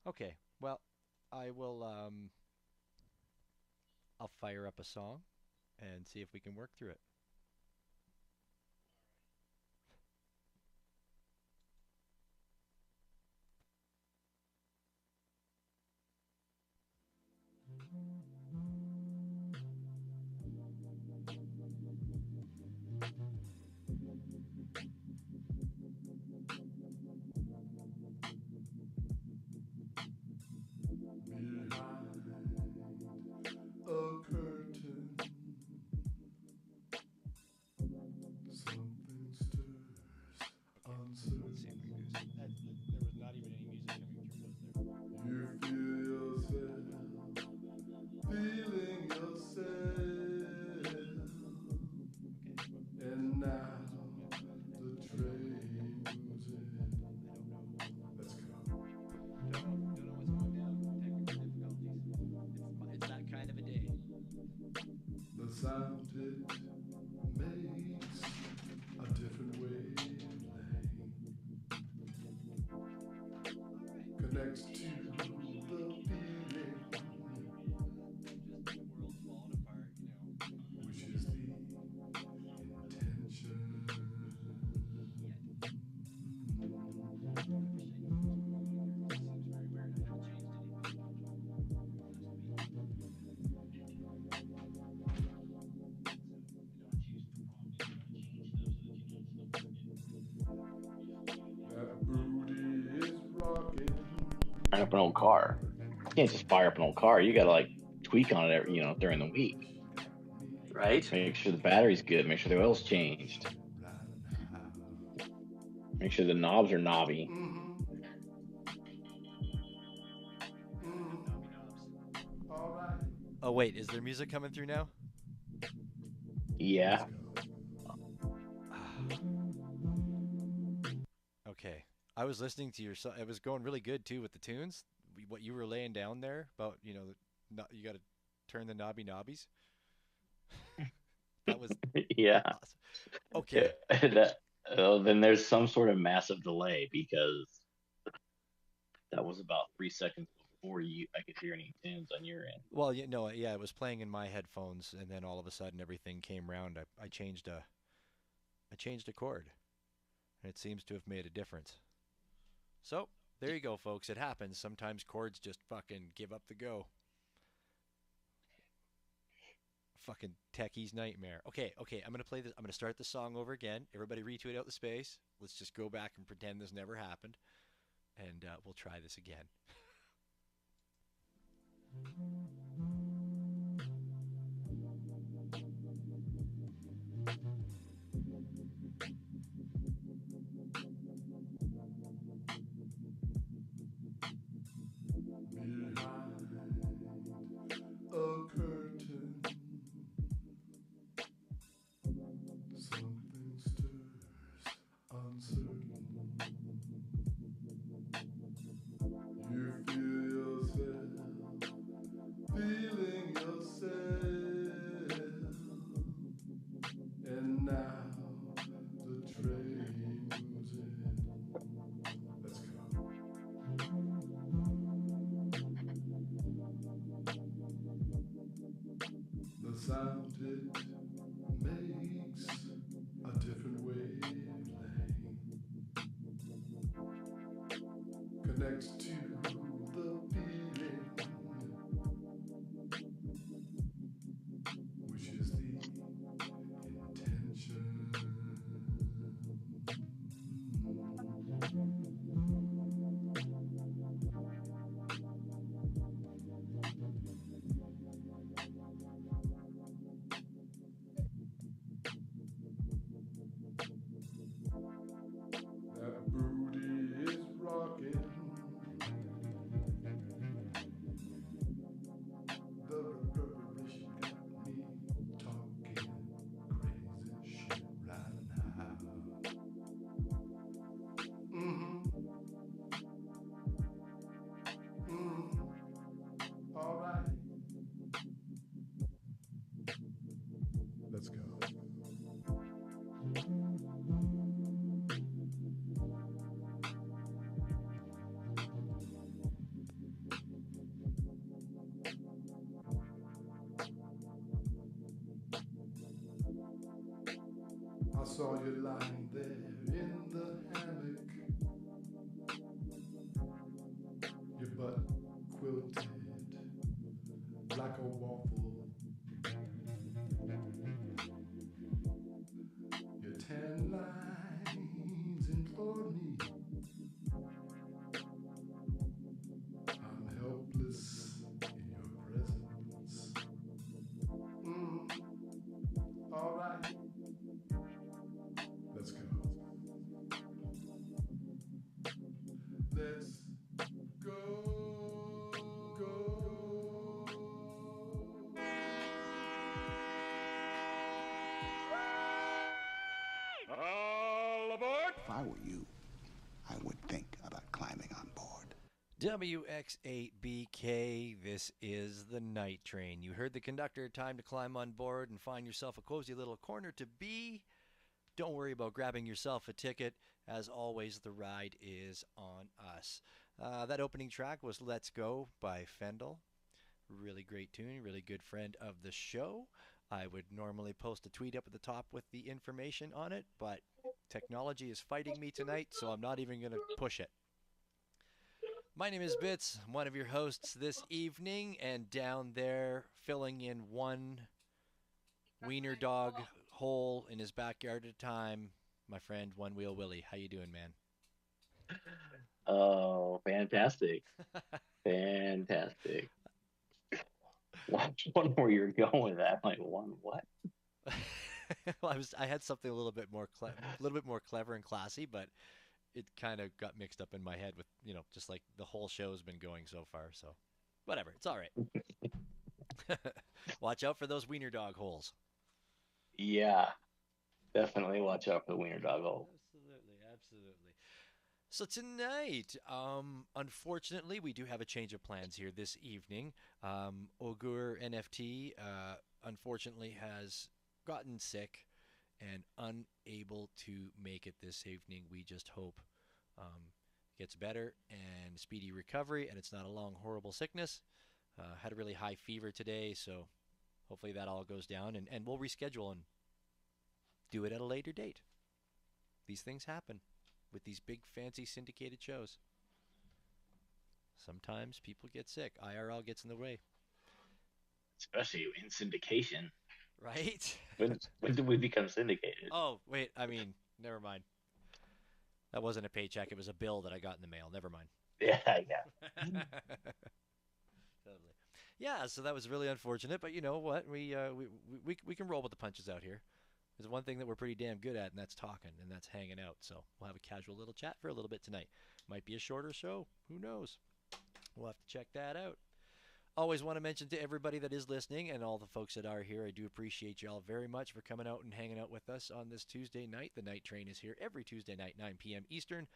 Okay. Well, I will. I'll fire up a song and see if we can work through it. A curtain, something stirs Okay. Let's see if we can do this. uncertain. There was not even any music coming through, was there? You feel yourself, feeling yourself, Okay. Well, and now yeah. the train's I in. don't know. Let's go. Don't know what's going down. Technical difficulties. It's that kind of a day. The sound it makes a different wavelength All right. connects to the feeling, Just the world's falling apart, you know. which is the intention. Yet. I wish I knew what's going on here. This seems very weird. I haven't changed anything, to be honest with you. That booty is rocking. Fire up an old car. You can't just fire up an old car. You gotta like tweak on it, during the week. She got me Right? Make sure the battery's good. Make sure the oil's changed. right now. Make sure the knobs are knobby. Mm-hmm. Gotta have Mm-hmm. knobby knobs. All right. Oh wait, is there music coming through now? Let's Yeah. go. Okay. I was listening to your song. It was going really good too with the tunes. What you were laying down there about, you got to turn the knobby knobbies. That was Yeah. awesome. Okay. Then there's some sort of massive delay because that was about 3 seconds before I could hear any tunes on your end. Well, yeah, it was playing in my headphones, and then all of a sudden everything came round. I changed a chord, and it seems to have made a difference. So there you go, folks. It happens. Sometimes chords just fucking give up the go. Fucking techies nightmare. Okay, okay. I'm gonna play this. I'm gonna start the song over again. Everybody retweet out the space. Let's just go back and pretend this never happened, and we'll try this again. Behind a curtain, something stirs uncertain. You feel yourself, feeling yourself, and now the train's in. Let's go. The sound it makes a different wavelength connects to the feeling, which is the intention. That booty is rocking. saw you lying there in the hammock, your butt quilted like a waffle, your tan lines implore me. I'm helpless in your presence. All right, let's go. Let's go. All aboard! If I were you, I would think about climbing on board. WX8BK, this is the night train. You heard the conductor, time to climb on board and find yourself a cozy little corner to be. Don't worry about grabbing yourself a ticket. As always, the ride is on us. That opening track was Let's Go by Fendel. Really great tune, really good friend of the show. I would normally post a tweet up at the top with the information on it, but technology is fighting me tonight, so I'm not even going to push it. My name is Bits. I'm one of your hosts this evening, and down there, filling in one wiener dog hole in his backyard at a time, my friend One Wheel Willie. How you doing, man? Oh, fantastic. Fantastic. Watch one where you're going with that. I'm like, one what? Well, I had something a little bit more clever and classy, but it kind of got mixed up in my head with, just like the whole show's been going so far. So, whatever, it's all right. Watch out for those wiener dog holes. Yeah, definitely watch out for the wiener dog hole. Absolutely. So tonight, unfortunately, we do have a change of plans here this evening. Ogur NFT, unfortunately, has gotten sick and unable to make it this evening. We just hope gets better and speedy recovery, and it's not a long, horrible sickness. Had a really high fever today, so hopefully that all goes down, and we'll reschedule and do it at a later date. These things happen with these big, fancy syndicated shows. Sometimes people get sick. IRL gets in the way. Especially in syndication. Right? When did we become syndicated? Oh, wait. I mean, never mind. That wasn't a paycheck. It was a bill that I got in the mail. Never mind. Yeah. Totally. Yeah, so that was really unfortunate, but you know what? We can roll with the punches out here. There's one thing that we're pretty damn good at, and that's talking, and that's hanging out. So we'll have a casual little chat for a little bit tonight. Might be a shorter show. Who knows? We'll have to check that out. Always want to mention to everybody that is listening and all the folks that are here, I do appreciate you all very much for coming out and hanging out with us on this Tuesday night. The Night Train is here every Tuesday night, 9 p.m. Eastern,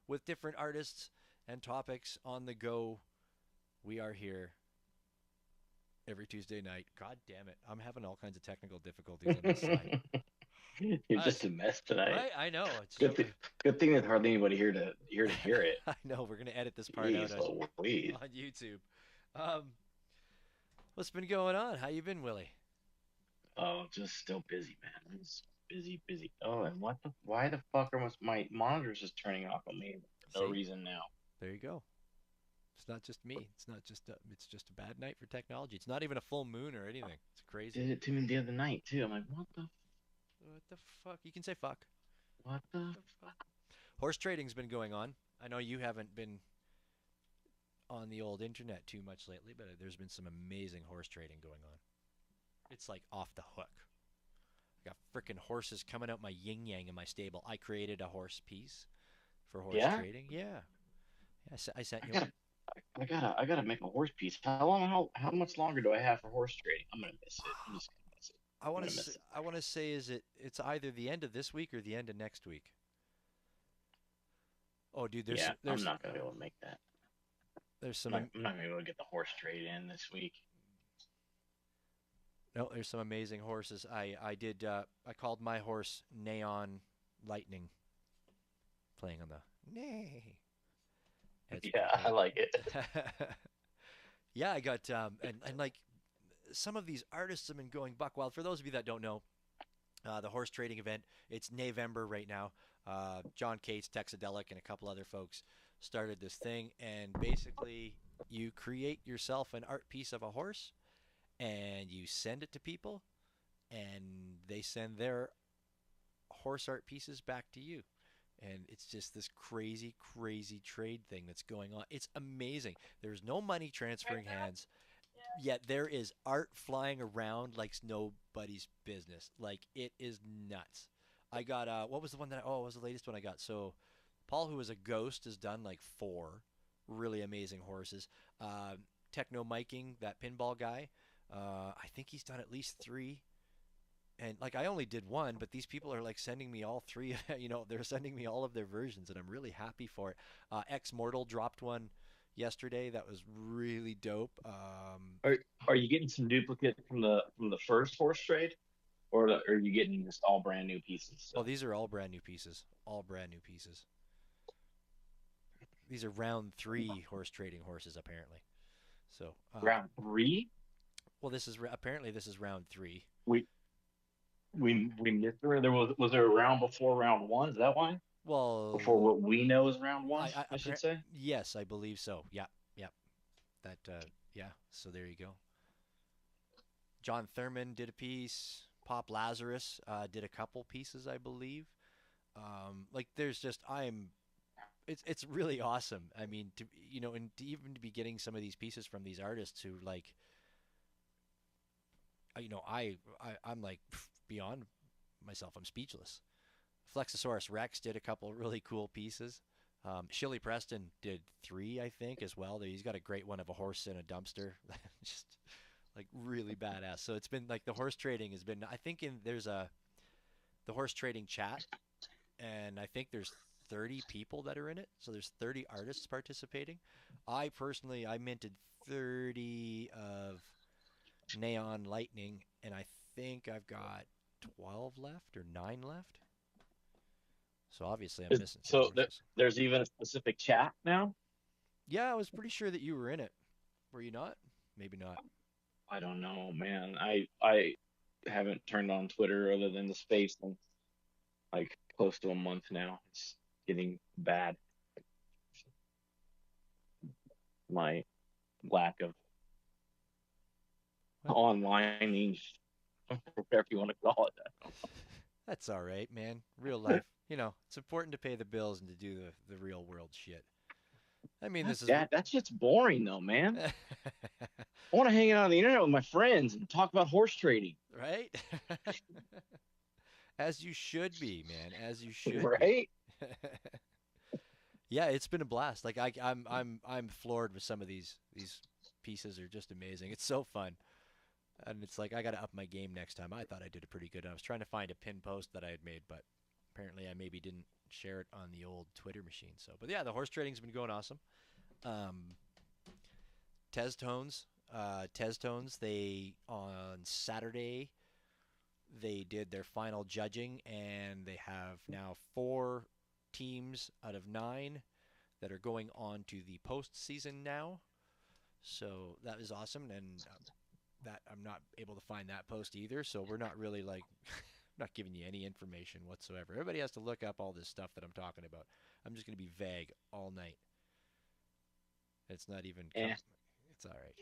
with different artists and topics on the go. We are here every Tuesday night. God damn it. I'm having all kinds of technical difficulties on this side. You're just a mess tonight. Right? I know. It's Good thing there's hardly anybody here to hear it. I know. We're going to edit this part Jeez, out Louise. on YouTube. What's been going on? How you been, Willie? Oh, just still busy, man. I'm just busy. Oh, and why the fuck are my monitors just turning off on me for no See? reason now? There you go. It's not just me. It's just a bad night for technology. It's not even a full moon or anything. It's crazy. Did it to me the other night too. I'm like, what the fuck? You can say fuck. What the fuck? Horse trading's been going on. I know you haven't been on the old internet too much lately, but there's been some amazing horse trading going on. It's like off the hook. I got frickin' horses coming out my yin yang in my stable. I created a horse piece for horse trading. Yeah. I sent you. I gotta make a horse piece. How much longer do I have for horse trading? I'm gonna miss it. I'm just gonna miss it. I want to say it's either the end of this week or the end of next week. Oh, dude, there's I'm not gonna be able to make that. There's some. I'm not gonna be able to get the horse trade in this week. No, there's some amazing horses. I called my horse Neon Lightning, playing on the neigh. I like it. Yeah, I got and like some of these artists have been going buck wild. For those of you that don't know, the horse trading event. It's November right now. John Cates, Texadelic, and a couple other folks started this thing, and basically you create yourself an art piece of a horse, and you send it to people, and they send their horse art pieces back to you. And it's just this crazy, crazy trade thing that's going on. It's amazing. There's no money transferring hands, yet there is art flying around like nobody's business. Like it is nuts. I got what was the one that what was the latest one I got? So Paul, who is a ghost, has done like 4 really amazing horses. Techno Miking, that pinball guy, I think he's done at least 3. And like I only did 1, but these people are like sending me all 3. They're sending me all of their versions, and I'm really happy for it. Ex Mortal dropped one yesterday that was really dope. Are you getting some duplicate from the first horse trade, or are you getting just all brand new pieces Well, still? these are all brand new pieces. All brand new pieces. These are round 3 horse trading horses apparently. So Round 3? well, this is apparently this is round 3. We we missed there. Was there a round before round 1? Is that why? Before Well, what we know is round 1, I I should say. yes, I believe so. Yeah, yeah. That yeah. So there you go. John Thurman did a piece. Pop Lazarus did a couple pieces, I believe. Like there's just it's really awesome. I mean, and to even to be getting some of these pieces from these artists who like, I'm like beyond myself. I'm speechless. Flexosaurus Rex did a couple really cool pieces. Shilly Preston did 3, I think, as well. He's got a great one of a horse in a dumpster, just like really badass. So it's been like the horse trading has been. I think there's the horse trading chat, and I think there's 30 people that are in it. So there's 30 artists participating. I personally I minted 30 of Neon Lightning, and I think I've got 12 left or 9 left. So obviously I'm missing some So horses. there's even a specific chat now. Yeah, I was pretty sure that you were in it. Were you not? Maybe not. I don't know, man. I haven't turned on Twitter other than the space in like close to a month now. It's getting bad. My lack of What? onlining, whatever you want to call it. That's all right, man. Real life. It's important to pay the bills and to do the real world shit. I mean, this is That shit's boring though, man. I want to hang out on the internet with my friends and talk about horse trading, right? As you should be, man. As you should right? be. Yeah, it's been a blast. Like I'm floored with some of these pieces are just amazing. It's so fun. And it's like I got to up my game next time. I thought I did a pretty good. I was trying to find a pin post that I had made, but apparently I maybe didn't share it on the old Twitter machine. So, but yeah, the horse trading's been going awesome. Um, Tez Tones. They on Saturday they did their final judging, and they have now 4 teams out of 9 that are going on to the postseason now. So that is awesome, and that I'm not able to find that post either. So we're not really like not giving you any information whatsoever. Everybody has to look up all this stuff that I'm talking about. I'm just going to be vague all night. It's not even. It's all right.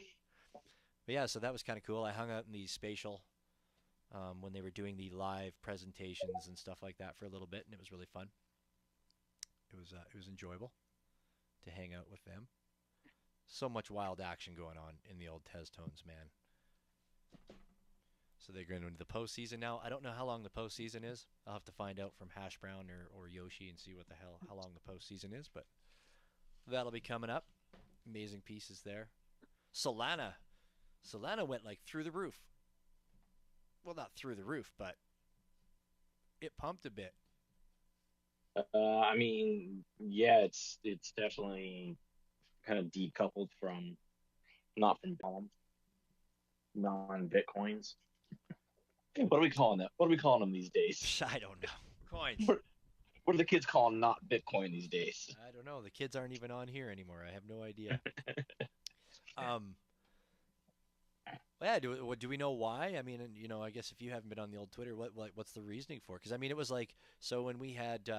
But yeah, so that was kind of cool. I hung out in the spatial when they were doing the live presentations and stuff like that for a little bit, and it was really fun. It was enjoyable to hang out with them. So much wild action going on in the old Tez Tones, man. So they're going into the postseason now. I don't know how long the postseason is. I'll have to find out from Hash Brown or Yoshi and see how long the postseason is. But that'll be coming up. Amazing pieces there. Solana went like through the roof. Well, not through the roof, but it pumped a bit. I mean, yeah, it's definitely kind of decoupled from not from non-Bitcoins. What are we calling that? What are we calling them these days? I don't know. Coins. What are the kids calling not Bitcoin these days? I don't know. The kids aren't even on here anymore. I have no idea. Yeah, do we know why? I mean, and, I guess if you haven't been on the old Twitter, what's the reasoning for? Because I mean, it was like so when we had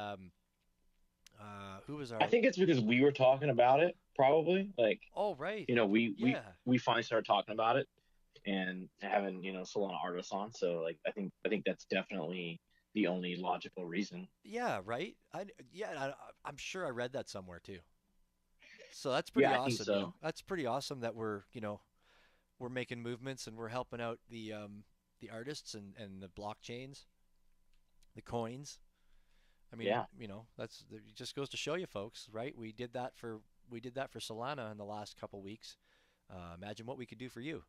who was I our think it's because we were talking about it, probably. Like, oh right yeah we finally started talking about it and having, Solana artists on. So like I think that's definitely the only logical reason. yeah right I'm sure I read that somewhere too. So that's Yeah, pretty I think awesome. so. That's pretty awesome that we're making movements and we're helping out the artists and the blockchains, the coins. I mean, Yeah. it just goes to show you folks, right? We did that for Solana in the last couple weeks. Imagine what we could do for you.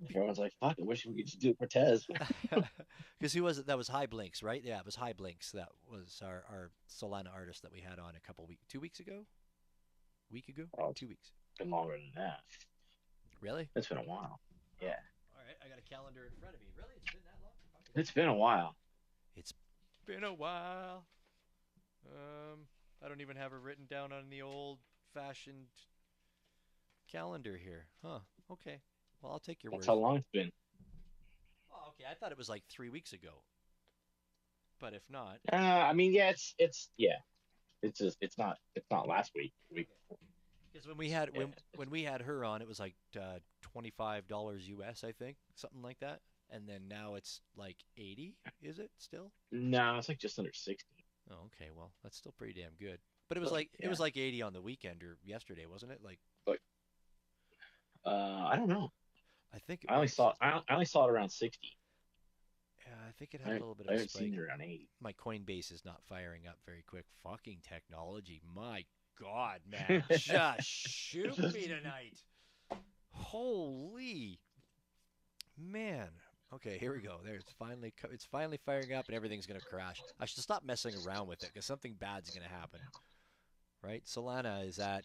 Everyone's like, fuck, I wish we could just do it for Tez. Because who was it? That was High Blinks, right? Yeah, it was High Blinks. That was our Solana artist that we had on a couple weeks, 2 weeks ago, week ago, Oh, it's 2 weeks. been longer than that. Really? It's been a while. Yeah. All right, I got a calendar in front of me. Really? It's been that long? Okay. It's been a while. It's been a while. I don't even have it written down on the old-fashioned calendar here. Huh. Okay. Well, I'll take your word. That's how long it's been. Oh, okay. I thought it was like 3 weeks ago, but if not, I mean, yeah, it's yeah. It's not last week. We because when we had yeah. when we had her on, it was like $25 US, I think, something like that. And then now it's like 80. Is it still? No, it's like just under 60. Oh, okay. Well, that's still pretty damn good. But it was But like it yeah, was like 80 on the weekend or yesterday, wasn't it? Like but I don't know. I think it I only was. saw I only saw it around 60. Yeah, I think it had a I little bit I of a haven't seen spike. it around 80. My Coinbase is not firing up very quick. Fucking technology. My God, man. Just shoot me tonight. Holy man. Okay, here we go. There, it's finally firing up, and everything's gonna crash. I should stop messing around with it because something bad's gonna happen, right? Solana is at.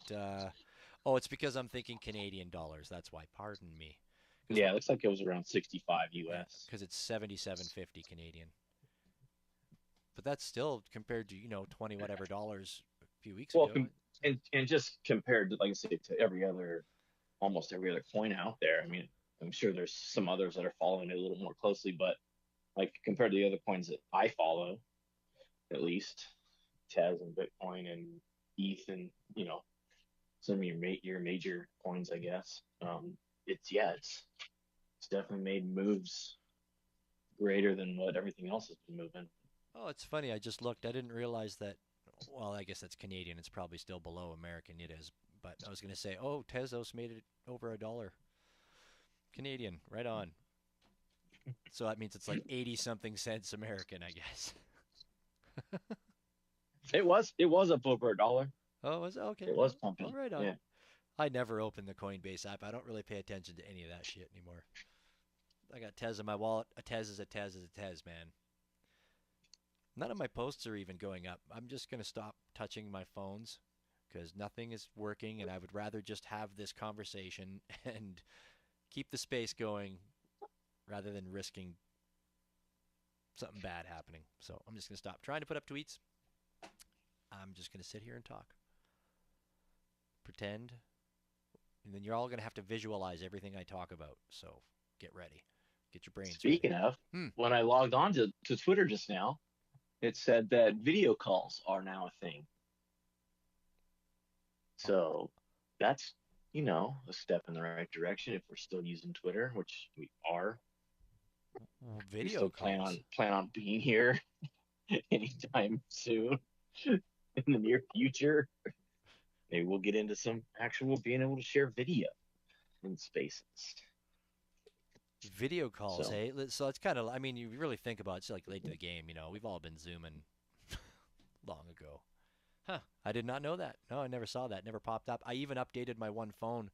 Oh, it's because I'm thinking Canadian dollars. That's why. Pardon me. Because Yeah, it looks like it was around 65 yeah, US. because it's 77.50 Canadian. But that's still compared to 20 whatever dollars a few weeks Well, ago. and just compared to, like I say, to almost every other coin out there. I mean, I'm sure there's some others that are following it a little more closely, but like compared to the other coins that I follow, at least Tez and Bitcoin and ETH and some of your major coins, I guess. It's definitely made moves greater than what everything else has been moving. Oh, it's funny. I just looked. I didn't realize that. Well, I guess that's Canadian. It's probably still below American. It is. But I was going to say, oh, Tezos made it over $1. Canadian. Right on. So that means it's like 80 something cents American, I guess. It was up over $1. Oh, was it? Okay. It was Well, pumping. right on. Yeah. I never open the Coinbase app. I don't really pay attention to any of that shit anymore. I got Tez in my wallet. A Tez is a Tez is a Tez, man. None of my posts are even going up. I'm just going to stop touching my phones because nothing is working, and I would rather just have this conversation and keep the space going rather than risking something bad happening. So I'm just going to stop trying to put up tweets. I'm just going to sit here and talk. Pretend. And then you're all going to have to visualize everything I talk about. So get ready. Get your brains ready. Speaking of, Hmm. when I logged on to Twitter just now, it said that video calls are now a thing. So that's, a step in the right direction if we're still using Twitter, which we are. We Video still calls. plan on being here anytime soon in the near future. Maybe we'll get into some actual being able to share video in spaces. Video calls, So hey? So it's kind of, I mean, you really think about it, it's like late to the game, we've all been Zooming long ago. Huh, I did not know that. No, I never saw that. Never popped up. I even updated my one phone,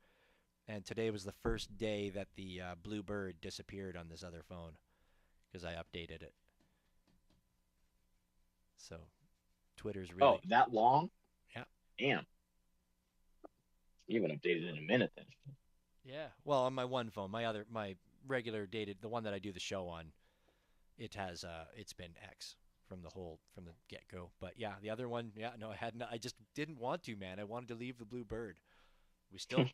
and today was the first day that the blue bird disappeared on this other phone because I updated it. So Twitter's oh, really, that long? yeah. Damn. You haven't updated in a minute then. Yeah. Well, on my one phone, my regular dated, the one that I do the show on, it has it's been X from the get go. But yeah, the other one, yeah, no, I just didn't want to, man. I wanted to leave the blue bird, We still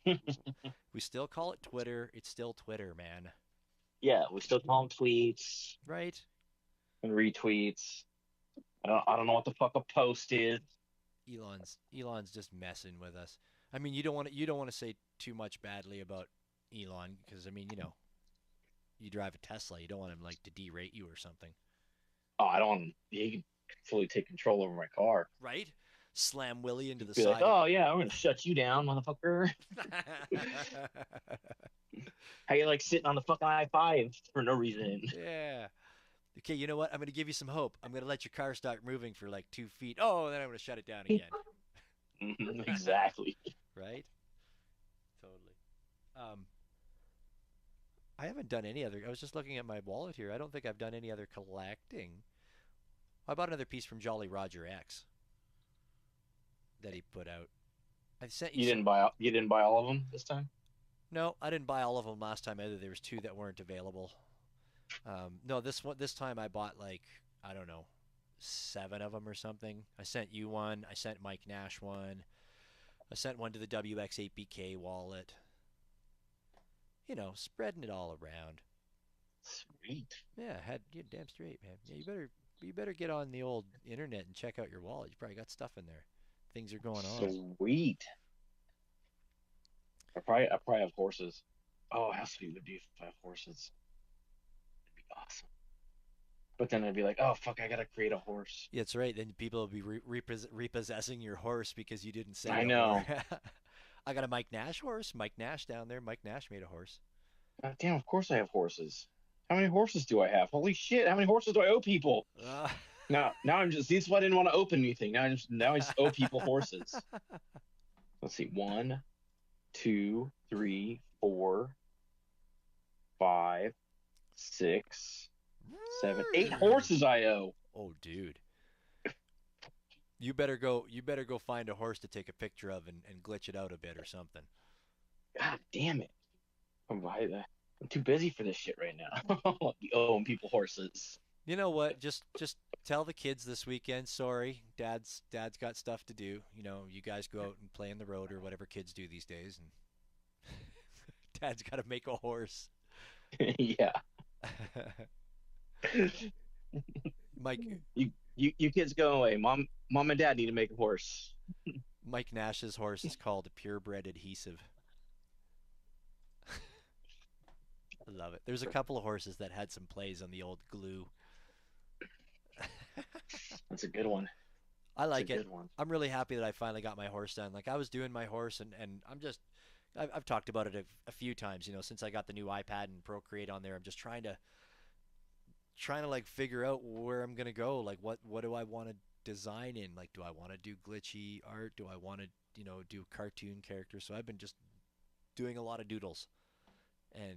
we still call it Twitter. It's still Twitter, man. Yeah, we still call them tweets Right? and retweets. I don't know what the fuck a post is. Elon's just messing with us. I mean, you don't want to say too much badly about Elon because I mean, you drive a Tesla, you don't want him like to derate you or something, Oh, I don't. He can fully take control over my car. right? Slam Willie into the Be like, side. oh yeah, I'm gonna shut you down, motherfucker. How you like sitting on the fucking I-5 for no reason? Yeah. Okay, you know what? I'm going to give you some hope. I'm going to let your car start moving for like 2 feet. Oh, then I'm going to shut it down again. Exactly. Right? Totally. Um, I haven't done any other. I was just looking at my wallet here. I don't think I've done any other collecting. I bought another piece from Jolly Roger X that he put out. I sent you. You didn't buy all of them this time? No, I didn't buy all of them last time either. There was two that weren't available. No, this time I bought like I don't know, 7 of them or something. I sent you one. I sent Mike Nash one. I sent one to the WX8BK wallet. Spreading it all around. Sweet. Yeah, you're damn straight, man. Yeah, you better get on the old internet and check out your wallet. You probably got stuff in there. Things are going on. Sweet. I probably have horses. Oh, how sweet would it be if I have horses? It'd be awesome. But then I'd be like, oh fuck, I gotta create a horse. Yeah, that's right. Then people will be repossessing your horse because you didn't say I it. know. I got a Mike Nash horse. Mike Nash down there. Mike Nash made a horse. God damn, of course I have horses. How many horses do I have? Holy shit, how many horses do I owe people? Uh, Now I'm just this is why I didn't want to open anything. Now I just owe people horses. Let's see. 1, 2, 3, 4, 5, 6, 7, 8 horses I owe. Oh, dude. You better go find a horse to take a picture of and glitch it out a bit or something. God damn it. I'm too busy for this shit right now. Be owing people horses. You know what? Just tell the kids this weekend, sorry, dad's got stuff to do. You guys go out and play in the road or whatever kids do these days and dad's got to make a horse. Yeah. Mike You kids go away. Mom and dad need to make a horse. Mike Nash's horse is called a purebred adhesive. I love it. There's a couple of horses that had some plays on the old glue. That's a good one. I That's like a it. good one. I'm really happy that I finally got my horse done. Like I was doing my horse and I've talked about it a few times, since I got the new iPad and Procreate on there. I'm just trying to like figure out where I'm gonna go. Like what do I want to design in? Like do I want to do glitchy art? Do I want to do cartoon characters? So I've been just doing a lot of doodles. And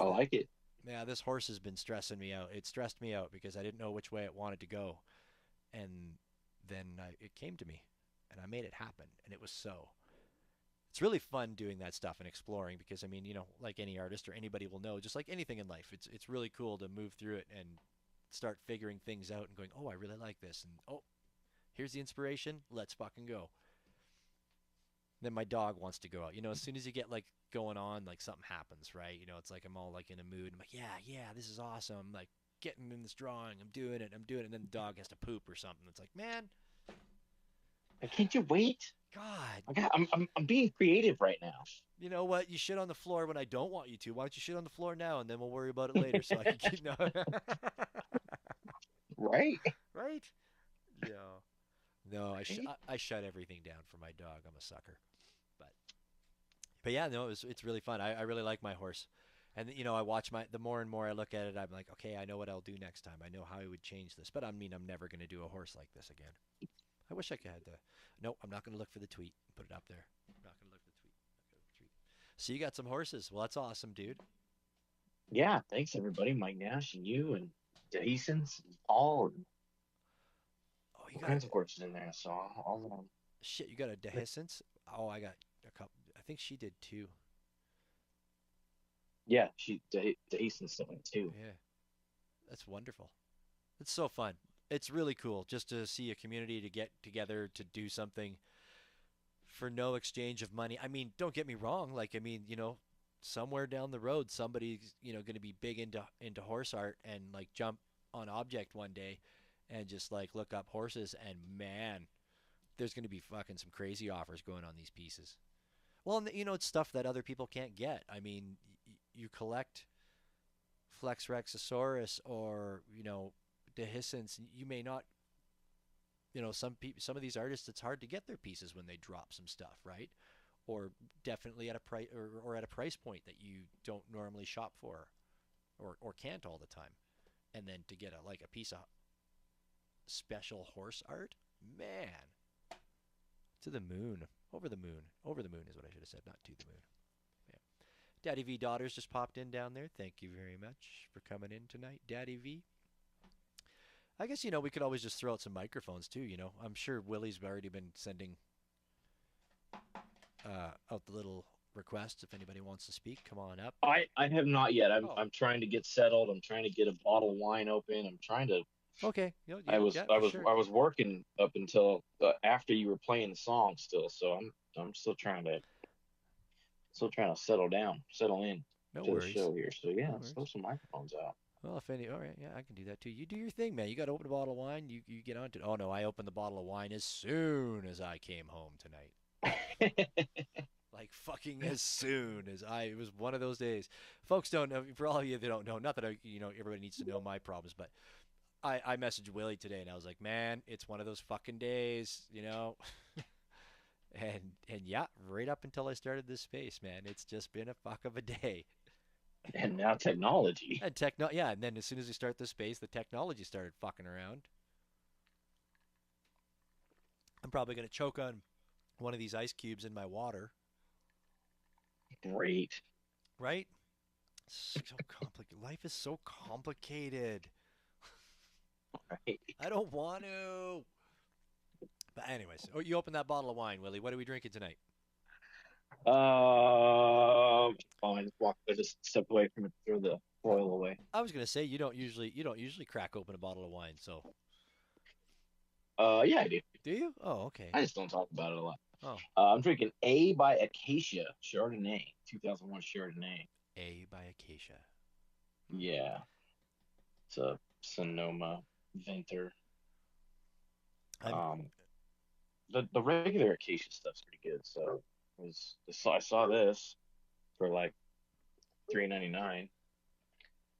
I like it. yeah, this horse has been stressing me out. It stressed me out because I didn't know which way it wanted to go, and then it came to me, and I made it happen, and it was so. It's really fun doing that stuff and exploring because I mean, like any artist or anybody will know, just like anything in life, it's really cool to move through it and start figuring things out and going, oh, I really like this, and oh, here's the inspiration. Let's fucking go. Then my dog wants to go out. As soon as you get like going on, like something happens, right? It's like I'm all like in a mood. I'm like, yeah, this is awesome. I'm like getting in this drawing. I'm doing it. And then the dog has to poop or something. It's like, man, Can't you wait? God. I'm being creative right now. You know what? You shit on the floor when I don't want you to. Why don't you shit on the floor now, and then we'll worry about it later. So I can keep Right? Right? Yeah. No, I shut everything down for my dog. I'm a sucker. But yeah, no, it's really fun. I really like my horse, and I watch the more and more I look at it, I'm like, okay, I know what I'll do next time. I know how I would change this. But I mean, I'm never going to do a horse like this again. I wish I could have the. No, I'm not going to look for the tweet. Put it up there. I'm not going to look for the tweet. So you got some horses. Well, that's awesome, dude. Yeah, thanks everybody. Mike Nash and you and Dehisens and Paul and Oh, you all got kinds of horses in there. So all of them. shit. You got a dehiscence. Oh, I got a couple. I think she did too. Yeah, Dehisens stuff too. Yeah, that's wonderful. It's so fun. It's really cool just to see a community to get together to do something for no exchange of money. I mean, don't get me wrong. Like, I mean, somewhere down the road, somebody's, going to be big into horse art and like jump on object one day and just like look up horses and man, there's going to be fucking some crazy offers going on these pieces. Well, and it's stuff that other people can't get. I mean, you collect Flexrexosaurus or, Dehiscence, you may not, some of these artists, it's hard to get their pieces when they drop some stuff, right? Or definitely at a price or at a price point that you don't normally shop for or can't all the time. And then to get a piece of special horse art, man, to the moon, over the moon is what I should have said, not to the moon. Yeah. Daddy V Daughters just popped in down there. Thank you very much for coming in tonight, Daddy V. I guess, we could always just throw out some microphones too, I'm sure Willie's already been sending out the little requests. If anybody wants to speak, come on up. I have not yet. Oh. I'm trying to get settled. I'm trying to get a bottle of wine open. I'm trying to. Okay. I was working up until after you were playing the song still, so I'm still trying to settle in No to worries. the show here. So yeah, No let's throw some microphones out. Well, all right, yeah, I can do that too. You do your thing, man. You got to open a bottle of wine. You get on to. Oh no, I opened the bottle of wine as soon as I came home tonight. Like fucking as soon as it was one of those days. Folks don't know, for all of you that don't know, not that everybody needs to know my problems, but I messaged Willie today and I was like, man, it's one of those fucking days, and yeah, right up until I started this space, man, it's just been a fuck of a day. And now technology. And and then as soon as we start this space, the technology started fucking around. I'm probably gonna choke on one of these ice cubes in my water. Great. Right? So complicated. Life is so complicated. Right. I don't want to. But anyways, you open that bottle of wine, Willie. What are we drinking tonight? I just stepped away from it, throw the foil away. I was gonna say you don't usually crack open a bottle of wine, so. Yeah, I do. Do you? Oh, okay. I just don't talk about it a lot. Oh. I'm drinking A by Acacia Chardonnay, 2001 Chardonnay. A by Acacia. Yeah. It's a Sonoma Vintner. The regular Acacia stuff's pretty good. So I saw this for like $3.99,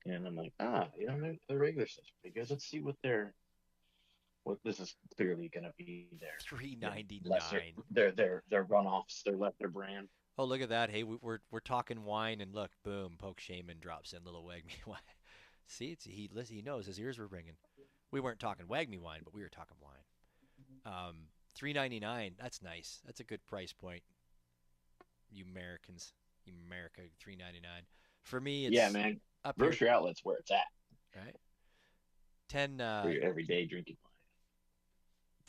and I'm like, the regular stuff's pretty good. Let's see what this is clearly gonna be their $3.99. Their runoffs, their brand. Oh, look at that! Hey, we're talking wine, and look, boom, Poke Shaman drops in little Wag Me wine. See, he knows his ears were ringing. We weren't talking Wag Me wine, but we were talking wine. $3.99. That's nice. That's a good price point. You Americans, America, $3.99. For me, it's man. Up Grocery outlets where it's at. Right. 10 for your everyday drinking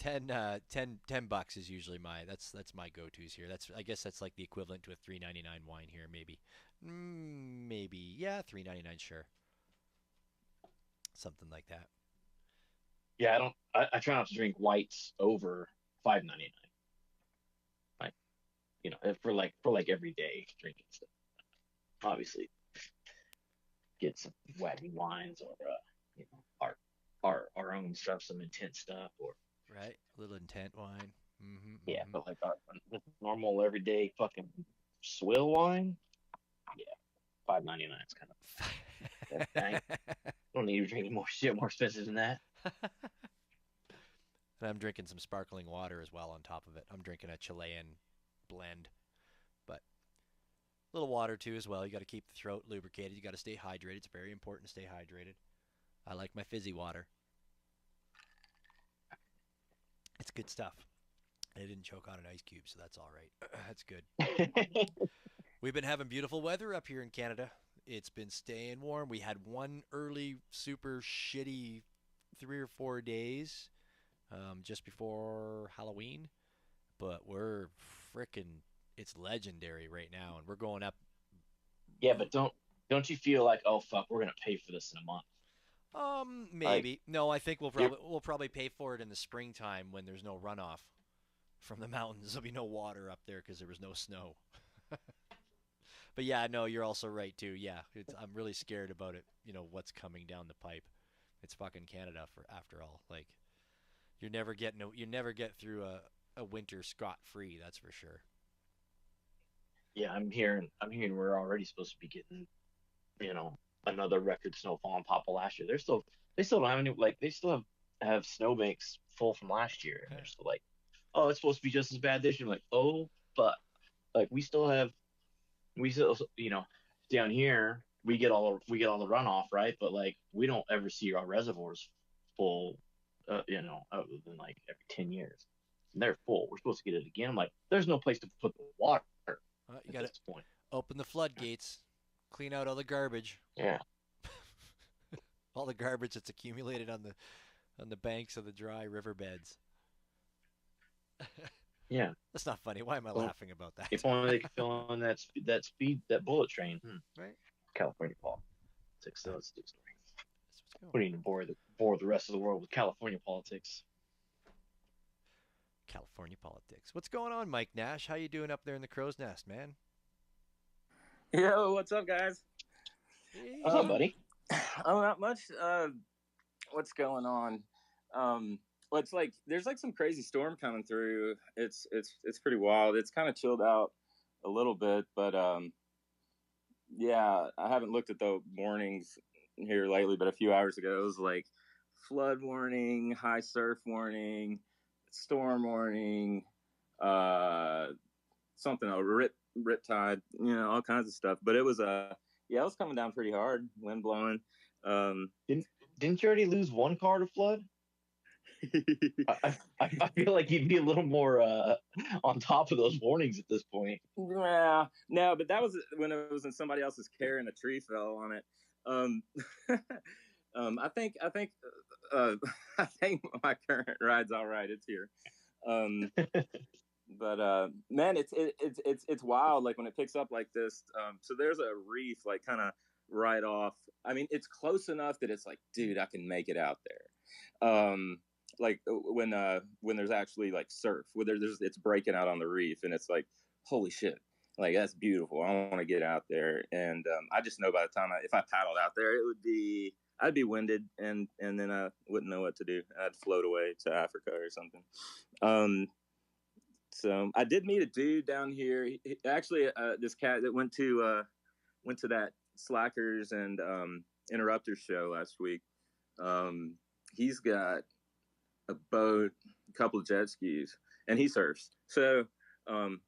wine. $10 is usually that's my go-tos here. I guess that's like the equivalent to a $3.99 wine here, maybe. Maybe. Yeah, $3.99, sure. Something like that. Yeah, I try not to drink whites over $5.99. Like, for like everyday drinking stuff. Obviously, get some wacky wines or our own stuff, some intense stuff, or right, a little intent wine. Yeah, but like our normal everyday fucking swill wine, yeah, $5.99 is kind of. I don't need to drink any more shit more expensive than that. And I'm drinking some sparkling water as well on top of it. I'm drinking a Chilean blend, but a little water too as well. You got to keep the throat lubricated. You got to stay hydrated. It's very important to stay hydrated. I like my fizzy water. It's good stuff. I didn't choke on an ice cube, so that's all right. That's good. We've been having beautiful weather up here in Canada. It's been staying warm. We had one early super shitty 3 or 4 days just before Halloween, but we're freaking, it's legendary right now, and we're going up. Yeah, but don't you feel like, oh fuck, we're gonna pay for this in a month? Maybe. No, I think we'll probably pay for it in the springtime when there's no runoff. from the mountains. There'll be no water up there because there was no snow. But yeah, no, you're also right too. Yeah, I'm really scared about it. What's coming down the pipe. It's fucking Canada for after all. Like you never get through a winter scot free. That's for sure. Yeah, I'm hearing we're already supposed to be getting, another record snowfall on top of last year. They still don't have any, like, they still have snowbanks full from last year, and they're still like, oh, it's supposed to be just as bad this year. I'm like, oh, but like we still, down here we get all the runoff, right? But like we don't ever see our reservoirs full, other than like every 10 years. And they're full. We're supposed to get it again. I'm like, there's no place to put the water You at got to this point. open the floodgates, clean out all the garbage, Yeah. all the garbage that's accumulated on the banks of the dry riverbeds. Yeah. That's not funny. Why am I Well, laughing about that? if only they could fill on that bullet train. Right? California politics. So that's the story. That's what's going. We need to bore the rest of the world with California politics. California politics. What's going on, Mike Nash? How you doing up there in the crow's nest, man? Yo, what's up, guys? Hey. What's up, buddy? Oh, not much. What's going on? Well, it's like there's like some crazy storm coming through. It's pretty wild. It's kind of chilled out a little bit, but yeah, I haven't looked at the warnings here lately. But a few hours ago, it was like flood warning, high surf warning, storm warning, something a rip tide, all kinds of stuff. But it was yeah, it was coming down pretty hard, wind blowing. Didn't you already lose one car to flood? I feel like you'd be a little more on top of those warnings at this point. Yeah, no, but that was when it was in somebody else's care and a tree fell on it. I think I think my current ride's all right. It's here. But man, it's wild. Like when it picks up like this. So there's a reef like kind of right off. I mean, it's close enough that it's like, dude, I can make it out there. Like when there's actually like surf, where it's breaking out on the reef, and it's like, holy shit, like that's beautiful. I want to get out there, and I just know by the time if I paddled out there, I'd be winded, and then I wouldn't know what to do. I'd float away to Africa or something. So I did meet a dude down here. Actually, this cat that went to that Slackers and Interrupters show last week. He's got a boat, a couple of jet skis, and he surfs. So I'm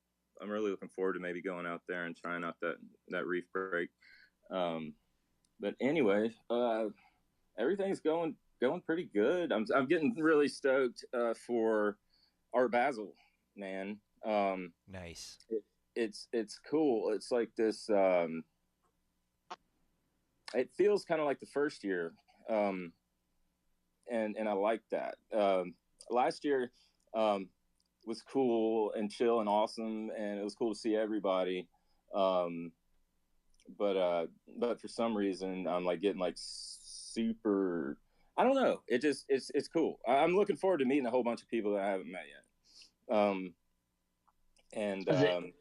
really looking forward to maybe going out there and trying out that reef break. But anyway, everything's going pretty good. I'm getting really stoked for Art Basel, man. Nice. It's cool. It's like this. It feels kind of like the first year. And I like that. Last year was cool and chill and awesome, and it was cool to see everybody. But for some reason, I'm like getting like super. I don't know. It's cool. I'm looking forward to meeting a whole bunch of people that I haven't met yet. And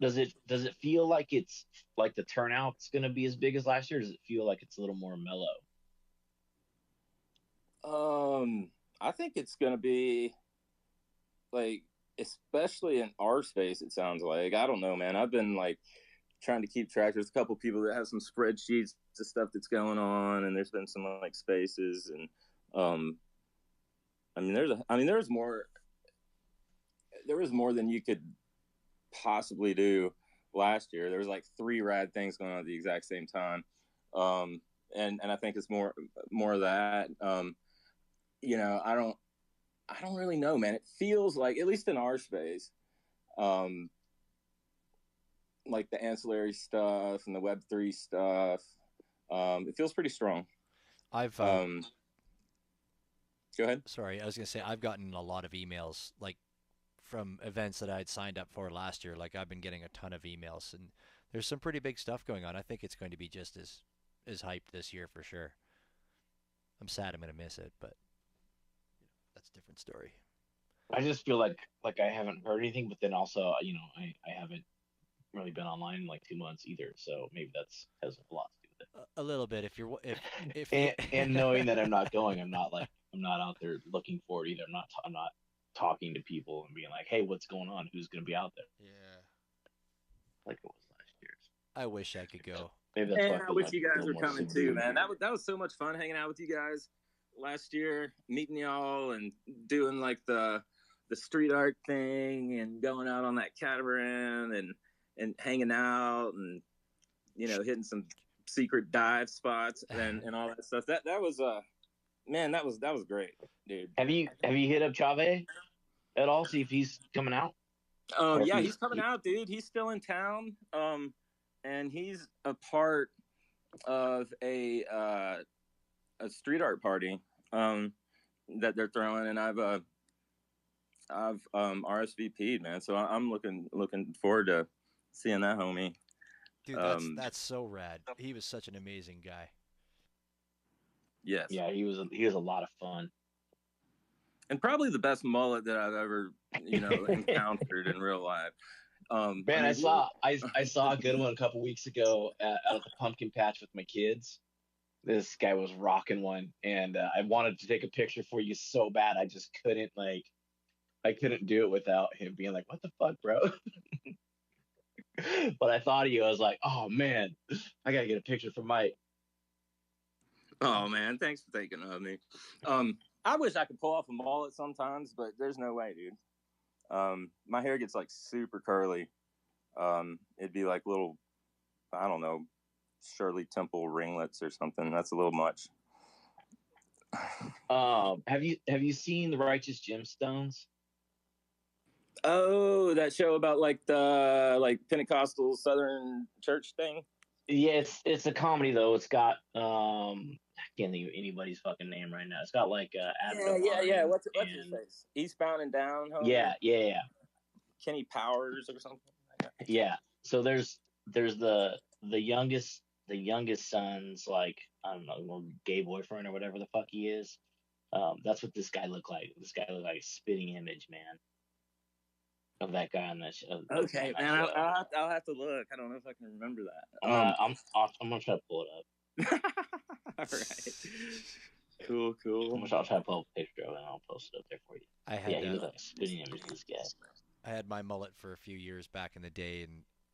does it feel like it's like the turnout's going to be as big as last year? Or does it feel like it's a little more mellow? I think it's gonna be like, especially in our space, it sounds like. I don't know, man. I've been like trying to keep track. There's a couple people that have some spreadsheets of stuff that's going on, and there's been some like spaces, and there was more than you could possibly do last year. There was like 3 rad things going on at the exact same time. And I think it's more of that. I don't really know, man. It feels like, at least in our space, like the ancillary stuff and the Web3 stuff, it feels pretty strong. I've Go ahead. sorry, I was gonna say I've gotten a lot of emails like from events that I had signed up for last year. Like I've been getting a ton of emails, and there's some pretty big stuff going on. I think it's going to be just as hyped this year for sure. I'm sad I'm gonna miss it, but that's a different story. I just feel like I haven't heard anything, but then also, I haven't really been online in like 2 months either, so maybe that's has a lot to do with A little bit. If you it. And knowing that I'm not going, I'm not out there looking for it either. I'm not talking to people and being like, hey, what's going on? Who's gonna be out there? Yeah. Like it was last year. I wish I could go. Maybe that's why Man, I I feel wish like you a guys little were more coming too, subdued man. here. That was so much fun hanging out with you guys last year, meeting y'all and doing like the street art thing and going out on that catamaran and hanging out and hitting some secret dive spots and all that stuff. That was man, that was great, dude. Have you hit up Chave at all? See if he's coming out or if Yeah, he's coming out, dude. He's still in town. And he's a part of a street art party that they're throwing, and I've RSVP'd, man. So I'm looking forward to seeing that homie. Dude, that's so rad. He was such an amazing guy. Yes. Yeah, he was a lot of fun. And probably the best mullet that I've ever, encountered in real life. Man, I saw a good one a couple weeks ago out at the pumpkin patch with my kids. This guy was rocking one, and I wanted to take a picture for you so bad. I just couldn't I couldn't do it without him being like, "What the fuck, bro?" But I thought of you. I was like, "Oh man, I gotta get a picture for Mike." Oh man, thanks for thinking of me. I wish I could pull off a mullet sometimes, but there's no way, dude. My hair gets like super curly. It'd be like little, I don't know, Shirley Temple ringlets or something. That's a little much. Have you seen the Righteous Gemstones? Oh, that show about like the Pentecostal Southern Church thing. Yeah, it's a comedy though. It's got I can't think of anybody's fucking name right now. It's got like Adam Yeah. What's and his face? Eastbound and Down. Homie? yeah. Kenny Powers or something. Yeah. So there's the youngest son's like, I don't know, gay boyfriend or whatever the fuck he is. That's what this guy looked like. This guy looked like a spitting image, man, of that guy on that show. Okay, man. I'll have to look. I don't know if I can remember that. I'm gonna try to pull it up. All right. Cool. I'll try to pull up a picture of it and I'll post it up there for you. He looked like a spitting image. This guy. I had my mullet for a few years back in the day,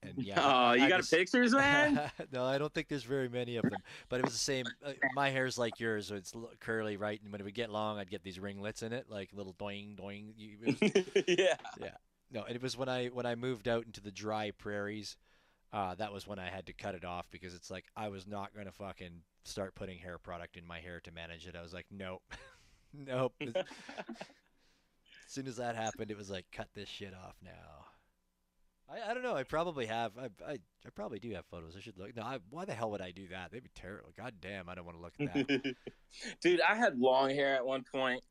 and yeah. Oh, you got pictures, man? No, I don't think there's very many of them. But it was the same. My hair's like yours, so it's curly, right? And when it would get long, I'd get these ringlets in it, like little doing. Yeah. No, and it was when I moved out into the dry prairies. That was when I had to cut it off because it's like I was not gonna fucking start putting hair product in my hair to manage it. I was like, nope, nope. As soon as that happened, it was like, cut this shit off now. I don't know. I probably have. I probably do have photos. I should look. No, why the hell would I do that? They'd be terrible. God damn, I don't want to look at that. Dude, I had long hair at one point.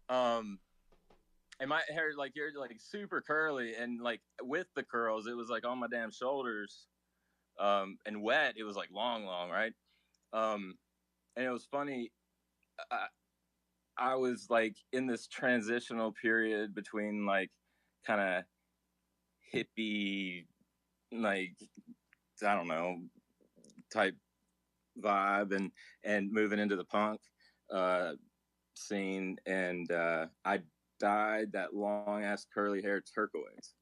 And my hair, like, you're like super curly, and like with the curls, it was like on my damn shoulders. And wet, it was like long, right? And it was funny. I was like in this transitional period between like kind of hippie, like, I don't know, type vibe and moving into the punk scene. And I dyed that long ass curly hair turquoise.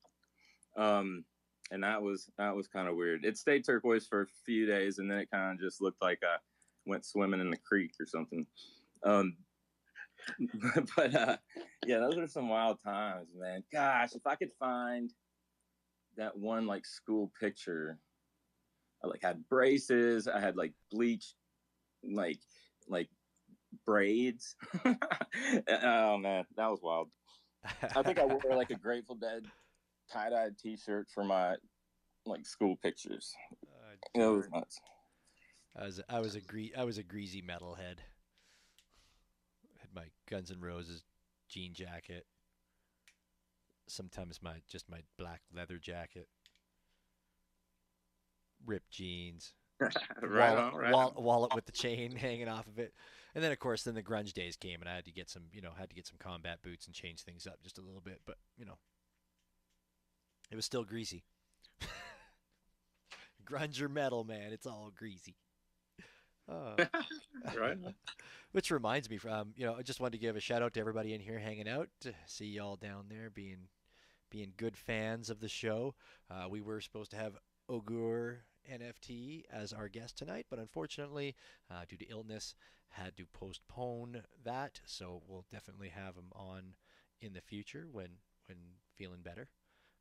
And that was kind of weird. It stayed turquoise for a few days, and then it kind of just looked like I went swimming in the creek or something. But yeah, those are some wild times, man. Gosh, if I could find that one like school picture, I like had braces, I had like bleached like braids. Oh man, that was wild. I think I wore like a Grateful Dead tie-dyed T-shirt for my like school pictures. It was nuts. I was a greasy metalhead. Had my Guns N' Roses jean jacket. Sometimes my black leather jacket. Ripped jeans. Right on, right on. wallet with the chain hanging off of it. And then of course then the grunge days came and I had to get some, combat boots and change things up just a little bit, but it was still greasy. Grunge or metal, man, it's all greasy. Uh, Right on. which reminds me from, I just wanted to give a shout out to everybody in here hanging out. See y'all down there being good fans of the show. We were supposed to have Ogur NFT as our guest tonight, but unfortunately, due to illness, had to postpone that. So we'll definitely have him on in the future when feeling better.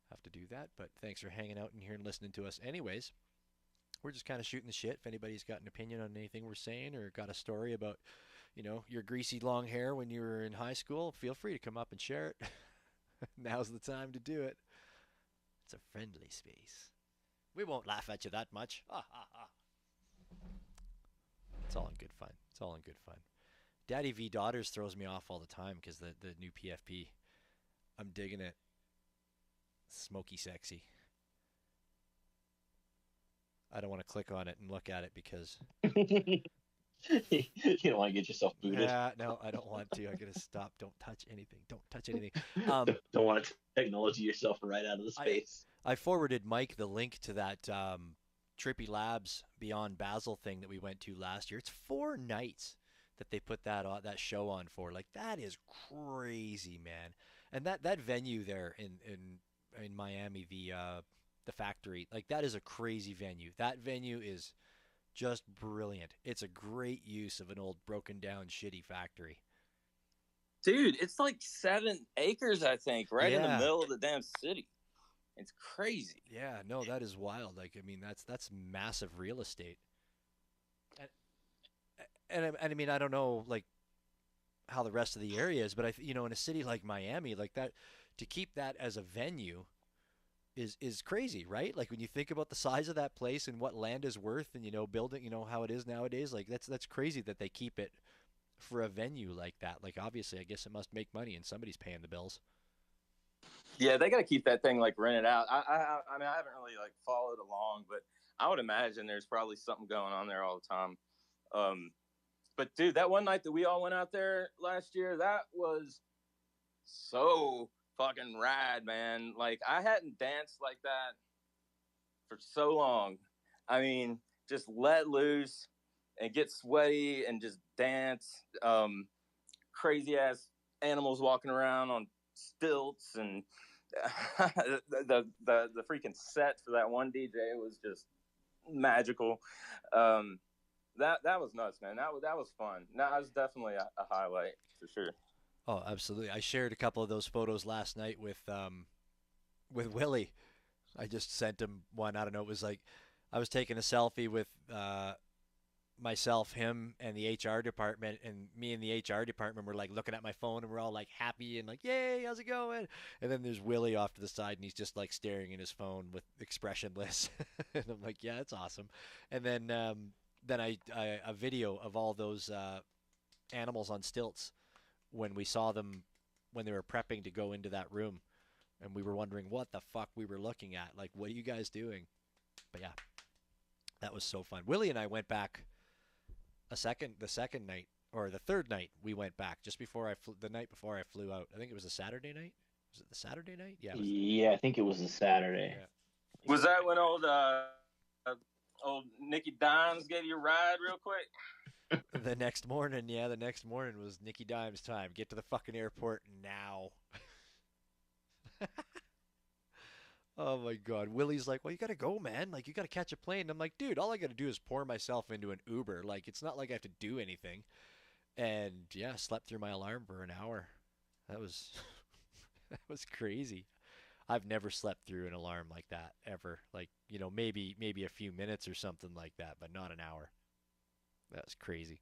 Have to do that. But thanks for hanging out in here and listening to us, anyways. We're just kind of shooting the shit. If anybody's got an opinion on anything we're saying or got a story about, your greasy long hair when you were in high school, feel free to come up and share it. Now's the time to do it. It's a friendly space. We won't laugh at you that much. Ha ha ha. It's all in good fun. It's all in good fun. Daddy v Daughters throws me off all the time because the new PFP. I'm digging it. Smoky sexy. I don't want to click on it and look at it because You don't want to get yourself booted. yeah, no, I don't want to. I gotta stop. Don't touch anything. Don't touch anything. Don't want to technology yourself right out of the space. I forwarded Mike the link to that Trippy Labs Beyond Basel thing that we went to last year. It's 4 nights that they put that show on for. Like, that is crazy, man. And that venue there in Miami, the factory, like, that is a crazy venue. That venue is just brilliant. It's a great use of an old broken down shitty factory. Dude, it's like 7 acres, I think, right in the Yeah. middle of the damn city. It's crazy. Yeah, no, that is wild. Like, I mean, that's massive real estate. And I mean, I don't know like how the rest of the area is, but in a city like Miami, like that, to keep that as a venue is crazy, right? Like, when you think about the size of that place and what land is worth, and building, how it is nowadays, like that's crazy that they keep it for a venue like that. Like, obviously, I guess it must make money and somebody's paying the bills. Yeah, they got to keep that thing like rented out. I mean, I haven't really like followed along, but I would imagine there's probably something going on there all the time. But dude, that one night that we all went out there last year, that was so fucking rad, man. Like, I hadn't danced like that for so long. I mean, just let loose and get sweaty and just dance. Crazy ass animals walking around on stilts, and the freaking set for that one DJ was just magical. That was nuts, man. That was fun. That was definitely a highlight for sure. Oh, absolutely. I shared a couple of those photos last night with Willie. I just sent him one. I don't know. It was like I was taking a selfie with myself, him, and the HR department, and me and the HR department were like looking at my phone, and we're all like happy and like, yay, how's it going? And then there's Willie off to the side, and he's just like staring at his phone with expressionless. And I'm like, yeah, that's awesome. And then I a video of all those animals on stilts when we saw them when they were prepping to go into that room, and we were wondering what the fuck we were looking at. Like, what are you guys doing? But yeah, that was so fun. Willie and I went back the second night, or the third night we went back, just before the night before I flew out. I think it was a Saturday night. Was it the Saturday night? Yeah. Yeah, I think it was a Saturday. Yeah. Was that when old Nicky Dimes gave you a ride real quick? The next morning was Nicky Dimes time. Get to the fucking airport now. Oh my God. Willie's like, well, you gotta go, man. Like, you gotta catch a plane. And I'm like, dude, all I gotta do is pour myself into an Uber. Like, it's not like I have to do anything. And yeah, slept through my alarm for an hour. That was that was crazy. I've never slept through an alarm like that ever. Like, maybe a few minutes or something like that, but not an hour. That's crazy.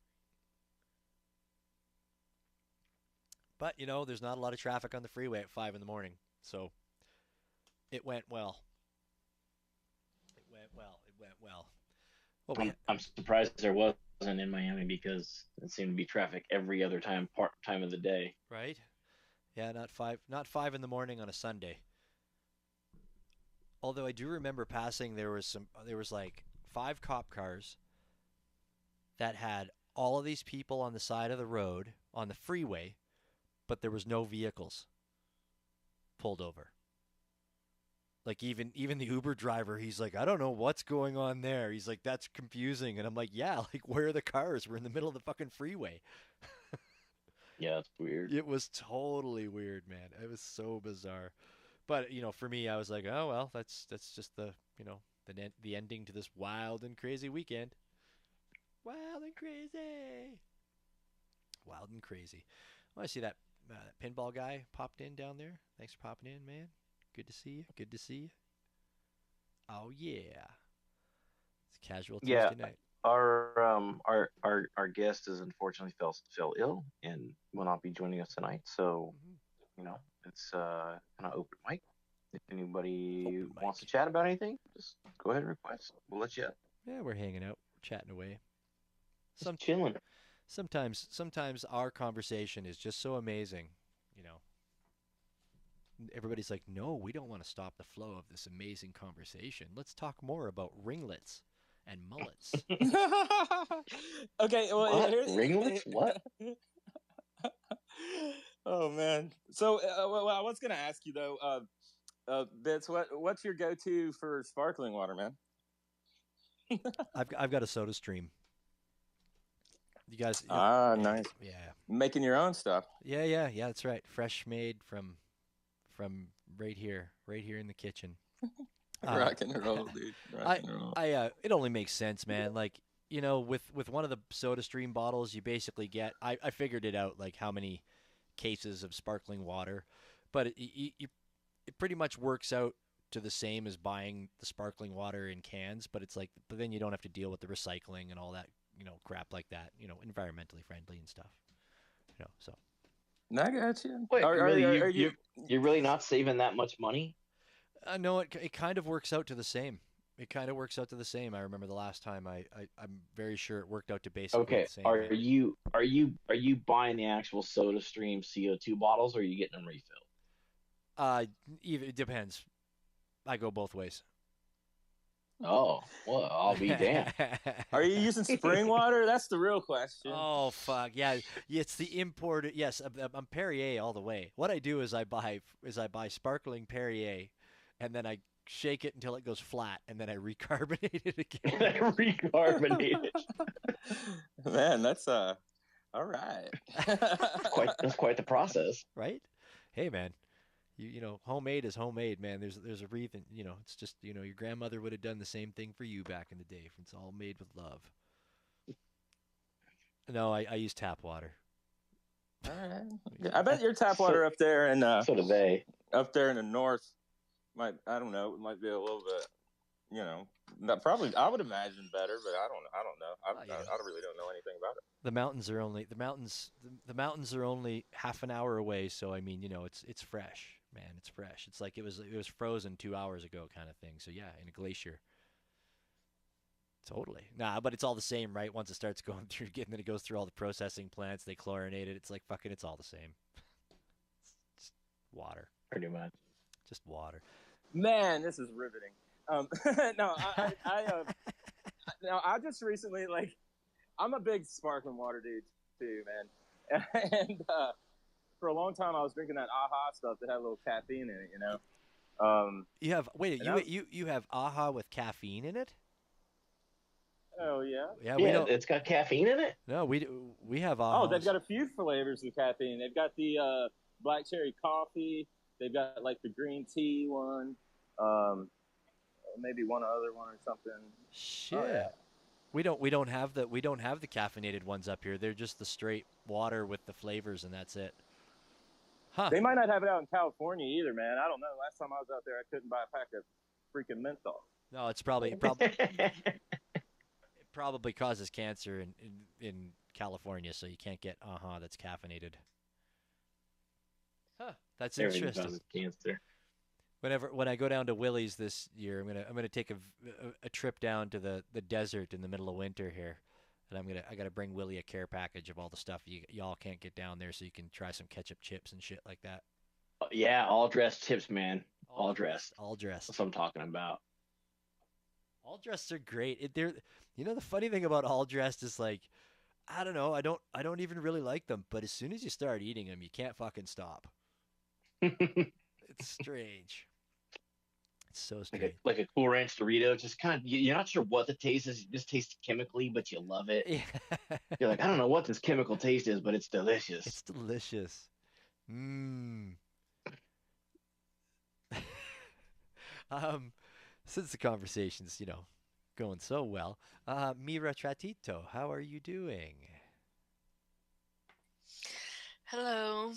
But, there's not a lot of traffic on the freeway at 5 in the morning. So it went well. It went well. Well, I'm surprised there wasn't in Miami, because it seemed to be traffic every other time of the day. right? Yeah, not 5 in the morning on a Sunday. Although I do remember passing, there was like 5 cop cars that had all of these people on the side of the road on the freeway, but there was no vehicles pulled over. Like even the Uber driver, he's like, I don't know what's going on there. He's like, that's confusing. And I'm like, yeah, like where are the cars? We're in the middle of the fucking freeway. Yeah, it's weird. It was totally weird, man. It was so bizarre. But for me, I was like, oh well, that's just the ending to this wild and crazy weekend. Wild and crazy. Wild and crazy. Well, I see that pinball guy popped in down there. Thanks for popping in, man. Good to see you. Good to see you. Oh yeah. It's a casual Yeah, Tuesday night. our guest is unfortunately fell ill and will not be joining us tonight. So it's kind of open mic. If anybody Open wants to mic. chat about anything, just go ahead and request. We'll let you up. Yeah, we're hanging out, chatting away. Just chilling. Sometimes our conversation is just so amazing, Everybody's like, no, we don't want to stop the flow of this amazing conversation. Let's talk more about ringlets and mullets. Okay, well, What? Ringlets? What? Oh man. So, well, I was gonna ask you though, Bits, what's your go-to for sparkling water, man? I've got a Soda Stream. You guys? Nice. Yeah. Making your own stuff. Yeah. That's right. Fresh made from right here in the kitchen. Rock and roll, dude. Rock and roll. It only makes sense, man. Like, with one of the Soda Stream bottles, you basically get. I figured it out, like how many cases of sparkling water, but it pretty much works out to the same as buying the sparkling water in cans. But it's like, but then you don't have to deal with the recycling and all that, crap like that. Environmentally friendly and stuff. So. I got you. Wait, Are you're really not saving that much money? No, it kind of works out to the same. It kind of works out to the same. I remember the last time I'm very sure it worked out to basically Okay, the same. are you buying the actual Soda Stream CO2 bottles, or are you getting them refilled? It depends. I go both ways. Oh, well, I'll be damned. Are you using spring water? That's the real question. Oh fuck yeah! It's the imported. Yes, I'm Perrier all the way. What I do is I buy sparkling Perrier, and then I shake it until it goes flat, and then I recarbonate it again. Recarbonate it. Man, that's all right. That's quite the process. Right? Hey man, homemade is homemade, man. There's a reason. It's just your grandmother would have done the same thing for you back in the day. It's all made with love. No, I use tap water. All right. I bet your tap water up there and So do they. up there in the north I don't know, it might be a little bit, not probably. I would imagine better, but I don't know. I really don't know anything about it. The mountains are only half an hour away, so I mean, it's fresh, man. It's fresh. It's like it was frozen 2 hours ago, kind of thing. So yeah, in a glacier. Totally. Nah, but it's all the same, right? Once it starts going through, then it goes through all the processing plants. They chlorinate it. It's like fucking. It's all the same. It's just water. Pretty much. Just water. Man, this is riveting. No, I just recently, I'm a big sparkling water dude too, man. And for a long time, I was drinking that AHA stuff that had a little caffeine in it, You have you have AHA with caffeine in it? Oh yeah. Yeah, Yeah, it's got caffeine in it. No, we have AHA. Oh, they've got a few flavors of caffeine. They've got the black cherry coffee. They've got like the green tea one. Maybe one other one or something. Shit. Oh, yeah. We don't have the caffeinated ones up here. They're just the straight water with the flavors, and that's it. Huh. They might not have it out in California either, man. I don't know. Last time I was out there, I couldn't buy a pack of freaking menthol. No, it probably causes cancer in California, so you can't get AHA that's caffeinated. Huh. That's Everything interesting. causes cancer. When I go down to Willie's this year, I'm gonna take a trip down to the desert in the middle of winter here, and I gotta bring Willie a care package of all the stuff y'all can't get down there, so you can try some ketchup chips and shit like that. Yeah, all dressed chips, man. All dressed. All dressed. That's what I'm talking about. All dressed are great. They're, the funny thing about all dressed is like, I don't know, I don't even really like them, but as soon as you start eating them, you can't fucking stop. It's strange. It's so like strange. a Cool Ranch Dorito. Just kind of you're not sure what the taste is. You just taste it chemically, but you love it. Yeah. You're like, I don't know what this chemical taste is, but it's delicious. It's delicious. Mmm. um, since the conversation's, going so well, Mira Tratito, how are you doing? Hello.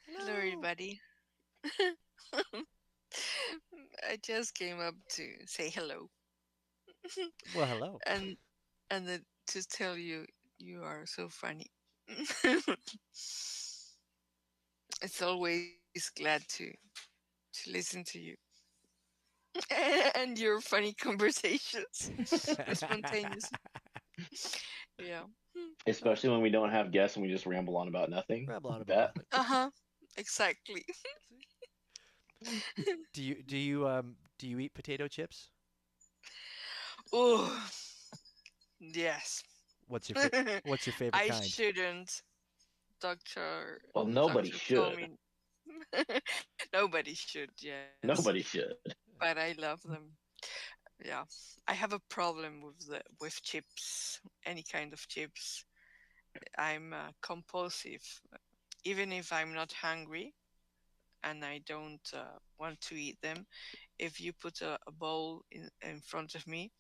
Hello, Hello. everybody. I just came up to say hello Well, hello. and then to tell you you are so funny. It's always glad to listen to you and your funny conversations, spontaneous. Yeah. Especially when we don't have guests and we just ramble on about nothing. Ramble on Like about that. Uh-huh. Exactly. Do you eat potato chips? Oh, yes. What's your what's your favorite I kind? shouldn't. Doctor. Well, nobody Doctor told should. me nobody should. Yes. Nobody should. But I love them. Yeah. I have a problem with chips. Any kind of chips. I'm compulsive. Even if I'm not hungry and I don't want to eat them, if you put a bowl in front of me,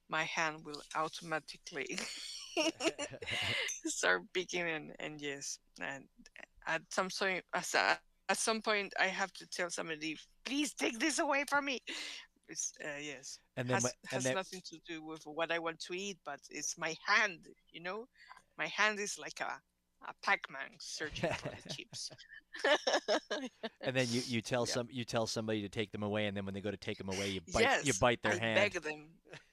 my hand will automatically start picking and yes, and at some point I have to tell somebody, please take this away from me. It's yes, And then has nothing to do with what I want to eat, but it's my hand. My hand is like a Pac-Man searching for the chips. and then you tell Yeah. you tell somebody to take them away, and then when they go to take them away, you Yes, bite their I hand. beg them.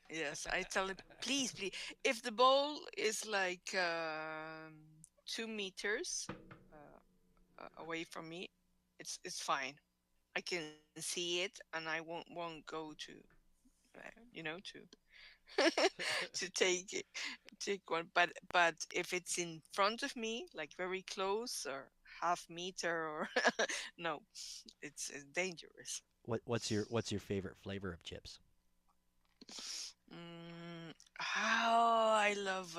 Yes, I tell them, please, please. If the bowl is like 2 meters away from me, it's fine. I can see it, and I won't go to, to take one. But if it's in front of me, like very close or half meter, or no, it's dangerous. What's your favorite flavor of chips? How I love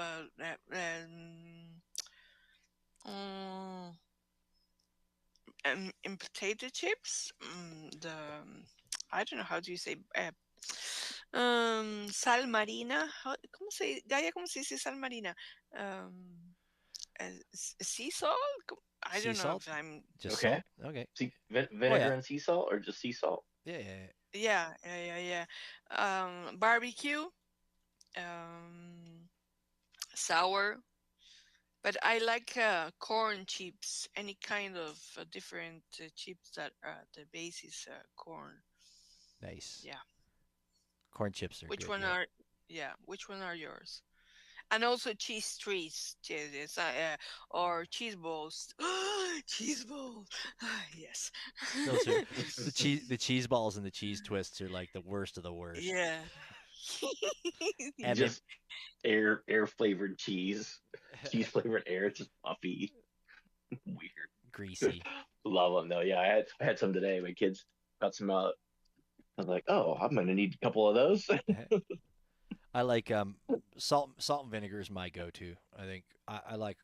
in potato chips. I don't know how do you say sal marina. ¿Cómo se dice sal marina? Sea salt. I Sea don't know salt? if I'm. Just Okay. salt? Okay. Vinegar yeah. and sea salt, or just sea salt? Yeah, yeah, Yeah. Barbecue. Sour. But I like corn chips, any kind of different chips that the base is corn. Nice. Yeah. Corn chips are Which good. one Yeah. which one are yours? And also cheese trees, yes, or cheese balls. Cheese balls. Yes. Those are the cheese balls and the cheese twists are like the worst of the worst. Yeah. And Just air flavored cheese. Cheese flavored air. It's just puffy. Weird. greasy. Love them though. Yeah, I had some today. My kids got some out. I was like, oh, I'm gonna need a couple of those. I like salt and vinegar is my go-to. I think I like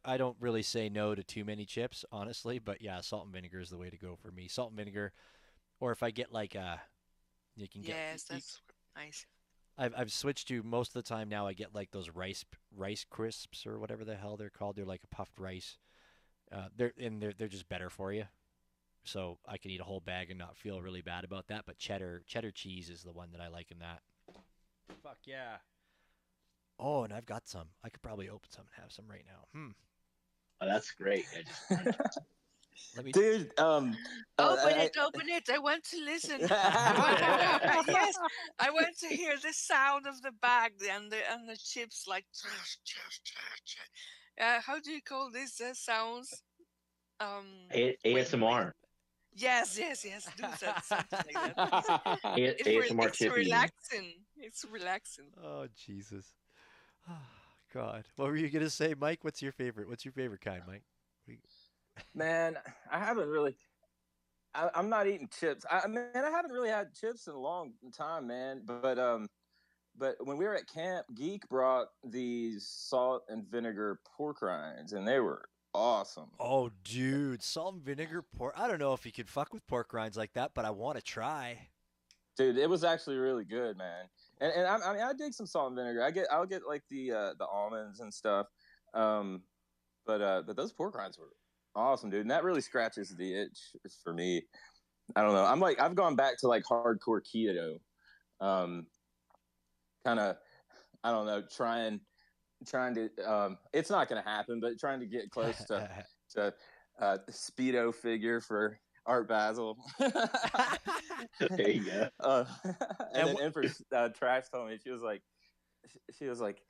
I don't really say no to too many chips, honestly, but yeah, salt and vinegar is the way to go for me. Salt and vinegar, or if I get like you can get Yes, that's nice. I've switched to most of the time now. I get like those rice crisps or whatever the hell they're called. They're like a puffed rice. They're just better for you. So I can eat a whole bag and not feel really bad about that. But cheddar cheese is the one that I like in that. Fuck yeah. Oh, and I've got some. I could probably open some and have some right now. Oh, that's great. Let me. Dude, Open it. I want to listen. Yes, I want to hear the sound of the bag and the chips like. How do you call these sounds? ASMR. Yes. Do something like that. ASMR It's chippy. relaxing. It It's relaxing. Oh Jesus. God. What were you gonna say, Mike? What's your favorite? What's your favorite kind, Mike? We- Man, I haven't really. I'm not eating chips. I haven't really had chips in a long time, man. But when we were at camp, Geek brought these salt and vinegar pork rinds, and they were awesome. Oh, dude, salt and vinegar pork. I don't know if you could fuck with pork rinds like that, but I want to try. Dude, it was actually really good, man. And I mean, I dig some salt and vinegar. I'll get like the almonds and stuff. But those pork rinds were awesome, dude. And that really scratches the itch for me. I don't know. I've gone back to like hardcore keto. Kind of, I don't know, trying to it's not going to happen, but trying to get close to speedo figure for Art Basel. There you go. And then Empress Trash told me, she was like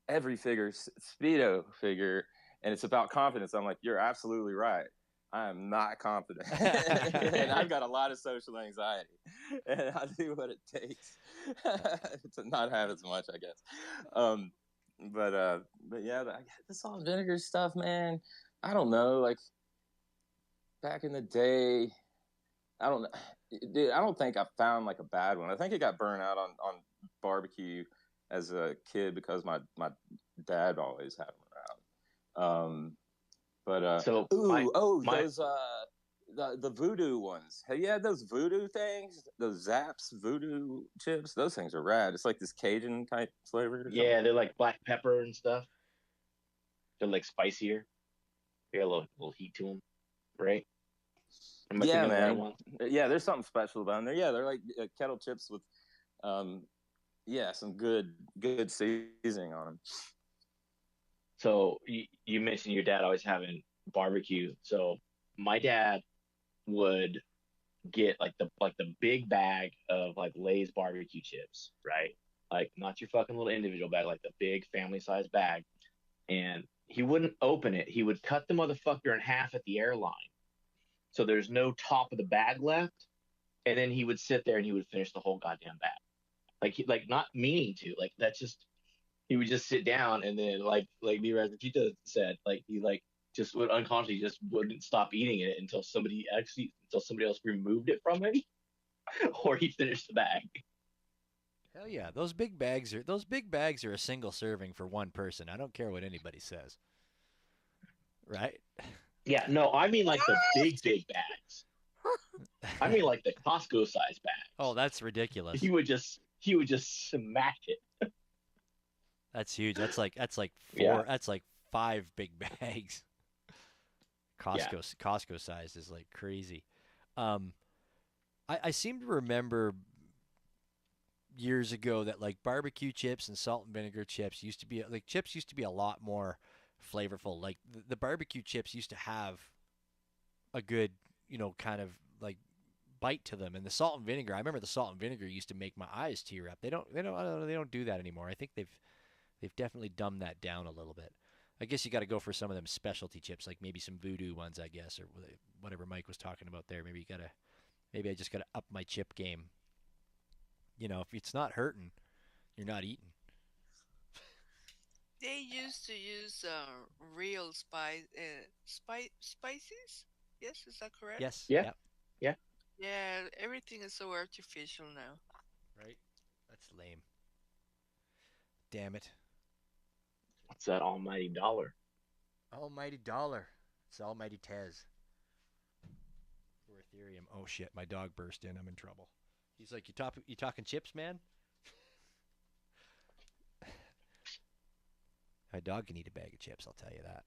every figure speedo figure, and it's about confidence. I'm like, you're absolutely right. I am not confident, and I've got a lot of social anxiety, and I do what it takes to not have as much, I guess. But yeah, the salt and vinegar stuff, man. I don't know, like back in the day, I don't know. Dude, I don't think I found like a bad one. I think it got burnt out on barbecue as a kid because my dad always had them around. So those the voodoo ones. Have you had those voodoo things? Those Zaps voodoo chips? Those things are rad. It's like this Cajun type flavor. yeah, they're like black pepper and stuff. They're like spicier. They got a little heat to them, right? Am I Yeah, thinking of the right man. one? Yeah, there's something special about them. They're like kettle chips with, some good seasoning on them. So you mentioned your dad always having barbecue. So my dad would get like the big bag of like Lay's barbecue chips, right? Like not your fucking little individual bag, like the big family size bag. And he wouldn't open it. He would cut the motherfucker in half at the airline. So there's no top of the bag left. And then he would sit there and he would finish the whole goddamn bag. Like not meaning to. Like that's just he would just sit down and then like me Razachita said, like he like just would unconsciously just wouldn't stop eating it until somebody else removed it from him or he finished the bag. Hell yeah, those big bags are a single serving for one person. I don't care what anybody says. Right? Yeah, no, I mean like the big bags. I mean like the Costco size bags. Oh, that's ridiculous. He would just smack it. That's huge. That's like four. Yeah. That's like 5 big bags. Costco size is like crazy. I seem to remember years ago that like barbecue chips and salt and vinegar chips used to be a lot more flavorful. Like the barbecue chips used to have a good, kind of like bite to them, and the salt and vinegar. I remember the salt and vinegar used to make my eyes tear up. They don't do that anymore. I think they've definitely dumbed that down a little bit. I guess you got to go for some of them specialty chips, like maybe some voodoo ones, I guess, or whatever Mike was talking about there. Maybe I just got to up my chip game. If it's not hurting, you're not eating. They used to use real spices. Yes, is that correct? Yes. Yeah. Yeah. Yeah, everything is so artificial now. Right. That's lame. Damn it. What's that almighty dollar? Almighty dollar. It's almighty Tez. For Ethereum. Oh shit, my dog burst in. I'm in trouble. He's like, you talking chips, man? My dog can eat a bag of chips, I'll tell you that.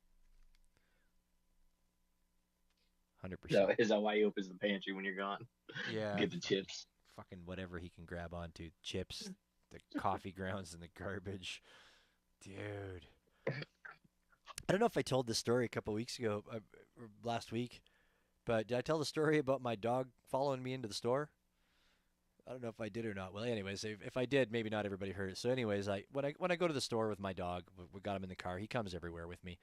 100%. Is that why he opens the pantry when you're gone? Yeah. Get the chips. Fucking whatever he can grab onto. Chips, the coffee grounds, and the garbage. Dude. I don't know if I told this story a couple weeks ago, or last week, but did I tell the story about my dog following me into the store? I don't know if I did or not. Well, anyways, if I did, maybe not everybody heard it. So anyways, when I go to the store with my dog, we got him in the car. He comes everywhere with me.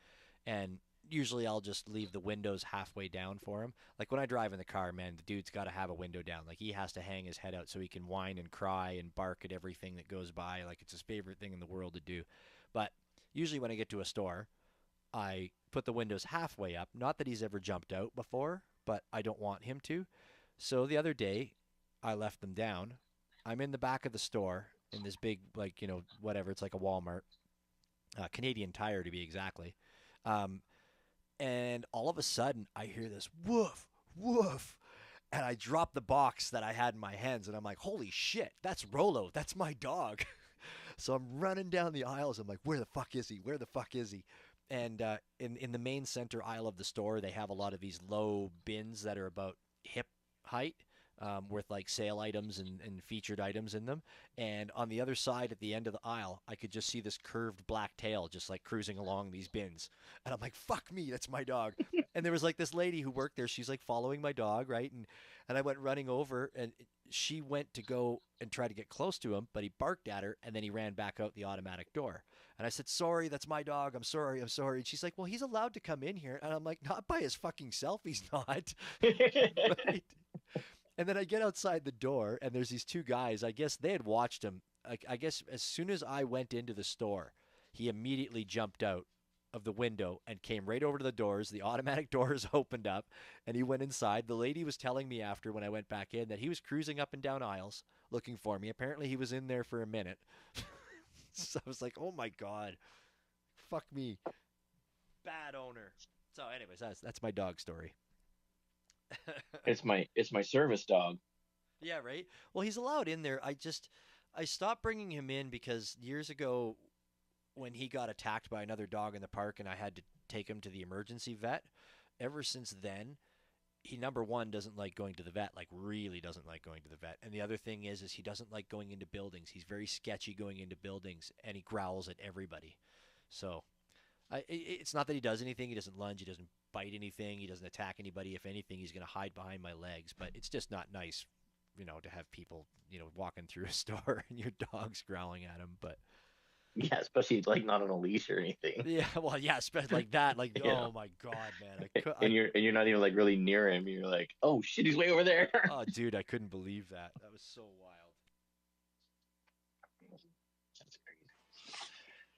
And usually I'll just leave the windows halfway down for him. Like when I drive in the car, man, the dude's got to have a window down. Like he has to hang his head out so he can whine and cry and bark at everything that goes by. Like it's his favorite thing in the world to do. But usually when I get to a store, I put the windows halfway up. Not that he's ever jumped out before, but I don't want him to. So the other day, I left them down. I'm in the back of the store in this big, like, whatever. It's like a Walmart, Canadian Tire to be exactly. Um, and all of a sudden, I hear this woof, woof. And I drop the box that I had in my hands, and I'm like, holy shit, that's Rolo. That's my dog. So I'm running down the aisles. I'm like, where the fuck is he? Where the fuck is he? And in the main center aisle of the store, they have a lot of these low bins that are about hip height, with like sale items and featured items in them. And on the other side, at the end of the aisle, I could just see this curved black tail just like cruising along these bins. And I'm like, fuck me, that's my dog. And there was like this lady who worked there. She's like following my dog, right? And I went running over, and she went to go and try to get close to him, but he barked at her, and then he ran back out the automatic door. And I said, sorry, that's my dog. I'm sorry. I'm sorry. And she's like, well, he's allowed to come in here. And I'm like, not by his fucking self. He's not. Right? And then I get outside the door, and there's these two guys. I guess they had watched him. I guess as soon as I went into the store, he immediately jumped out of the window and came right over to the doors. The automatic doors opened up, and he went inside. The lady was telling me after, when I went back in, that he was cruising up and down aisles looking for me. Apparently he was in there for a minute. So I was like, oh my God, fuck me. Bad owner. So anyways, that's my dog story. It's my service dog. Yeah, right. Well, he's allowed in there. I stopped bringing him in because years ago, when he got attacked by another dog in the park, and I had to take him to the emergency vet. Ever since then, he, number one, doesn't like going to the vet. Like really doesn't like going to the vet. And the other thing is he doesn't like going into buildings. He's very sketchy going into buildings, and he growls at everybody. So, it's not that he does anything. He doesn't lunge. He doesn't bite anything. He doesn't attack anybody. If anything, he's going to hide behind my legs. But it's just not nice, to have people, walking through a store and your dog's growling at him. But Yeah, especially like not on a leash or anything. yeah, well, yeah, especially like that. Like, Yeah. oh my God, man. And you're not even like really near him. You're like, oh shit, he's way over there. Oh, dude, I couldn't believe that. That was so wild. That's crazy.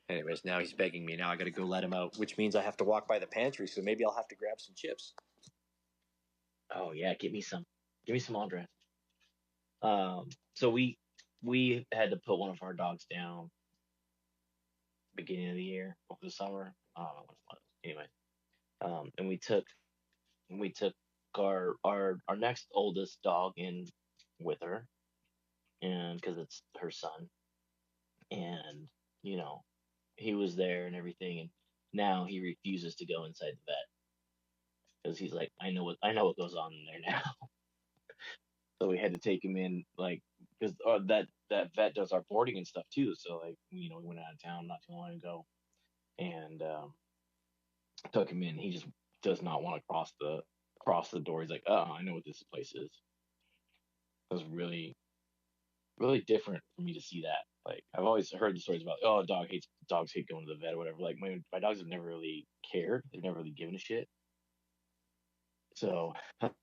Anyways, now he's begging me. Now I got to go let him out, which means I have to walk by the pantry. So maybe I'll have to grab some chips. Oh yeah, give me some Andres. So we had to put one of our dogs down beginning of the year over the summer. I don't know what it was. Anyway, and we took our next oldest dog in with her, and because it's her son, and he was there and everything, and now he refuses to go inside the vet because he's like, I know what goes on in there now. So we had to take him in, like, because that vet does our boarding and stuff too. So like, we went out of town not too long ago, and took him in. He just does not want to cross the door. He's like, oh, I know what this place is. It was really, really different for me to see that. Like, I've always heard the stories about, oh, dogs hate going to the vet or whatever. Like, my dogs have never really cared. They've never really given a shit. So,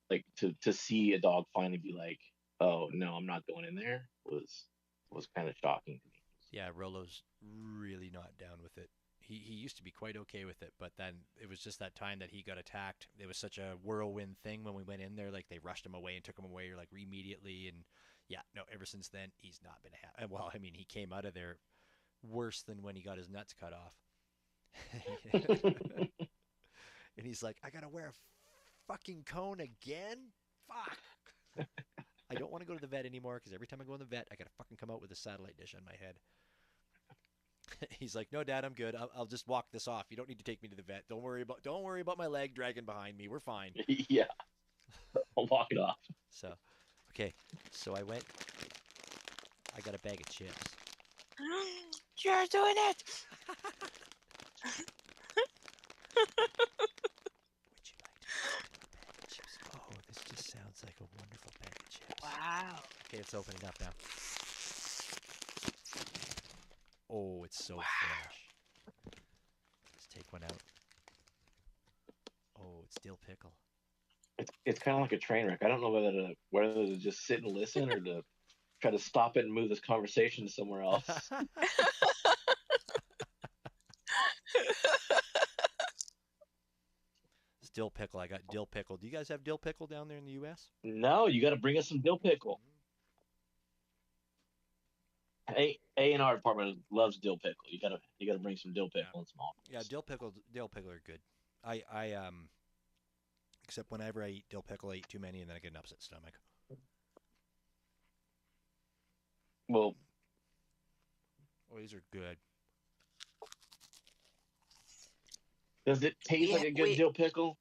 like, to see a dog finally be like, oh no, I'm not going in there was kind of shocking to me. Yeah, Rolo's really not down with it. He used to be quite okay with it, but then it was just that time that he got attacked. It was such a whirlwind thing when we went in there. Like, they rushed him away and took him away like immediately. And yeah, no, ever since then he's not been happy. Well, I mean, he came out of there worse than when he got his nuts cut off. And he's like, I gotta wear a fucking cone again? Fuck. I don't want to go to the vet anymore because every time I go in the vet, I gotta fucking come out with a satellite dish on my head. He's like, no, Dad, I'm good. I'll just walk this off. You don't need to take me to the vet. Don't worry about my leg dragging behind me. We're fine. Yeah, I'll walk it off. So, okay. So I got a bag of chips. You're doing it. Would you like to have a bag of chips? Oh, this just sounds like a wonderful bag of chips. Wow. Okay, it's opening up now. Oh, it's so fresh. Let's take one out. it's dill pickle. It's kind of like a train wreck. I don't know whether to just sit and listen or to try to stop it and move this conversation somewhere else. It's dill pickle. I got dill pickle. Do you guys have dill pickle down there in the U.S.? No, you got to bring us some dill pickle. A&R department loves dill pickle. You gotta bring some dill pickle and small. Yeah, dill pickle are good. I except whenever I eat dill pickle, I eat too many and then I get an upset stomach. Well, Oh, these are good. does it taste like a good dill pickle,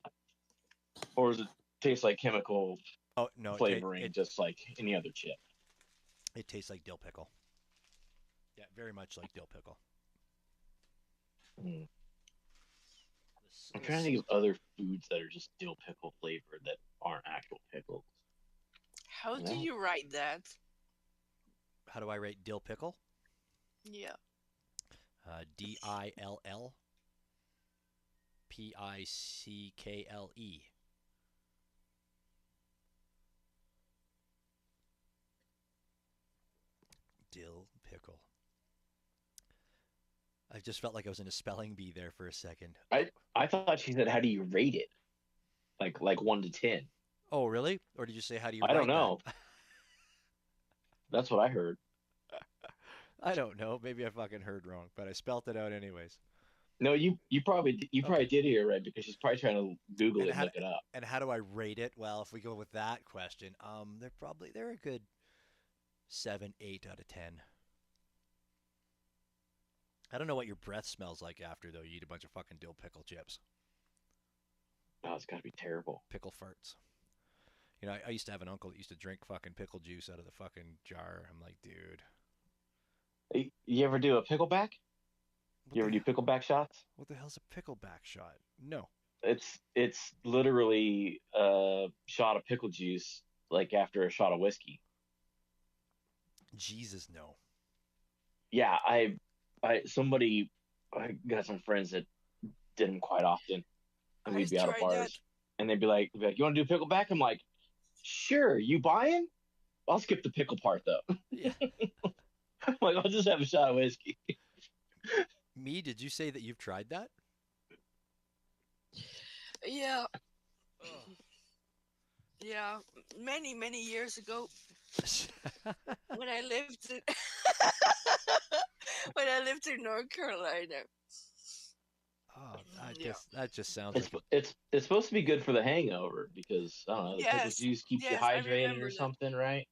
or does it taste like chemical Oh no, flavoring, just like any other chip? it tastes like dill pickle. Yeah, very much like dill pickle. Mm. I'm trying to think of other foods that are just dill pickle flavored that aren't actual pickles. How do Yeah. you write that? How do I rate dill pickle? Yeah. DILL PICKLE. Dill pickle. I just felt like I was in a spelling bee there for a second. I thought she said, "How do you rate it?" Like 1 to 10. Oh, really? Or did you say how do you I don't write know. that? That's what I heard. I don't know. Maybe I fucking heard wrong, but I spelt it out anyways. No, you probably Okay. did hear it right because she's probably trying to Google And it and how, look it up. and how do I rate it? Well, if we go with that question, they're a good 7, 8 out of 10. I don't know what your breath smells like after though. You eat a bunch of fucking dill pickle chips, Oh, it's got to be terrible. pickle farts. You know, I used to have an uncle that used to drink fucking pickle juice out of the fucking jar. I'm like, dude, You ever do a pickleback? what You ever the, do pickleback shots? what the hell's a pickleback shot? No. It's literally a shot of pickle juice, like after a shot of whiskey. Jesus, no. Yeah, I got some friends that did them quite often, and I we'd be out of tried that. bars, and they'd be like, "You want to do pickleback?" I'm like, "Sure." You buying? I'll skip the pickle part though. Yeah. I'm like, I'll just have a shot of whiskey. Me, did you say that you've tried that? Yeah. Yeah. Many years ago, when I lived in when I lived in North Carolina. Oh, Yeah. that just sounds It's like it's supposed to be good for the hangover because I don't know, the pickle Yes. juice keeps you Yes, I hydrated remember or that. something, right?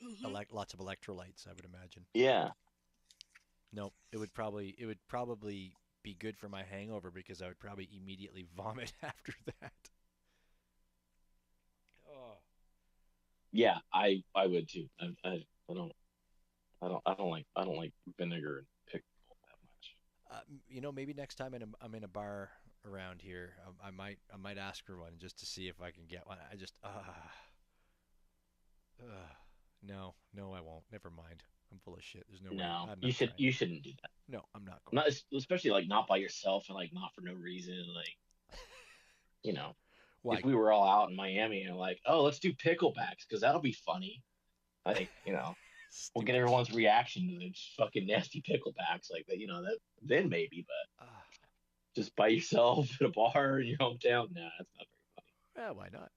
Mhm. lots of electrolytes, I would imagine. Yeah. No, it would probably be good for my hangover because I would probably immediately vomit after that. Oh. Yeah, I would too. I don't like vinegar and pickle that much. You know, maybe next time I'm in a bar around here, I might ask for one just to see if I can get one. I just no, I won't. Never mind. I'm full of shit. There's no way. No, I'm not trying. you shouldn't do that. No, I'm not going. Not especially like not by yourself and like not for no reason. Like you know, Why? if we were all out in Miami and like, oh, let's do picklebacks because that'll be funny. I think we'll get Stupid. everyone's reaction to those fucking nasty picklebacks like that. That then maybe, but Ah, just by yourself at a bar in your hometown, nah, that's not very funny. well, why not?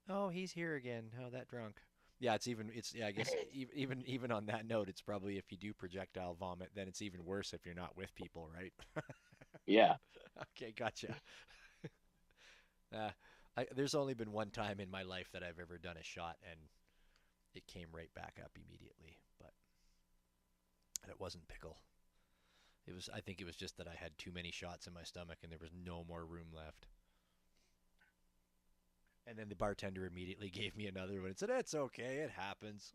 Oh, he's here again. Oh, that drunk. Yeah, I guess even on that note, it's probably if you do projectile vomit, then it's even worse if you're not with people, right? Yeah. Okay, gotcha. There's only been one time in my life that I've ever done a shot and it came right back up immediately, but it wasn't pickle. I think it was just that I had too many shots in my stomach and there was no more room left. And then the bartender immediately gave me another one and said, "It's okay, it happens."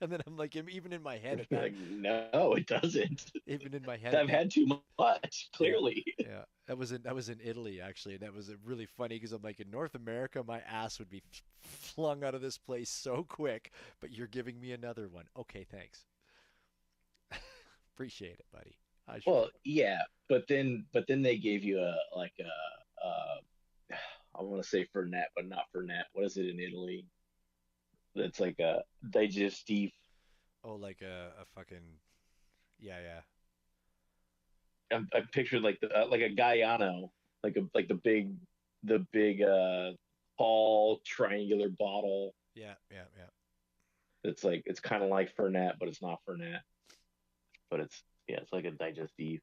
And then I'm like, even in my head, Like, no, it doesn't. even in my head, I've had too much, clearly. yeah, that was in Italy actually, and that was really funny because I'm like, in North America, my ass would be flung out of this place so quick, but you're giving me another one. Okay, thanks. Appreciate it, buddy. Well, yeah, but then they gave you a I want to say Fernet, but not Fernet. What is it in Italy? That's like a digestif. Oh, like a fucking yeah, yeah. I'm picturing like a Galliano, like the big tall triangular bottle. Yeah, yeah, yeah. It's like it's kind of like Fernet, but it's not Fernet. But it's yeah, it's like a digestif.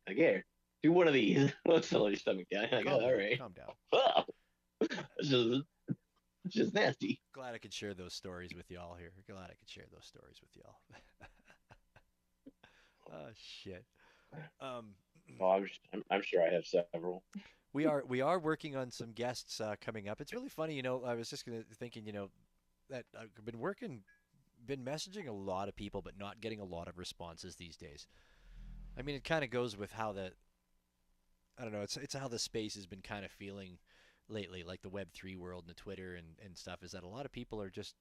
Like here, do one of these. Let's fill your stomach down. Like, Calm oh, all down, right. calm down. Oh, it's just it's just nasty. Glad I could share those stories with y'all here. Glad I could share those stories with y'all. Oh shit. Um, Oh, I'm sure I have several. we are working on some guests coming up. It's really funny, I was just thinking, that I've been messaging a lot of people, but not getting a lot of responses these days. I mean, it kind of goes with how I don't know. It's how the space has been kind of feeling lately, like the Web3 world and the Twitter and stuff. Is that a lot of people are just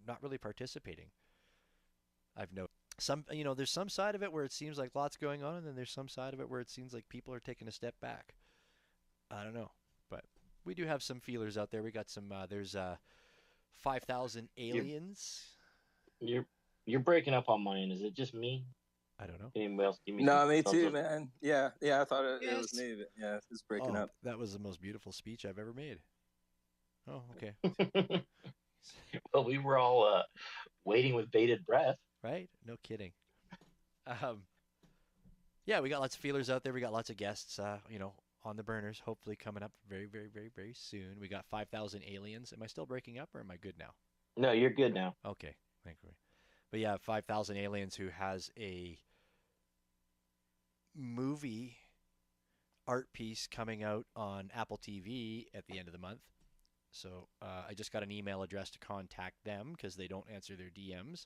not really participating. I've noticed there's some side of it where it seems like lots going on, and then there's some side of it where it seems like people are taking a step back. I don't know, but we do have some feelers out there. We got some. There's 5,000 You're aliens. you're you're breaking up on mine. Is it just me? I don't know. Anybody else give me some No, me thumbs too, up? man. Yeah. I thought it was Yes. me, but yeah, it's breaking Oh, up. that was the most beautiful speech I've ever made. Oh, okay. Well, we were all waiting with bated breath. Right? No kidding. Um, yeah, we got lots of feelers out there. We got lots of guests, on the burners, hopefully coming up very, very, very, very soon. We got 5,000 aliens. Am I still breaking up or am I good now? No, you're good now. Okay, thank you. But yeah, 5,000 aliens who has a movie art piece coming out on Apple TV at the end of the month. So I just got an email address to contact them because they don't answer their DMs.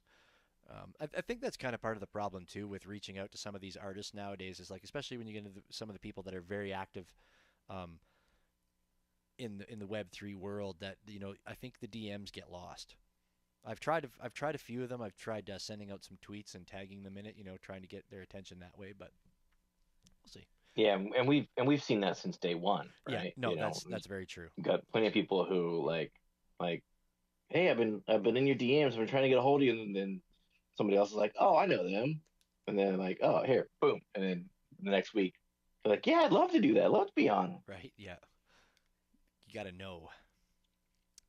I think that's kind of part of the problem too with reaching out to some of these artists nowadays. Is like, especially when you get into some of the people that are very active um, in the Web3 world. That I think the DMs get lost. I've tried a few of them. I've tried sending out some tweets and tagging them in it. Trying to get their attention that way. But we'll see. Yeah, and we've seen that since day one, Yeah, right? no, that's very true. We've got plenty of people who like, hey, I've been in your DMs. I've been trying to get a hold of you, and then somebody else is like, oh, I know them, and then like, oh, here, boom, and then the next week they're like, yeah, I'd love to do that. I'd love to be on. Right? Yeah, you got to know.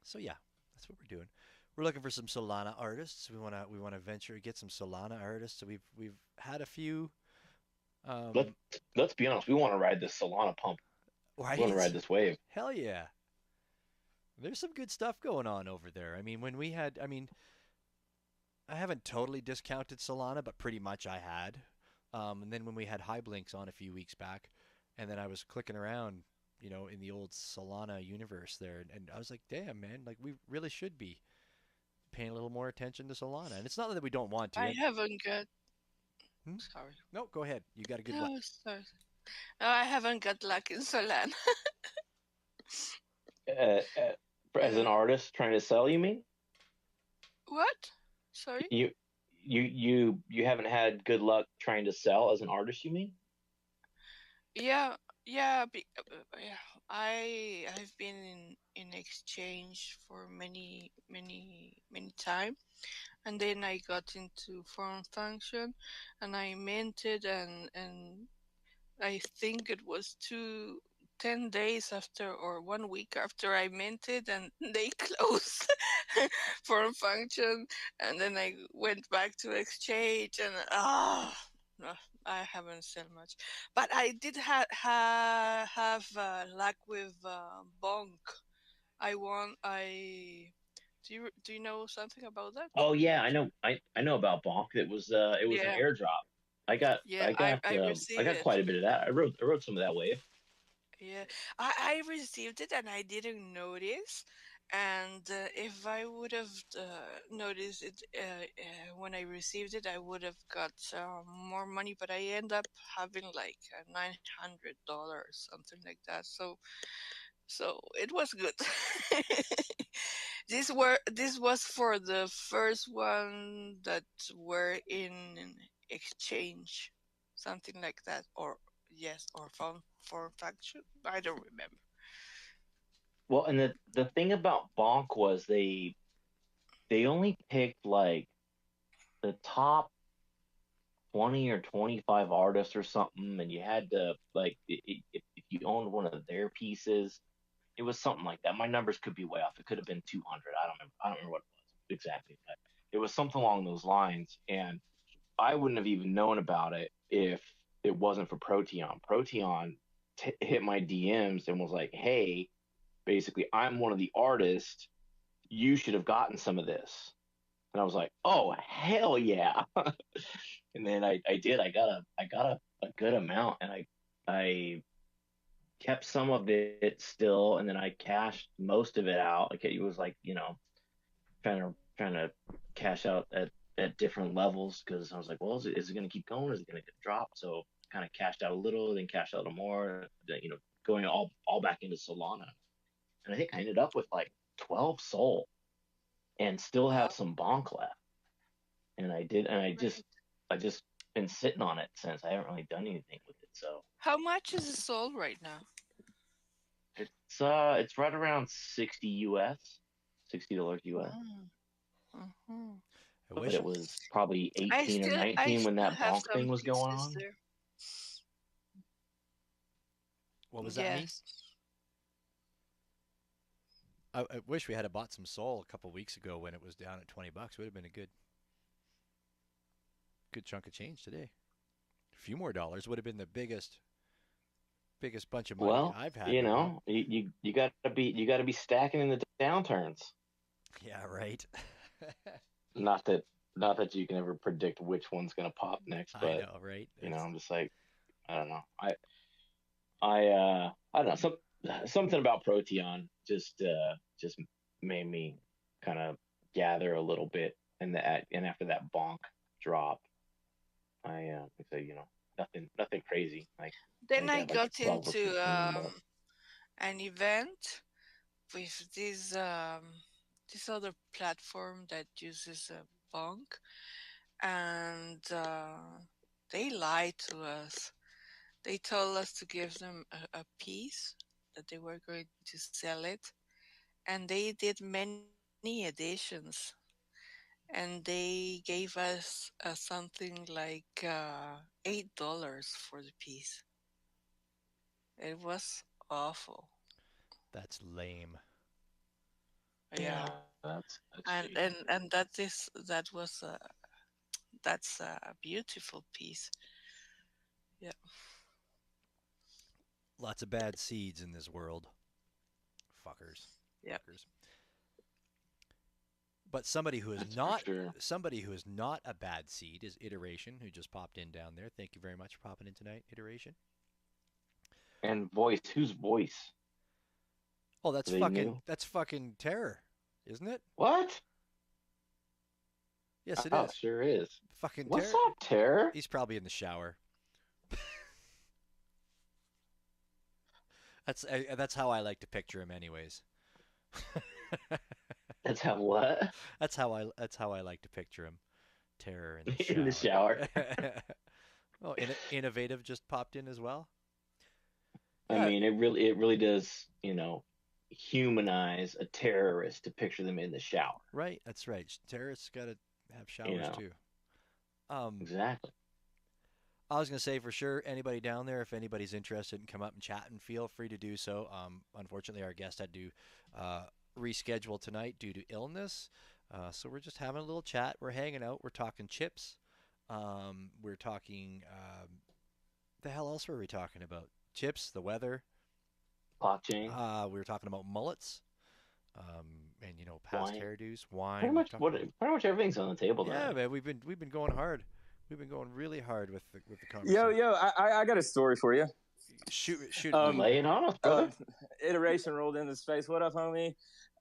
So yeah, that's what we're doing. We're looking for some Solana artists. We wanna venture get some Solana artists. So we've had a few. Let's Um, let's be honest. We want to ride this Solana pump. We want to ride right? this wave. Hell yeah. There's some good stuff going on over there. I mean, I haven't totally discounted Solana, but pretty much I had. And then when we had Hyblinks on a few weeks back, and then I was clicking around, in the old Solana universe there, and I was like, damn, man, like we really should be paying a little more attention to Solana. And it's not that we don't want to. I haven't got. Hmm? Sorry. No, go ahead. You got a good luck. No, sorry. No, I haven't got luck in Solana. As an artist trying to sell, you mean? What? Sorry? You haven't had good luck trying to sell as an artist, you mean? Yeah, yeah. I've been in exchange for many time, and then I got into form function, and I minted, and I think it was 10 days after or 1 week after I minted, and they closed form function, and then I went back to exchange, and no, I haven't sold much, but I did have luck with Bonk. I won. Do you know something about that? Oh yeah, I know. I know about Bonk. It was an Yeah, airdrop. I got yeah. I got I I received got it. quite a bit of that. I wrote some of that wave. Yeah, I received it and I didn't notice. And if I would have noticed it when I received it, I would have got more money. But I end up having like $900, something like that. So it was good. This was for the first one that were in exchange, something like that, or yes, or form faction. I don't remember. Well, and the thing about Bonk was they only picked like the top 20 or 25 artists or something, and you had to like if you owned one of their pieces, it was something like that. My numbers could be way off. It could have been 200. I don't remember what it was exactly, but it was something along those lines. And I wouldn't have even known about it if it wasn't for Proteon. Proteon hit my DMs and was like, "Hey, basically, I'm one of the artists. You should have gotten some of this." And I was like, "Oh, hell yeah!" And then I did. I got a good amount, and I kept some of it still, and then I cashed most of it out. Like it was like trying to cash out at different levels because I was like, well, is it going to keep going? Is it going to get dropped? So kind of cashed out a little, then cashed out a more, going all back into Solana. And I think I ended up with like 12 soul and still have Wow. some bonk left. And I did, and Great. I just been sitting on it since. I haven't really done anything with it. So How much is it sold right now? it's right around 60 US, $60 US. Mm. Mhm. I But wish. it was probably I 18 or still I 19 when still that have bonk thing some was going pieces on. there. What was that, me? Yes. I wish we had bought some Soul a couple weeks ago when it was down at $20. Would have been a good chunk of change today. A few more dollars would have been the biggest bunch of money Well, I've had in a while. you gotta be stacking in the downturns. Yeah, right. Not that not that you can ever predict which one's gonna pop next, I but know, right? I'm just like I don't know. I don't know. Something about Proteon just made me kind of gather a little bit, and after that bonk drop, I say nothing crazy. Like I Then think I I had like got 12 or into 15 bucks. an event with this other platform that uses a bonk, and they lied to us. They told us to give them a piece that they were going to sell it, and they did many editions, and they gave us something like $8 for the piece. It was awful. That's lame. Yeah, Yeah, that's and shady. and and that was that's a beautiful piece. Yeah, Lots of bad seeds in this world. Fuckers. yeah. Fuckers. But That's for sure. somebody who is not a bad seed is Iteration, who just popped in down there. Thank you very much for popping in tonight, Iteration. And voice, whose voice? Oh, Are they new? that's fucking terror, isn't it? What? Yes, it Oh, is. sure is. Fucking What's terror. up, Terror? He's probably in the shower. That's how I like to picture him, anyways. That's how what? That's how I like to picture him. Terror in the In the shower. shower. Oh, innovative just popped in as well. I Yeah, mean, it really does, humanize a terrorist to picture them in the shower. right. That's right. Terrorists got to have You showers know, too. Um, exactly. I was gonna say for sure, anybody down there, if anybody's interested in come up and chat, and feel free to do so. Unfortunately, our guest had to uh, reschedule tonight due to illness, so we're just having a little chat. We're hanging out. We're talking chips. We're talking. The hell else were we talking about? Chips, the weather. Blockchain, We were talking about mullets, and past wine, hairdos, wine. We talked about. pretty much everything's on the table Yeah, tonight. man, we've been going hard. We've been going really hard with the Yo, conversation. yo, I got a story for you. Shoot it, Um, Mike. Lay it on us, brother. Iteration rolled into space. What up, homie?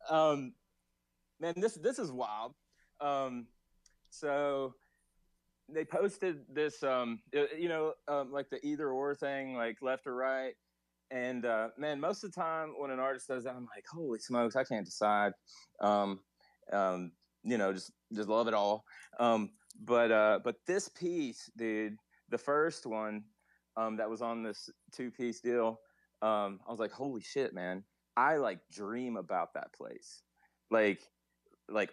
Um, man, this is wild. Um, so they posted this, like the either or thing, like left or right. And man, most of the time when an artist does that, I'm like, holy smokes, I can't decide. Um, just love it all. But this piece, dude, the first one that was on this two-piece deal, I was like, holy shit, man. I like dream about that place, like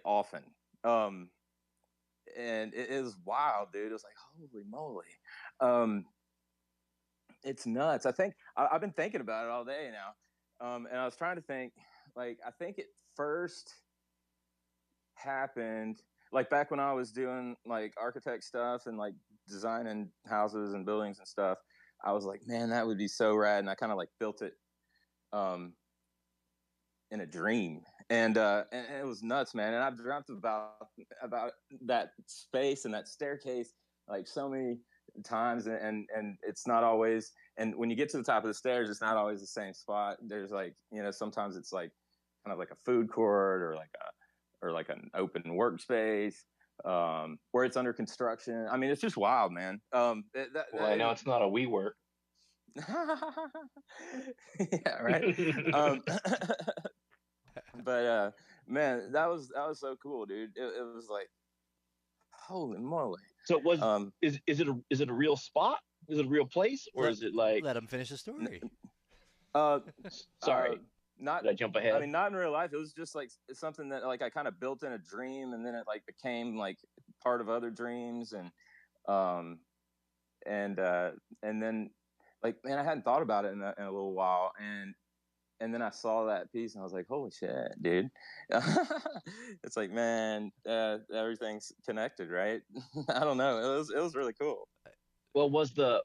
often. And it was wild, dude. It was like, holy moly. It's nuts. I think I've been thinking about it all day now. And I was trying to think, like, I think it first happened like back when I was doing like architect stuff and like designing houses and buildings and stuff. I was like, man, that would be so rad. And I kind of like built it in a dream. And it was nuts, man. And I've dreamt about that space and that staircase like so many times, and it's not always. And when you get to the top of the stairs, it's not always the same spot. There's like, you know, sometimes it's like kind of like a food court or like an open workspace where it's under construction. I mean, it's just wild, man. Well, I know it's not a WeWork. Yeah, right. But man, that was so cool, dude. It was like, holy moly. So it was is it a real spot? Is it a real place, or is it like? Let him finish the story. Sorry, not. Did I jump ahead? I mean, not in real life. It was just like something that like I kind of built in a dream, and then it like became like part of other dreams, and then like, man, I hadn't thought about it in a little while, and then I saw that piece and I was like, holy shit, dude. It's like, man, everything's connected, right? I don't know. It was really cool. Well, was the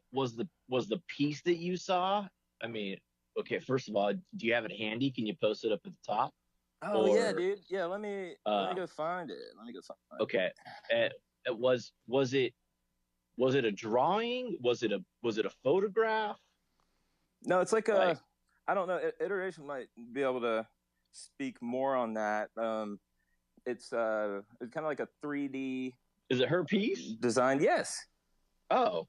piece that you saw? I mean, okay, first of all, do you have it handy? Can you post it up at the top? Oh yeah, dude. Yeah, let me go find it. Okay. Was it a drawing? Was it a photograph? No, it's like I don't know. Iteration might be able to speak more on that. It's kind of like a 3D. Is it her piece? Design? Yes. Oh.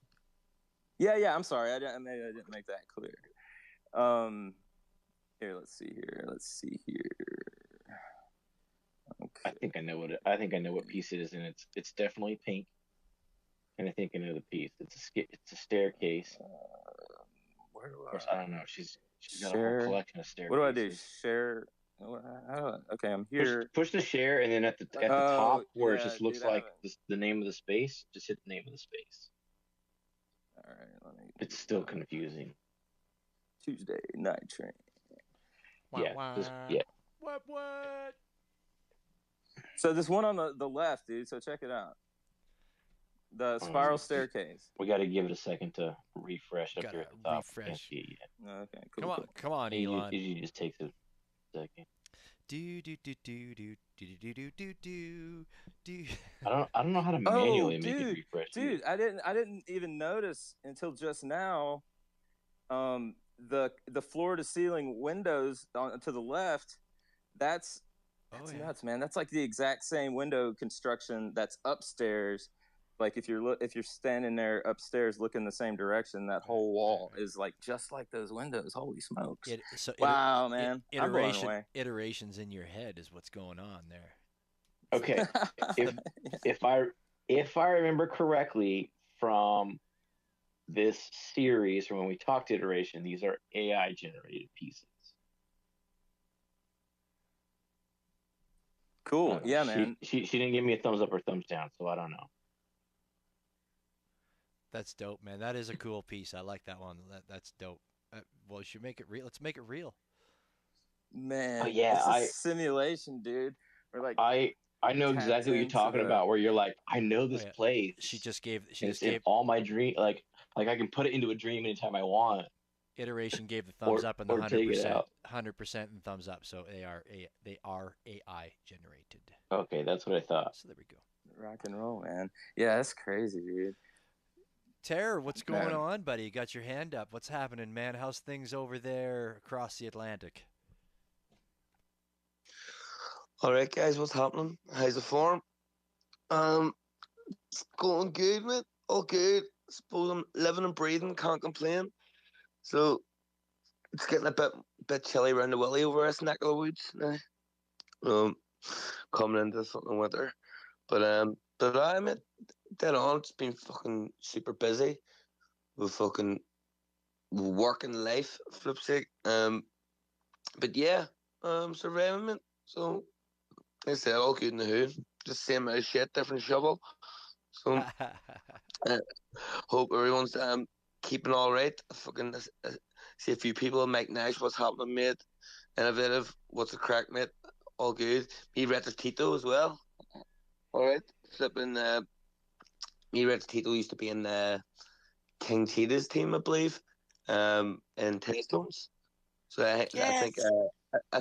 Yeah. I'm sorry. Maybe I didn't make that clear. Here, let's see here. Okay. I think I know what piece it is, and it's definitely pink. And I think I know the piece. It's a staircase. Where do of course, I don't know. She's got share. a whole collection of staircases. What do I do? Share. Okay, I'm here. Push the share, and then at the top where it just looks like the name of the space, just hit the name of the space. All right, it's still confusing. Tuesday night train. Yeah. What? So this one on the left, dude. So check it out. The spiral staircase. We got to give it a second to refresh up here at the top. Refresh. Okay, cool. Come on, Elon. It usually just takes a second. I don't know how to manually make it refresh. Dude, I didn't even notice until just now. The floor to ceiling windows to the left. That's nuts, man. That's like the exact same window construction that's upstairs. Like if you're standing there upstairs looking the same direction, that whole wall is like just like those windows. Holy smokes! Wow, man! Iterations in your head is what's going on there. Okay, if I remember correctly from this series, from when we talked iteration, these are AI generated pieces. Cool. Yeah, man. She didn't give me a thumbs up or thumbs down, so I don't know. That's dope, man. That is a cool piece. I like that one. That's dope. Well, you should make it real. Let's make it real. Man, yeah, it's a simulation, dude. We're like, I know exactly what you're talking about. Where you're like, I know this place. She just gave all my dream. Like I can put it into a dream anytime I want. Iteration gave the thumbs up and the 100% and thumbs up. So they are AI generated. Okay, that's what I thought. So there we go. Rock and roll, man. Yeah, that's crazy, dude. Terror, what's going on, buddy? You got your hand up. What's happening, man? How's things over there across the Atlantic? All right, guys, what's happening? How's the form? It's going good, mate. All good. I suppose I'm living and breathing. Can't complain. So it's getting a bit chilly around the willy over this neck of the woods now. Coming into fucking winter, but I'm dead on. It's been fucking super busy with fucking working life. Flip sake. But yeah, surviving it. So I said all good in the hood. Just same as shit, different shovel. So uh, hope everyone's keeping all right. Fucking see a few people. Mike Nash, what's happening, mate? Innovative, what's the crack, mate? All good. Me, Retter Tito as well. All right. Flipping. Me, Retter Tito used to be in King Cheetah's team, I believe. In Tenstones. So I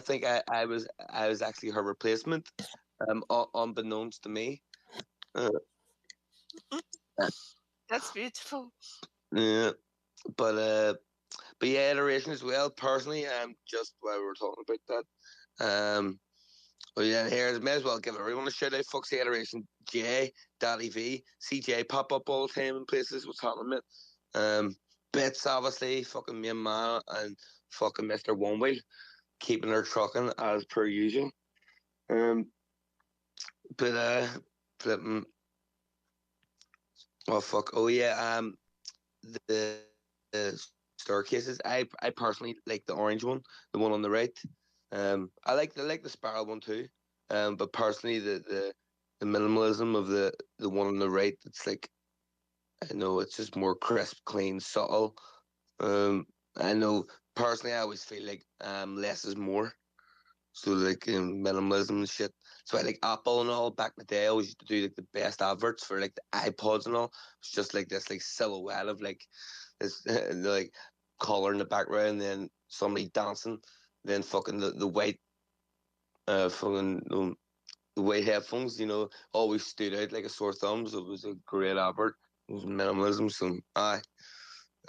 think Yes. I was actually her replacement. Unbeknownst to me. Uh, That's beautiful. yeah, but yeah, iteration as well. Personally, just while we were talking about that, well, yeah, here may as well give everyone a shout out. Fuck the iteration, J, Daddy V, CJ pop up all the time in places. What's happening, mate? Bits obviously, fucking me and Ma and fucking Mister One Wheel keeping her trucking as per usual. Um, but flipping. Oh fuck! Oh yeah. The staircases. I personally like the orange one, the one on the right. I like the spiral one too. But personally, the minimalism of the one on the right, it's like I know it's just more crisp, clean, subtle. Um, I know personally, I always feel like less is more. So like minimalism and shit. So I like Apple and all back in the day. I always used to do like the best adverts for like the iPods and all. It's just like this like silhouette of like this like color in the background, and then somebody dancing, then fucking the white fucking the white headphones. Always stood out like a sore thumb. So it was a great advert. It was minimalism. So aye.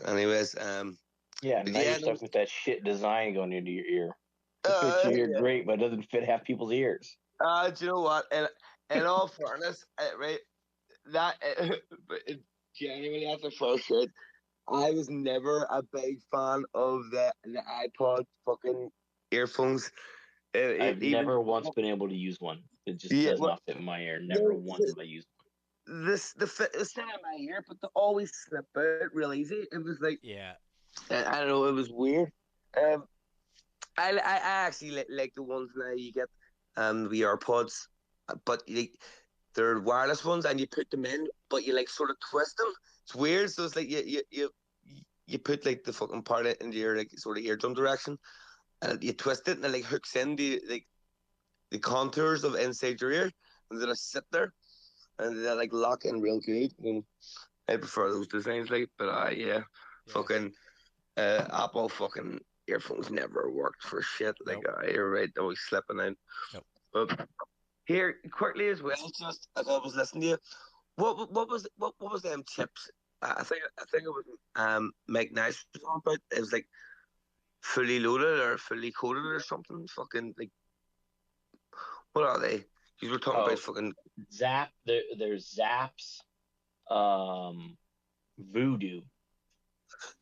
Anyways, Yeah, but now you're yeah, no, stuck with that shit design going into your ear. It fits uh, your ear great, but it doesn't fit half people's ears. do you know what? And in all fairness, right, that but genuinely that's the first shit. I was never a big fan of the iPod fucking earphones. I've Even never once been able to use one. It just yeah, does well, not fit in my ear. Never no, once have I used this the fit is in my ear, but they always slip out real easy. It was like Yeah. I don't know, it was weird. Um, I actually like the ones now you get the AirPods, but they're wireless ones, and you put them in, but you like sort of twist them. It's weird. So it's like you put like the fucking part into your like sort of eardrum direction, and you twist it, and it like hooks in the contours of inside your ear, and then I sit there, and they like lock in real good. And I prefer those designs, like, but yeah, Yeah. fucking Apple fucking earphones never worked for shit. Like, Nope. you're right, always slipping out. Nope. But here, quickly as well, just as I was listening to you, what was them chips? I think it was Mike Nice was on about. It was like fully loaded or fully coated or something. Fucking like, what are they? You were talking about Oh, fucking Zap. There's Zaps. Voodoo.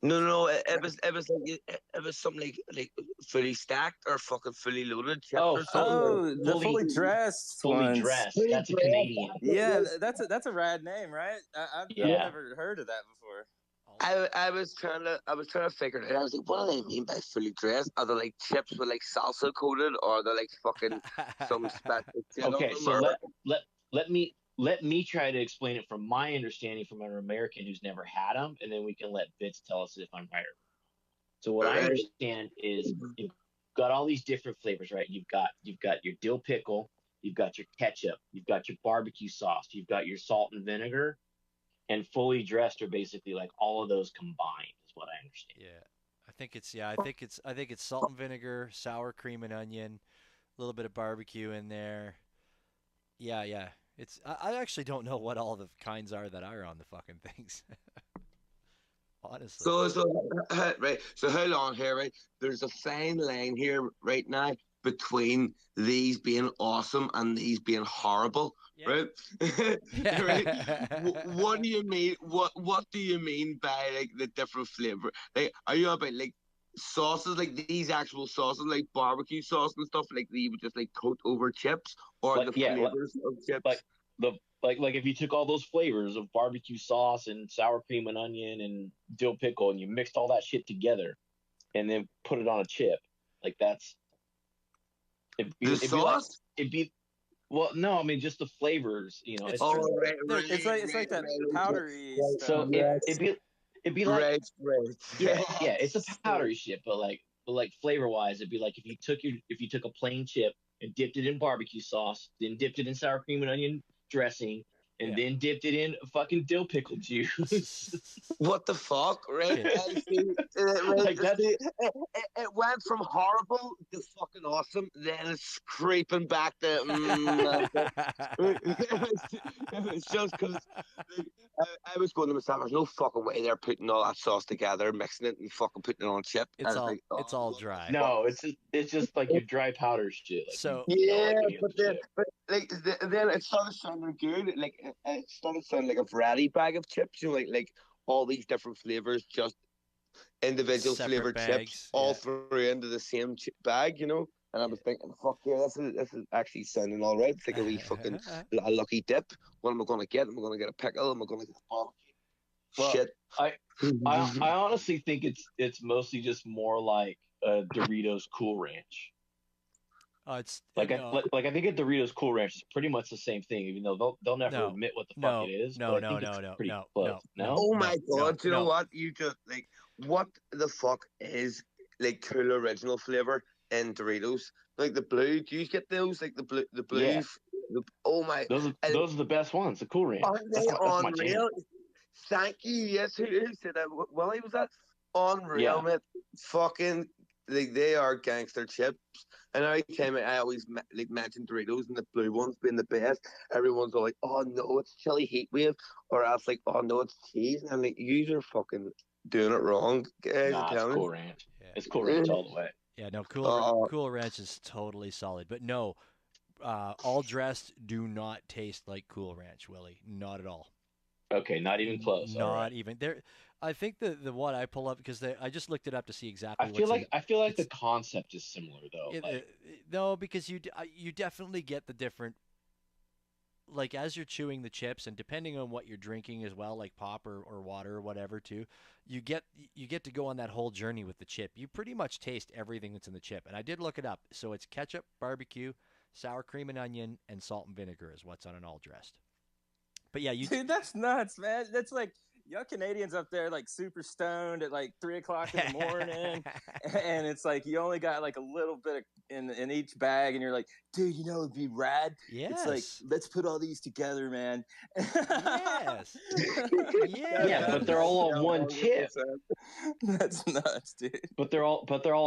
no. It was something like fully stacked or fucking fully loaded chips Oh, or something. Oh, the fully fully dressed fully ones. dressed. Fully That's a dressed. Canadian. Yeah, that's a rad name, right? I've Yeah. never heard of that before. I was trying to figure it out. I was like, what do they mean by fully dressed? Are they like chips with like salsa coated, or are they like fucking some special shit on Okay, them? so Or let let me try to explain it from my understanding from an American who's never had them, and then we can let Bits tell us if I'm right or wrong. So what I understand is you've got all these different flavors, right? You've got your dill pickle, you've got your ketchup, you've got your barbecue sauce, you've got your salt and vinegar, and fully dressed are basically like all of those combined, is what I understand. Yeah. I think it's salt and vinegar, sour cream and onion, a little bit of barbecue in there. Yeah, yeah. I actually don't know what all the kinds are that are on the fucking things. Honestly. so right. So hold on here, right? There's a fine line here right now between these being awesome and these being horrible, Yeah. right? Right? What Yeah. do you mean? What do you mean by like the different flavor? Like, are you about like sauces, like these actual sauces, like barbecue sauce and stuff, like that you would just like coat over chips, or Like the yeah, flavors of like chips? the like if you took all those flavors of barbecue sauce and sour cream and onion and dill pickle and you mixed all that shit together and then put it on a chip, like The it'd be like sauce? it'd be well, no, I mean just the flavors. You know, It's Oh, true. right, They're- right, It's like that powdery stuff. so it'd be like yeah, right. yeah, it's a powdery shit, but like flavor wise, it'd be like if you took a plain chip and dipped it in barbecue sauce, then dipped it in sour cream and onion dressing, and Yeah. then dipped it in fucking dill pickle juice. What the fuck, right? Okay. I see, right, Like that's it went from horrible to fucking awesome, then it's creeping back to. It's just because I was going to myself, there's no fucking way they're putting all that sauce together, mixing it, and fucking putting it on a chip. It's I was all like, it's all what the dry. no, it's just like your dry powder shit. Like So Yeah, like any but other then, chip. but like, then it started sounding good. Like it started sounding like a variety bag of chips. You know, like all these different flavors, just individual Separate flavored bags, chips, all yeah. through into the same bag. You know, and I was thinking, fuck yeah, this is actually sounding all right. It's like a wee fucking a lucky dip. What am I gonna get? Am I gonna get a pickle? Am I gonna get a barbecue? Well, Shit. I honestly think it's mostly just more like Doritos Cool Ranch. it's Like no, I think a Doritos Cool Ranch is pretty much the same thing, even though they'll never No. admit what the No. fuck it is. No, but I no, think no, it's no, pretty no, close. no, Oh no, my no, god! You know no. what? You just like what the fuck is like cool original flavor in Doritos? Like the blue. Do you get those? Like the blue. Yeah. Oh my! Those And are the best ones. The Cool Ranch. aren't they That's my jam. unreal? Thank you. Yes, who said that? Willie, was that? Unreal, Yeah. mate. Fucking, like, they are gangster chips. And every time I always like mention Doritos and the blue ones being the best, everyone's all like, "Oh no, it's chili heat wave," or else like, "Oh no, it's cheese." And I'm like, "You are fucking doing it wrong, guys." I'm Nah, it's telling Cool Ranch. Yeah. It's Cool Ranch all the way. Yeah, no, Oh. Cool Ranch is totally solid. But no, all dressed do not taste like Cool Ranch, Willie. Not at all. Okay, not even close. Not All right. even there. I think the one I pull up because I just looked it up to see exactly. I feel what's like the it's- concept is similar though. no, because you definitely get the different. Like as you're chewing the chips, and depending on what you're drinking as well, like pop or water or whatever too, you get to go on that whole journey with the chip. You pretty much taste everything that's in the chip. And I did look it up. So it's ketchup, barbecue, sour cream and onion, and salt and vinegar is what's on an all dressed. But yeah, you Dude, that's nuts, man. That's like y'all Canadians up there, like super stoned at like 3 o'clock in the morning, and it's like you only got like a little bit in each bag, and you're like, dude, you know, it'd be rad. Yes. It's like let's put all these together, man. Yes. Yeah, but they're all on one chip. That's nuts, dude. But they're all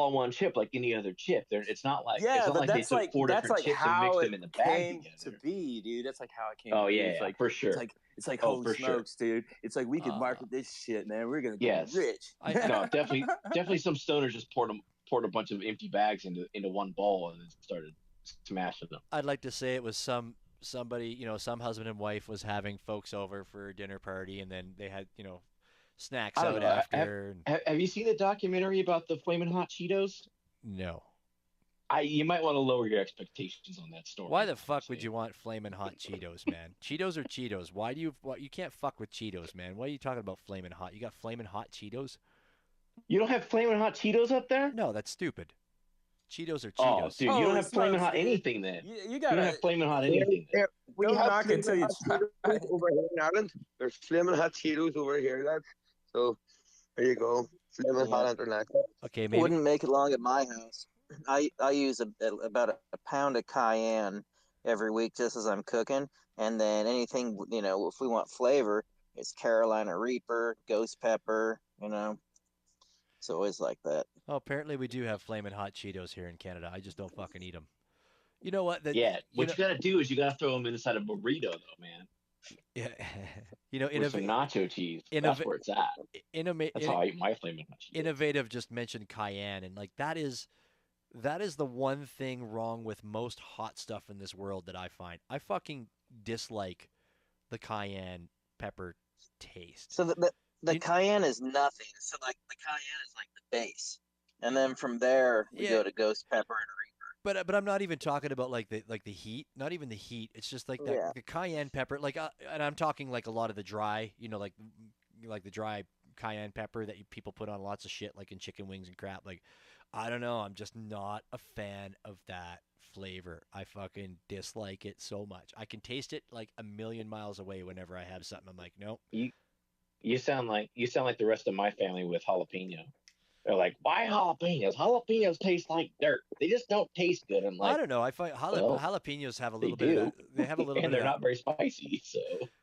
on one chip, like any other chip. It's not like Yeah, it's not but like they that's took like four that's different like chips and how mixed it them in the bag came to together. be, dude. That's like how it came. Oh to be. yeah, It's yeah, like for sure. it's like Oh, holy for sure. smokes, dude. It's like we could market this shit, man. We're gonna Yes. get rich. No, definitely some stoners just poured a bunch of empty bags into one bowl and then started smashing them. I'd like to say it was somebody, some husband and wife was having folks over for a dinner party, and then they had, snacks I don't out know. after. Have you seen the documentary about the Flamin' Hot Cheetos? No. You might want to lower your expectations on that story. Why the fuck would you want flamin' hot Cheetos, man? Cheetos are Cheetos. Why do you can't fuck with Cheetos, man? Why are you talking about flamin' hot? You got flamin' hot Cheetos? You don't have Flamin' Hot Cheetos up there? No, that's stupid. Cheetos are Oh, Cheetos. dude, you Holy don't have Flamin' smokes, Hot dude. anything then. You You gotta don't have Flamin' Hot anything then. We Don't have knock it till you Flamin' Hot Cheetos over here in Ireland. There's Flamin' Hot Cheetos over here, lads. So there you go. Flamin' Hot International. Okay, maybe. Wouldn't make it long at my house. I use about a pound of cayenne every week just as I'm cooking, and then anything if we want flavor, it's Carolina Reaper, ghost pepper. It's always like that. Oh, apparently we do have flamin' hot Cheetos here in Canada. I just don't fucking eat them. You know what? Yeah, what you gotta do is you gotta throw them inside a burrito, though, man. Yeah. With some nacho cheese. That's where it's at. That's how I eat my Flamin' Hot Cheetos. Innovative just mentioned cayenne, and like that is the one thing wrong with most hot stuff in this world that I find. I fucking dislike the cayenne pepper taste. So the cayenne is nothing. So like the cayenne is like the base, and then from there we go to ghost pepper and Reaper. But I'm not even talking about like the heat. Not even the heat. It's just like that the cayenne pepper. Like and I'm talking like a lot of the dry. Like the dry cayenne pepper that people put on lots of shit, like in chicken wings and crap. Like I don't know. I'm just not a fan of that flavor. I fucking dislike it so much. I can taste it like a million miles away whenever I have something. I'm like, nope. You sound like the rest of my family with jalapeno. They're like, why jalapenos? Jalapenos taste like dirt. They just don't taste good. I'm I like, don't know. I find well, jalapenos have a they little bit of do, that. They have a little and bit of they're that. not very spicy. So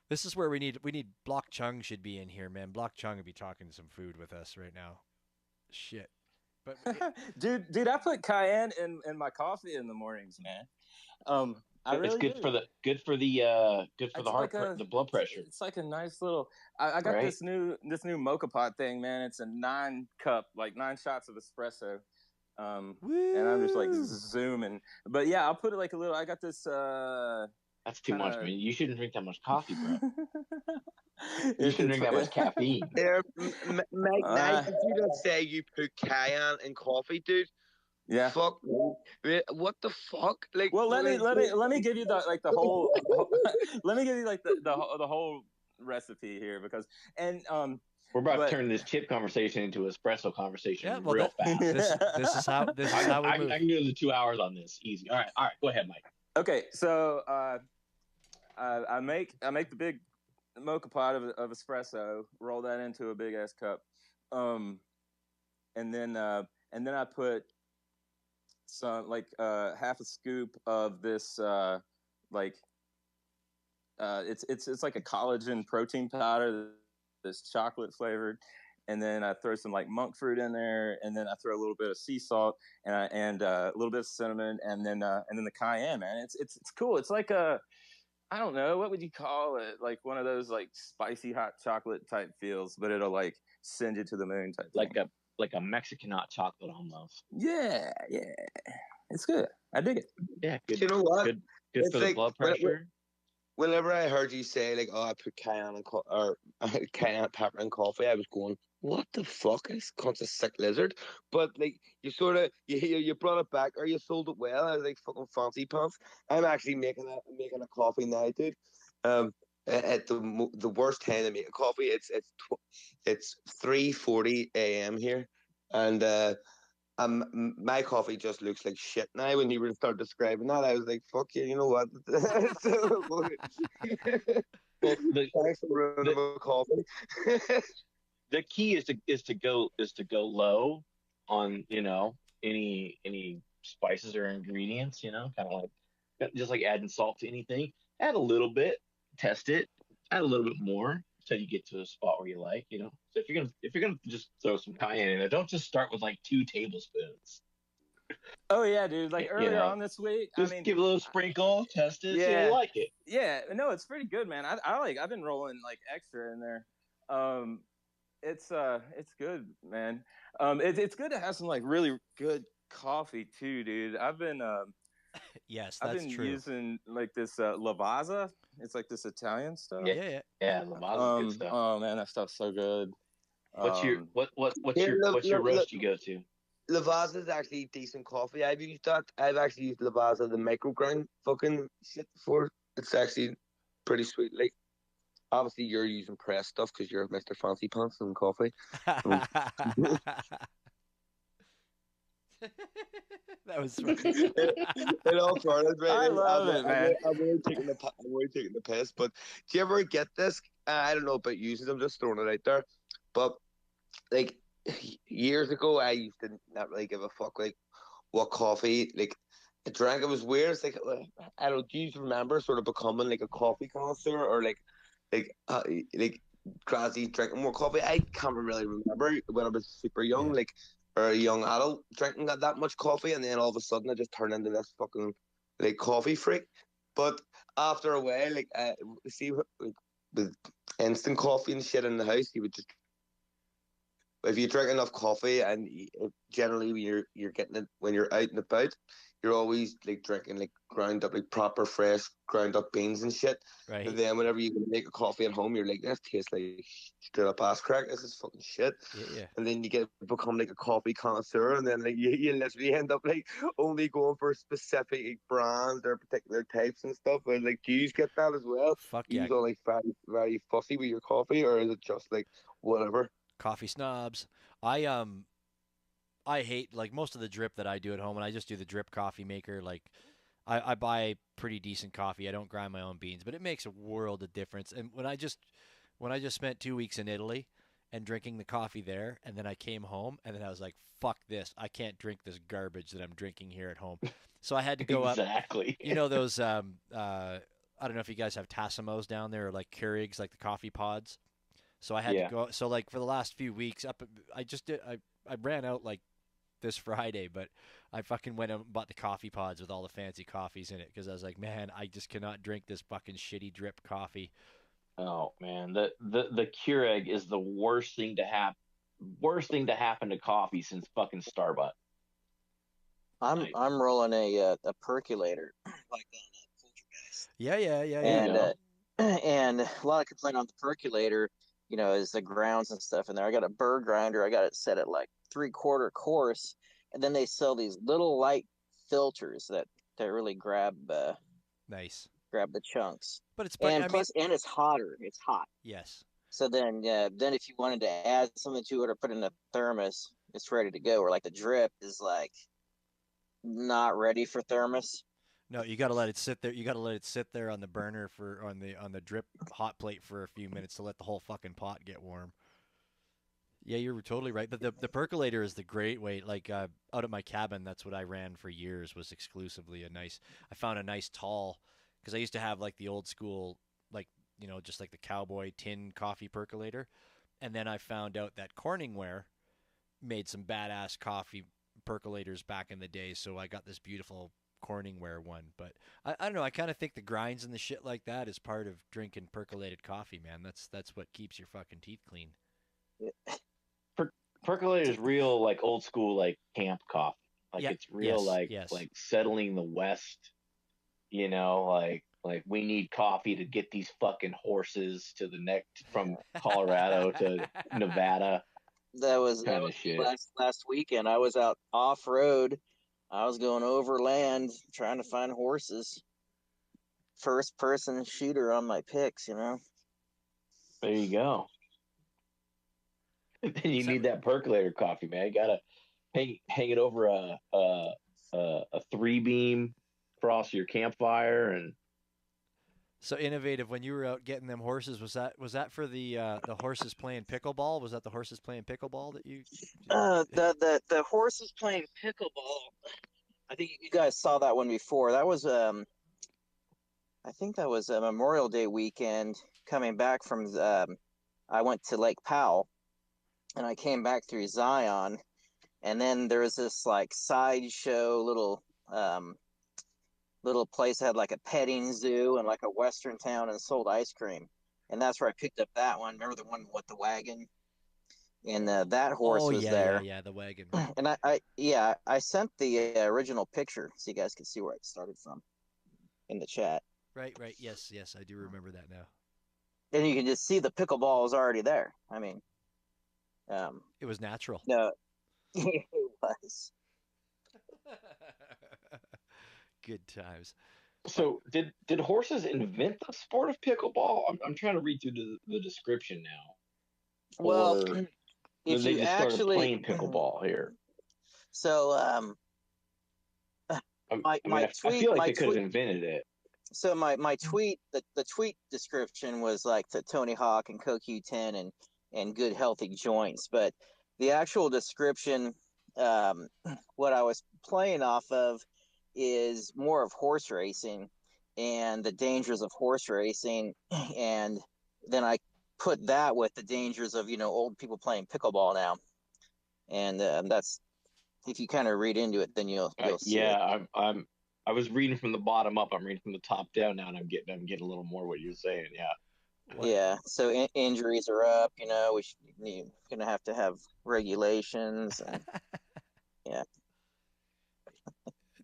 This is where we need Block Chung should be in here, man. Block Chung would be talking some food with us right now. Shit. But dude, I put cayenne in my coffee in the mornings, man. I it's really good do. for the good for It's the like a the blood pressure, It's like a nice little. I got right? this new mocha pot thing, man. It's a 9 cup, like 9 shots of espresso. And I'm just like woo! zooming. But yeah, I'll put it like a little. I got this That's too much, kind man. You shouldn't drink that much coffee, bro. of. You shouldn't drink that much caffeine. There, Mike, Uh, did you just say you put cayenne in coffee, dude? Yeah. Fuck me. What the fuck? Like, Well, let me give you the whole. Let me give you like the whole recipe here because We're about but to turn this chip conversation into an espresso conversation Yeah, well, real fast. this is how we move. I can do the 2 hours on this easy. All right. Go ahead, Mike. Okay, so I make the big mocha pot of espresso, roll that into a big ass cup, and then I put some like half a scoop of this it's like a collagen protein powder that's chocolate flavored, and then I throw some like monk fruit in there, and then I throw a little bit of sea salt and a little bit of cinnamon, and then the cayenne, man. It's cool. It's like a I don't know, what would you call it? Like one of those like spicy hot chocolate type feels, but it'll like send you to the moon type thing. Like a Mexican hot chocolate almost. Yeah. It's good. I dig it. Yeah, good. you know what? Good It's for the like blood pressure. whenever I heard you say like, "Oh, I put cayenne and or cayenne pepper in coffee," I was going, "What the fuck is cunt's a sick lizard?" But like, you sort of you brought it back, or you sold it well. I was like, "Fucking fancy pants." I'm actually making a coffee now, dude. Um, at the worst time to make a coffee, it's 3:40 a.m. here, and my coffee just looks like shit now. When you were start describing that, I was like, "Fuck you," you know what? So, Well, thanks for ruining my coffee. the key is to go low on any spices or ingredients. Kind of like just like adding salt to anything. Add a little bit, test it. Add a little bit more until you get to a spot where you like. So if you're gonna just throw some cayenne in there, don't just start with like 2 tablespoons. Oh yeah, dude. Like earlier on this week, Just give a little sprinkle, test it, see if you like it. Yeah, no, it's pretty good, man. I've been rolling like extra in there. It's good, man. It's good to have some like really good coffee too, dude. Yes, I've that's been true. using like this Lavazza. It's like this Italian stuff. Yeah. Lavazza's good stuff. Oh man, that stuff's so good. What's your Look, roast you go to? Lavazza is actually decent coffee. I've used that. I've actually used Lavazza, the microgrind fucking shit before. It's actually pretty sweet. Like, obviously, you're using press stuff because you're Mr. Fancy Pants and coffee. That was In all fairness, right? I love it, man. I'm really taking the piss. But do you ever get this? I don't know about using them. Just throwing it out there. But like years ago, I used to not really give a fuck like what coffee like I drank. It was weird. It's like I don't. Do you remember sort of becoming like a coffee connoisseur or like gradually drinking more coffee? I can't really remember when I was super young, like or a young adult drinking that much coffee, and then all of a sudden I just turned into this fucking like coffee freak. But after a while, like see like with instant coffee and shit in the house, you would just if you drink enough coffee and generally when you're getting it when you're out and about, you're always like drinking like ground up like proper fresh ground up beans and shit. right. And then whenever you can make a coffee at home, you're like, this tastes like straight up ass crack. This is fucking shit. Yeah. And then you become like a coffee connoisseur, and then like you literally end up like only going for specific brands or particular types and stuff. And like, do you get that as well? Fuck You yeah. go like very very fussy with your coffee, or is it just like whatever? Coffee snobs. I hate like most of the drip that I do at home, and I just do the drip coffee maker. Like I buy pretty decent coffee. I don't grind my own beans, but it makes a world of difference. And when I just spent 2 weeks in Italy and drinking the coffee there, and then I came home, and then I was like, fuck this. I can't drink this garbage that I'm drinking here at home. So I had to go up. Exactly. You know those I don't know if you guys have Tassimos down there or like Keurigs, like the coffee pods. So I had Yeah. to go. So like for the last few weeks, I just did. I ran out like this Friday, but I fucking went out and bought the coffee pods with all the fancy coffees in it because I was like, man, I just cannot drink this fucking shitty drip coffee. Oh man, the Keurig is the worst thing to happen to coffee since fucking Starbucks. Like, I'm rolling a percolator like on Poltergeist, Yeah. There you and go. and a lot of complaint on the percolator, is the grounds and stuff in there. I got a burr grinder. I got it set at like 3/4 course, and then they sell these little light filters that really Nice. grab the chunks. But it's And I mean, plus, and it's hotter. It's hot. yes. So then if you wanted to add something to it or put it in a thermos, it's ready to go. Or like the drip is like not ready for thermos. No, you got to let it sit there. You got to let it sit there on the burner for on the drip hot plate for a few minutes to let the whole fucking pot get warm. Yeah, you're totally right. But the percolator is the great way. Like out at my cabin, that's what I ran for years. Was exclusively a nice. I found a nice tall because I used to have like the old school, like just like the cowboy tin coffee percolator, and then I found out that Corningware made some badass coffee percolators back in the day. So I got this beautiful Corningware one. But I don't know. I kind of think the grinds and the shit like that is part of drinking percolated coffee, man. That's what keeps your fucking teeth clean. Percolator is real like old school like camp coffee. Like Yeah. it's real Yes. like settling the West. Like we need coffee to get these fucking horses to the next from Colorado to Nevada That was kind of shit. last weekend. I was out off road. I was going overland trying to find horses. First person shooter on my picks. There you go. And then you need that percolator coffee, man. You gotta hang it over a 3-beam across your campfire, and So innovative. When you were out getting them horses, was that for the horses playing pickleball? Was that the horses playing pickleball that you? The horses playing pickleball. I think you guys saw that one before. That was I think that was a Memorial Day weekend. Coming back from I went to Lake Powell, and I came back through Zion, and then there was this like sideshow little place that had like a petting zoo and like a western town and sold ice cream, and that's where I picked up that one. Remember the one with the wagon? And that horse Oh was yeah, there. yeah, the wagon. And I sent the original picture so you guys can see where it started from in the chat, Right. Yes, I do remember that now. and you can just see the pickleball is already there. I mean, It was natural. no, it was. Good times. so did horses invent the sport of pickleball? I'm trying to read through the description now. Well, Or if they you just started actually playing pickleball here. so my I tweet feel like my they could have tweet invented it. so my tweet the tweet description was like the Tony Hawk and CoQ10 and good healthy joints, but the actual description, um, what I was playing off of is more of horse racing and the dangers of horse racing, and then I put that with the dangers of old people playing pickleball now, and that's if you kind of read into it, then you'll see it. Yeah, I was reading from the bottom up. I'm reading from the top down now, and I'm getting a little more what you're saying. Yeah. What? Yeah, so injuries are up. You're gonna have to have regulations, and yeah.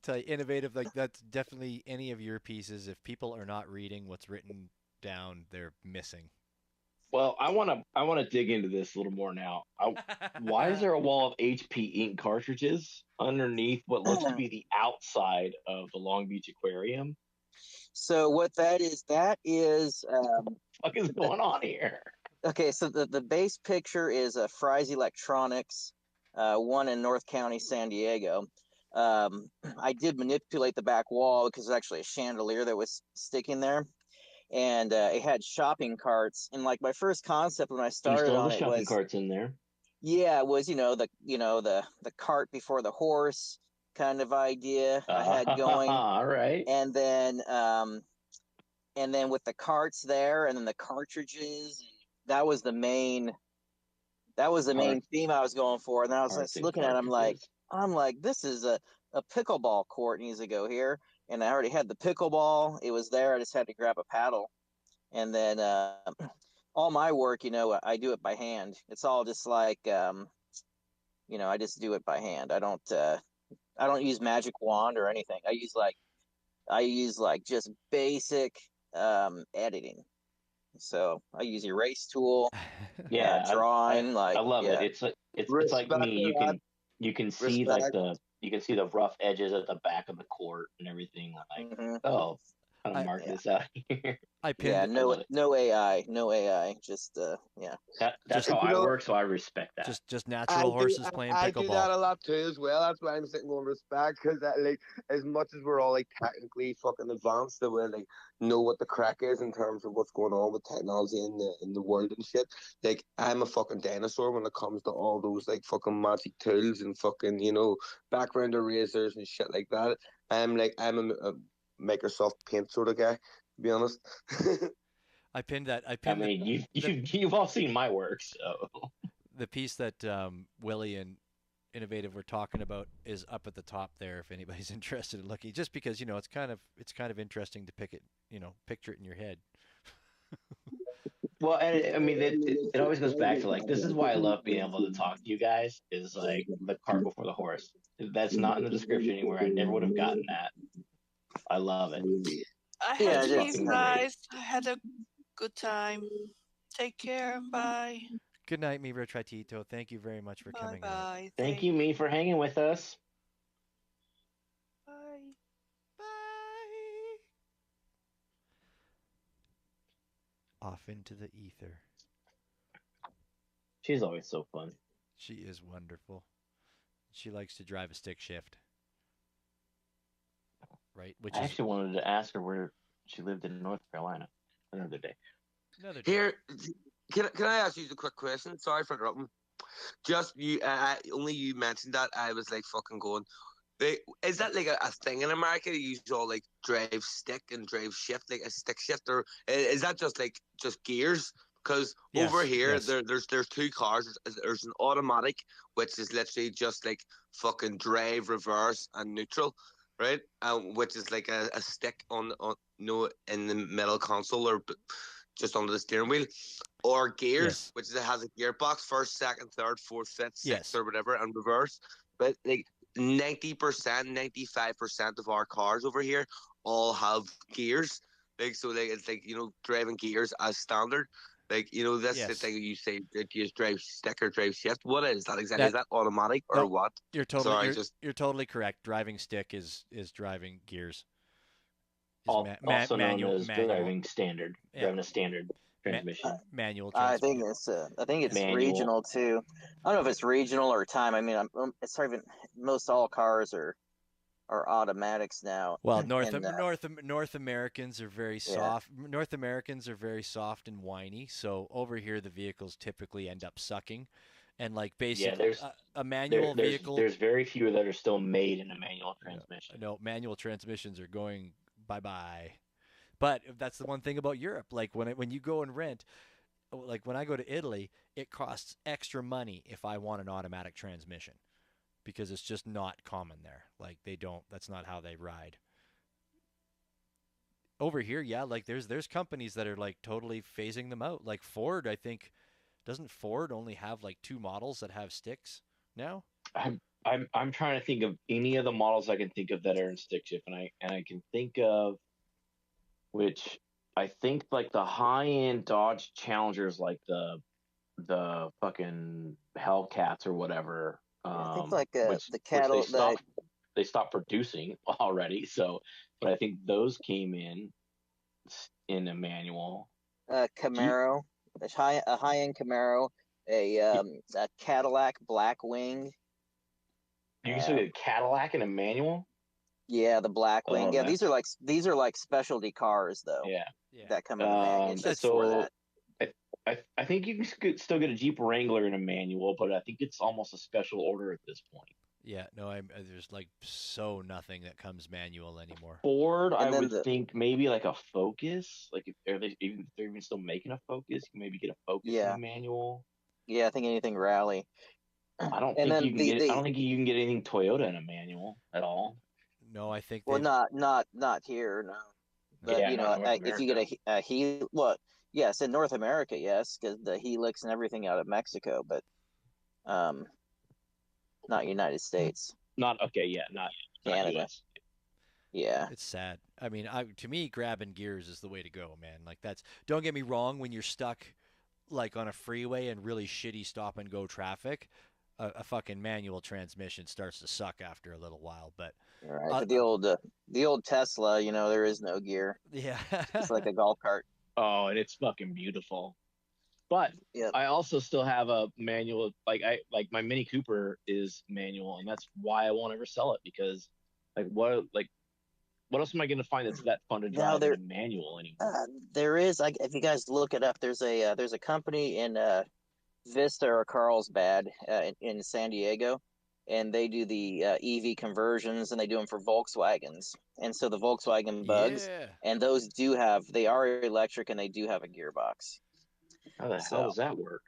Tell you, innovative. Like that's definitely any of your pieces. If people are not reading what's written down, they're missing. Well, I want to dig into this a little more now. Why is there a wall of HP ink cartridges underneath what looks to be the outside of the Long Beach Aquarium? So what that is What is going on here? okay. So the base picture is a Fry's Electronics, one in North County, San Diego. I did manipulate the back wall because there's actually a chandelier that was sticking there, and it had shopping carts. And like my first concept when I You started still have on the it shopping was, carts in there. yeah, it was the cart before the horse kind of idea I had going, All right. and then with the carts there, and then the cartridges, that was the main Cart, theme I was going for. And then I was carts just and looking at it, cartridges. I'm like, this is a pickleball court needs to go here. And I already had the pickleball. It was there. I just had to grab a paddle. And then all my work, I do it by hand. It's all just like, I just do it by hand. I don't use magic wand or anything. I use like just basic editing. So I use erase tool, Yeah, drawing, I like, love it. yeah. It's like Respect me. for that. You can see like Respect. you can see the rough edges at the back of the court and everything. Like, Hmm. oh, I'm gonna I mark Yeah. this out here. I Yeah, pinned I love it. no AI, no AI. Just yeah. That's just how You I know, work, so I respect that. just I natural do, horses playing I do that pickleball. a lot too as well. That's why I'm sitting going respect because like as much as we're all like technically fucking advanced, that we like know what the crack is in terms of what's going on with technology in the world and shit. Like I'm a fucking dinosaur when it comes to all those like fucking magic tools and fucking background erasers and shit like that. I'm a Microsoft Paint sort of guy, to be honest. I pinned that. I I pinned mean, the you've all seen my work, so the piece that Willie and Innovative were talking about is up at the top there. If anybody's interested in looking, just because it's kind of interesting to picture it in your head. well, and I mean, it always goes back to like this is why I love being able to talk to you guys. Is like the cart before the horse. That's not in the description anywhere. I never would have gotten that. I love it. I Yeah, had It's to leave, fucking great. guys. I had a good time. Take care. Bye. Good night, mi Tito. Thank you very much for Bye coming out. bye. Thank you, me, for hanging with us. Bye. Bye. Off into the ether. She's always so fun. She is wonderful. She likes to drive a stick shift. Right? Which I is actually wanted to ask her where she lived in North Carolina another day. another day. Here, can I ask you a quick question? Sorry for interrupting. Just you, only you mentioned that. I was like fucking going. Is that like a thing in America? You all like drive stick and drive shift, like a stick shift, or is that just gears? Because over Yes, here, yes. there's two cars. There's an automatic, which is literally just like fucking drive, reverse, and neutral, right? Which is like a stick on no in the middle console or just under the steering wheel, or gears, Yes. which is, it has a gearbox, first, second, third, fourth, fifth, sixth, Yes. or whatever, and reverse. But like 90%, 95% of our cars over here all have gears. Like so, like it's like driving gears as standard. Like that's the Yes. thing you say that you just drive stick or drive shift. What is that exactly? Is That that automatic or no, what? you're totally Sorry, you're just you're totally correct. Driving stick is driving gears. Is Also known as manual driving standard, yeah, driving a standard transmission. manual I think transmission. it's Manual. regional too. I don't know if it's regional or time. I mean, it's not even most all cars are automatics now. Well, And North Americans are very yeah, soft. North Americans are very soft and whiny. So over here, the vehicles typically end up sucking, and like Yeah, basically a manual vehicle. there's very few that are still made in a manual No, transmission. no, manual transmissions are going bye bye. But that's the one thing about Europe. Like when you go and rent, like when I go to Italy, it costs extra money if I want an automatic transmission because it's just not common there. Like they don't. That's not how they ride. Over here, yeah, like there's companies that are like totally phasing them out. Like Ford, I think, doesn't Ford only have like two models that have sticks now? I'm trying to think of any of the models I can think of that are in stick shift, and I can think of which I think like the high end Dodge Challengers, like the fucking Hellcats or whatever, I think like which the which cattle the they stopped producing already. So, but I think those came in a manual. Do you, Camaro, a high end Camaro, a Cadillac Blackwing. You can still get a Cadillac and a manual. Yeah, the Blackwing. Oh, Yeah, these are like specialty cars though Yeah. Yeah. that come in the manual. It's just for So that. I think you can still get a Jeep Wrangler in a manual, but I think it's almost a special order at this point. Yeah, no, there's like so nothing that comes manual anymore. Ford, I And then would think maybe like a Focus. Like if they're even still making a Focus, you can maybe get a Focus in Yeah. a manual. Yeah, I think anything rally. I don't And think then you can the, get. I the don't think you can get anything Toyota in a manual at all. No, I think well, they've not here, no. But Yeah, not North if you get America. a Helix, what? Yes, in North America, yes, because the Helix and everything out of Mexico, but um, not United States, Not okay. Yeah, not Canada. US. Yeah, it's sad. I mean, to me, grabbing gears is the way to go, man. Like that's. Don't get me wrong. When you're stuck, like on a freeway and really shitty stop and go traffic, a fucking manual transmission starts to suck after a little while. But all right. uh, But the old Tesla, there is no gear. yeah, It's like a golf cart. Oh, and it's fucking beautiful. But Yep. I also still have a manual. Like my Mini Cooper is manual, and that's why I won't ever sell it because what else am I going to find that's that fun to Now drive in a manual anymore? there is. If you guys look it up, there's a company in Vista or Carlsbad in San Diego, and they do the EV conversions, and they do them for Volkswagens. And so the Volkswagen Bugs, yeah. and those they are electric, and they do have a gearbox. How the hell does that work?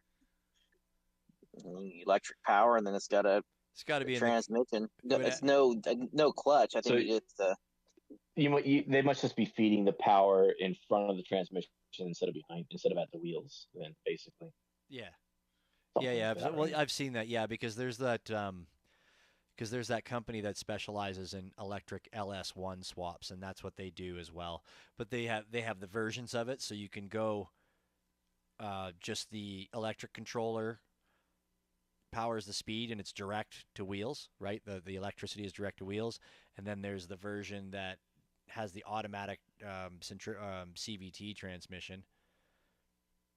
Electric power, and then it's got a It's got to be in transmission. No, would it's no clutch. I think So- you just They must just be feeding the power in front of the transmission instead of at the wheels. Then basically, yeah. Something Yeah. like that, Well, right? I've seen that. Yeah, because there's that company that specializes in electric LS1 swaps, and that's what they do as well. But they have the versions of it, so you can go just the electric controller powers the speed, and it's direct to wheels, right? The electricity is direct to wheels, and then there's the version that has the automatic CVT transmission.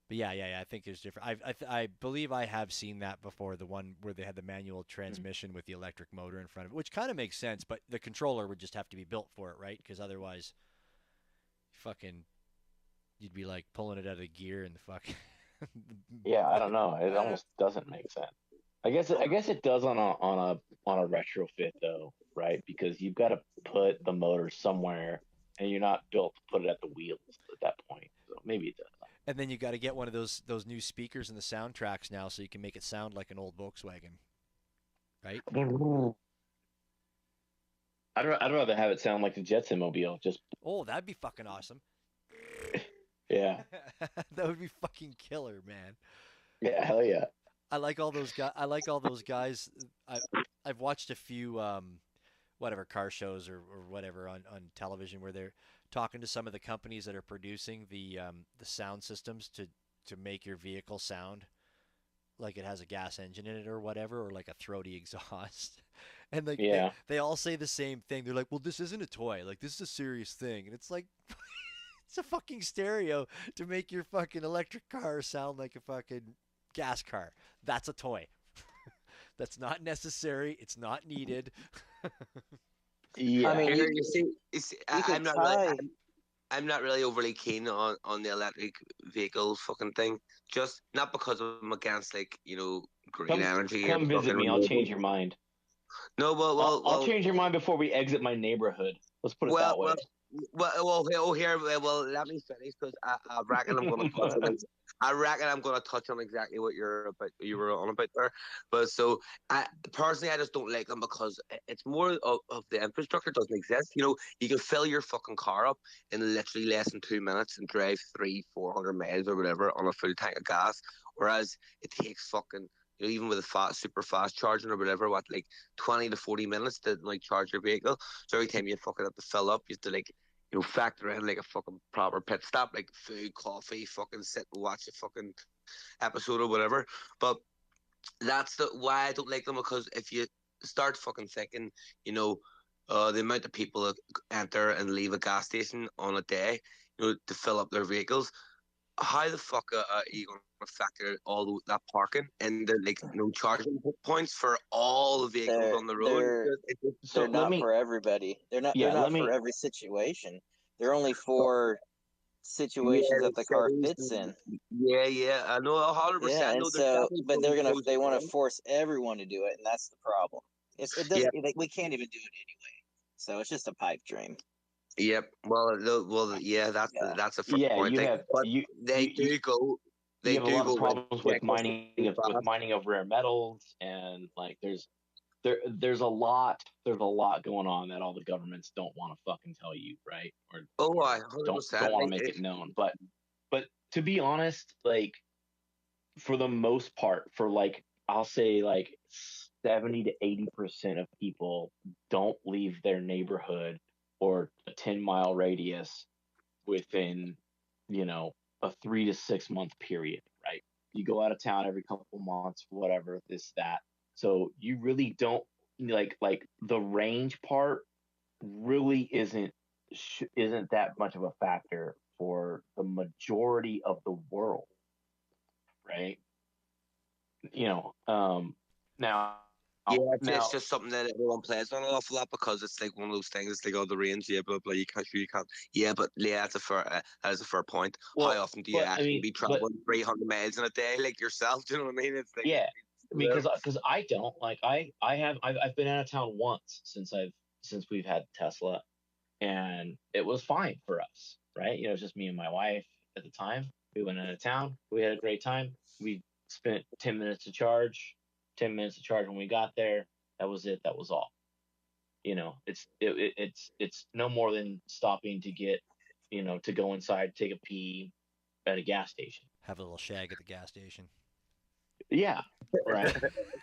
But yeah. I think there's different. I believe I have seen that before. The one where they had the manual transmission with the electric motor in front of it, which kind of makes sense. But the controller would just have to be built for it, right? Because otherwise, you'd be like pulling it out of the gear and the fuck. Yeah, I don't know. It almost doesn't make sense. I guess it does on a retrofit though, right? Because you've got to put the motor somewhere, and you're not built to put it at the wheels at that point. So maybe it does. And then you got to get one of those new speakers in the soundtracks now, so you can make it sound like an old Volkswagen, right? I'd rather have it sound like the Jetson Mobile. Just Oh, that'd be fucking awesome. yeah, That would be fucking killer, man. yeah, hell yeah. I like all those guys. I've watched a few whatever car shows or whatever on television where they're talking to some of the companies that are producing the sound systems to make your vehicle sound like it has a gas engine in it or whatever, or like a throaty exhaust. And like Yeah. they all say the same thing. They're like, "Well, this isn't a toy. Like this is a serious thing." And it's like it's a fucking stereo to make your fucking electric car sound like a fucking gas car. That's a toy. That's not necessary. It's not needed. Yeah. I mean, Here, you see, you could tie. I'm not really overly keen on the electric vehicle fucking thing. Just not because I'm against green energy. Come or visit fucking me. I'll renewables. change your mind. No, I'll change your mind before we exit my neighborhood. Let's put it that way. Here, let me finish because I reckon I'm going to touch on. I reckon I'm going to touch on exactly what you were on about there. But so, personally, I just don't like them because it's more of the infrastructure doesn't exist. You can fill your fucking car up in literally less than 2 minutes and drive 300-400 miles or whatever on a full tank of gas, whereas it takes fucking. Even with a super fast charging or whatever, 20 to 40 minutes to charge your vehicle. So every time you fucking have to fill up, you have to factor in a fucking proper pit stop, like food, coffee, fucking sit and watch a fucking episode or whatever. But that's why I don't like them, because if you start fucking thinking, the amount of people that enter and leave a gas station on a day, to fill up their vehicles, how the fuck are you going to factor that parking and the like no charging points for all the vehicles They're on the road? they're So they're not for everybody. They're yeah, let not me for every situation. They're only for situations that the car fits in. Yeah, I know 100%. Yeah, and No, there's so definitely but pros they and want to cons. force everyone to do it, and that's the problem. It Yeah, doesn't we can't even do it anyway. So it's just a pipe dream. yep. Yeah, Yeah. that's a fair yeah, point. you Like, have but you they you you do go, you they have a do lot of go problems with ridiculous with fast. mining of rare metals, and like there's a lot going on that all the governments don't want to fucking tell you, right? Oh, Or I hundred don't percent. want to make it known. But to be honest, like for the most part, for like I'll say like 70 to 80% of people don't leave their neighborhood or a 10-mile radius within, you know, a 3 to 6 month period, right? You go out of town every couple months, whatever, this, that. So you really don't like the range part really isn't that much of a factor for the majority of the world, right? You know, now Yeah, it's now just something that everyone plays on an awful lot because it's like one of those things. It's like, oh, the range, yeah, blah blah. You can't. Yeah, but yeah, that is a fair point. How well, often do you but I actually mean, be but traveling 300 miles in a day, like yourself? Do you know what I mean? It's like, yeah, I mean, yeah, because I don't like I've been out of town once since we've had Tesla, and it was fine for us, right? You know, it's just me and my wife at the time. We went out of town. We had a great time. We spent 10 minutes to charge. 10 minutes to charge when we got there. That was it. That was all. You know, it's no more than stopping to get, you know, to go inside, take a pee at a gas station. Have a little shag at the gas station. Yeah, right.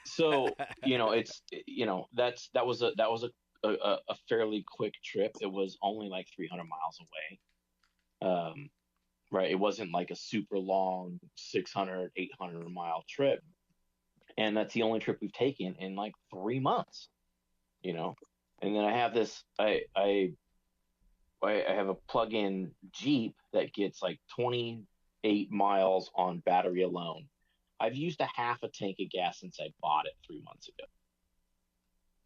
So you know, that was a fairly quick trip. It was only like 300 miles away. Right. It wasn't like a super long 600, 800 mile trip, and that's the only trip we've taken in like 3 months. You know, and then I have this. I have a plug-in Jeep that gets like 28 miles on battery alone. I've used a half a tank of gas since I bought it 3 months ago.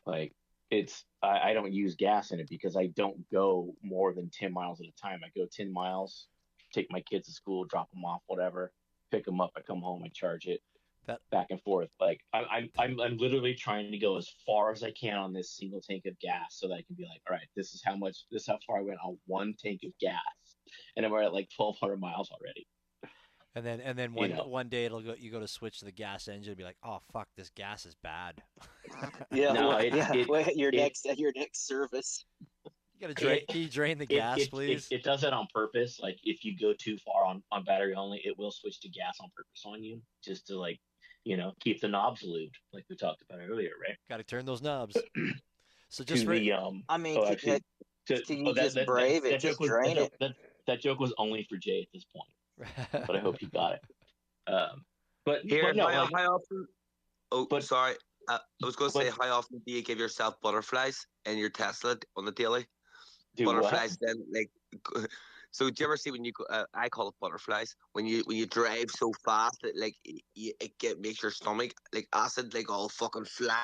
Like I don't use gas in it because I don't go more than 10 miles at a time. I go 10 miles, take my kids to school, drop them off, whatever, pick them up. I come home, I charge it, That back and forth. Like I'm literally trying to go as far as I can on this single tank of gas so that I can be like, all right, this is how far I went on one tank of gas, and we're at like 1,200 miles already. and then You know, one day you go to switch to the gas engine and be like, oh fuck, this gas is bad. Yeah, no, wait, it your next service. You gotta drain. it Can you drain the it gas, it it, please? it does it on purpose. Like if you go too far on battery only, it will switch to gas on purpose on you, just to like, you know, keep the knobs lubed, like we talked about earlier, right? Got to turn those knobs. So To just right. the I mean, oh actually can oh you just brave it? Just drain it. that joke was only for Jay at this point, but I hope he got it. Um, here, but no, like how often? Oh, but sorry. I was going to say, but how often do you give yourself butterflies in your Tesla on the daily? do what? Butterflies, then like. So do you ever see when you go? I call it butterflies. When you drive so fast that like makes your stomach like acid like all fucking fly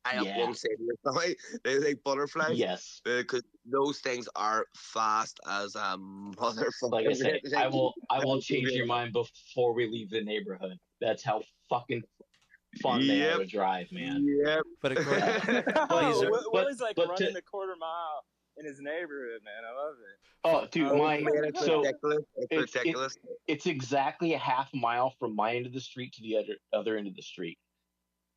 up Yeah, one side of your stomach. They're like butterflies yes. because those things are fast as a Like I motherfucker. say, Like, I will change your mind before we leave the neighborhood. That's how fucking fun they are yep, to drive, man. yep. But of course, Uh, these are Willie's like but running the quarter mile in his neighborhood, man. I love it. oh, dude, Oh my man, it's so ridiculous. It's it's it ridiculous. it's exactly a half mile from my end of the street to the other end of the street.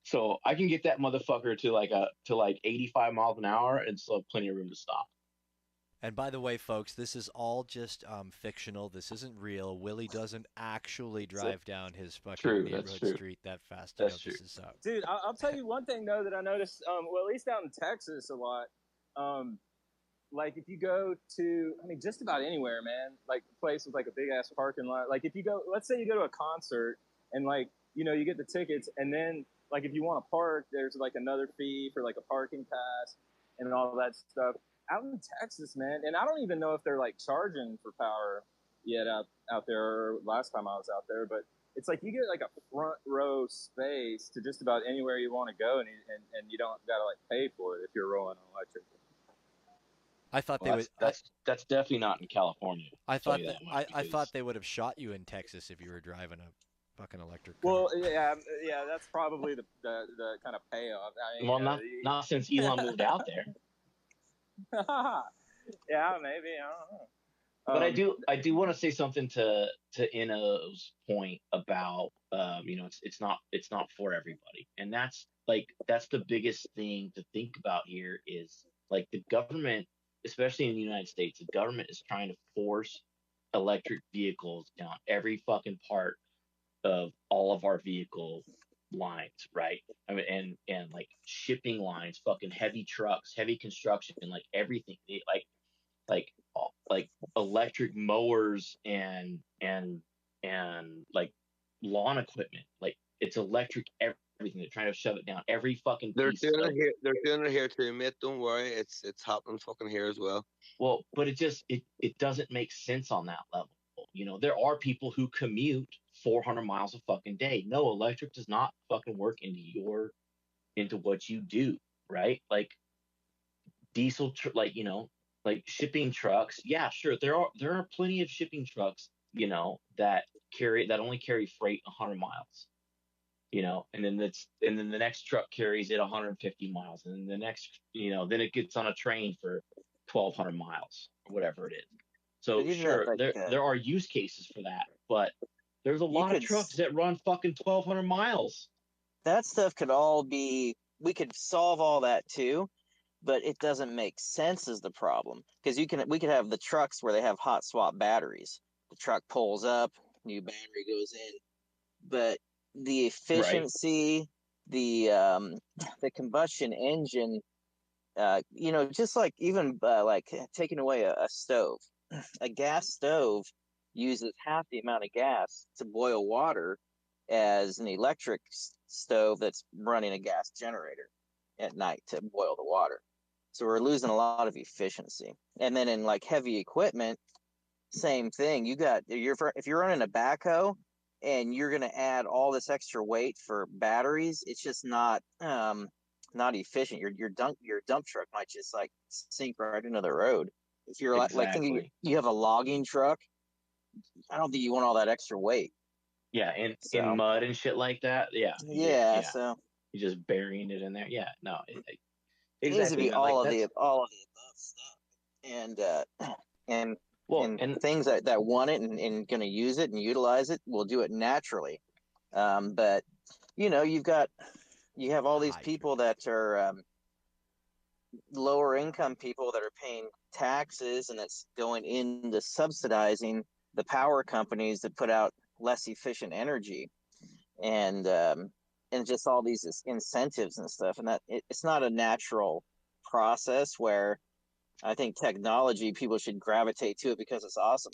So I can get that motherfucker to like 85 miles an hour and still have plenty of room to stop. And by the way, folks, this is all just fictional. This isn't real. Willie doesn't actually drive down his fucking True, that's neighborhood true. street that fast. That's This true. is Dude, I'll tell you one thing though that I noticed. Well, at least out in Texas, a lot. Um, like if you go to, I mean, just about anywhere, man. Like a place with like a big ass parking lot. Like if you go, let's say you go to a concert and like you get the tickets, and then like if you want to park, there's like another fee for like a parking pass and all that stuff. Out in Texas, man, and I don't even know if they're like charging for power, yet out there, or last time I was out there, but it's like you get like a front row space to just about anywhere you want to go, and you don't gotta like pay for it if you're rolling on electric. I thought Well, they would. that's definitely not in California. I I'll tell thought you that that much, I because- thought they would have shot you in Texas if you were driving a fucking electric car. Well, yeah, that's probably the kind of payoff. I mean, well, not since Elon moved out there. Yeah, maybe, I don't know. But I do want to say something to Inno's point about it's not for everybody, and that's the biggest thing to think about here is like the government, especially in the United States, the government is trying to force electric vehicles down every fucking part of all of our vehicle lines, right? I mean, and like shipping lines, fucking heavy trucks, heavy construction, and like everything, like electric mowers and like lawn equipment, like it's electric everything. They're trying to shove it down every fucking They're piece. doing it here. They're doing it here too, mate. Don't worry. It's happening fucking here as well. Well, but it doesn't make sense on that level. You know, there are people who commute 400 miles a fucking day. No, electric does not fucking work into what you do, right? Like diesel, like shipping trucks. Yeah, sure. There are plenty of shipping trucks, that only carry freight 100 miles. And then the next truck carries it 150 miles, and then the next, then it gets on a train for 1,200 miles or whatever it is. So sure, there are use cases for that, but there's a lot of trucks that run fucking 1,200 miles. That stuff could all be. We could solve all that too, but it doesn't make sense is the problem, because we could have the trucks where they have hot swap batteries. The truck pulls up, new battery goes in, but the efficiency, the combustion engine, just like even like taking away a stove, a gas stove uses half the amount of gas to boil water as an electric stove that's running a gas generator at night to boil the water. So we're losing a lot of efficiency. And then in like heavy equipment, same thing. If you're running a backhoe and you're going to add all this extra weight for batteries, it's just not efficient. Your dump truck might just like sink right into the road. If you're like you have a logging truck, I don't think you want all that extra weight. Yeah, in mud and shit like that. Yeah. Yeah. So you're just burying it in there. Yeah. No. It needs to be all of the above stuff, and things that want it and going to use it and utilize it will do it naturally. But you have all these people that are lower income people that are paying taxes, and it's going into subsidizing the power companies that put out less efficient energy, and just all these incentives and stuff, and that it's not a natural process where I think technology people should gravitate to it because it's awesome,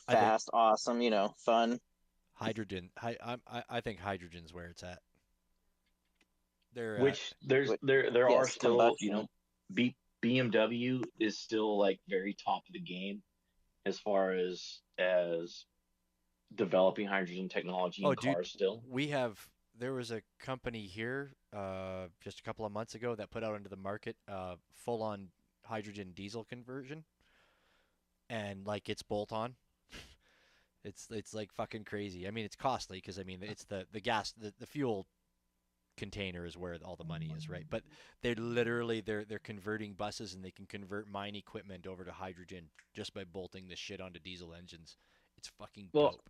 fast, awesome, fun. Hydrogen. I think hydrogen's where it's at. There are still combustion. BMW is still like very top of the game as far as developing hydrogen technology in cars. Still, there was a company here just a couple of months ago that put out into the market full-on hydrogen diesel conversion, and like it's bolt-on. it's like fucking crazy. I mean, it's costly because it's the gas, the fuel container is where all the money is, right? But they're converting buses, and they can convert mine equipment over to hydrogen just by bolting the shit onto diesel engines. It's fucking dope.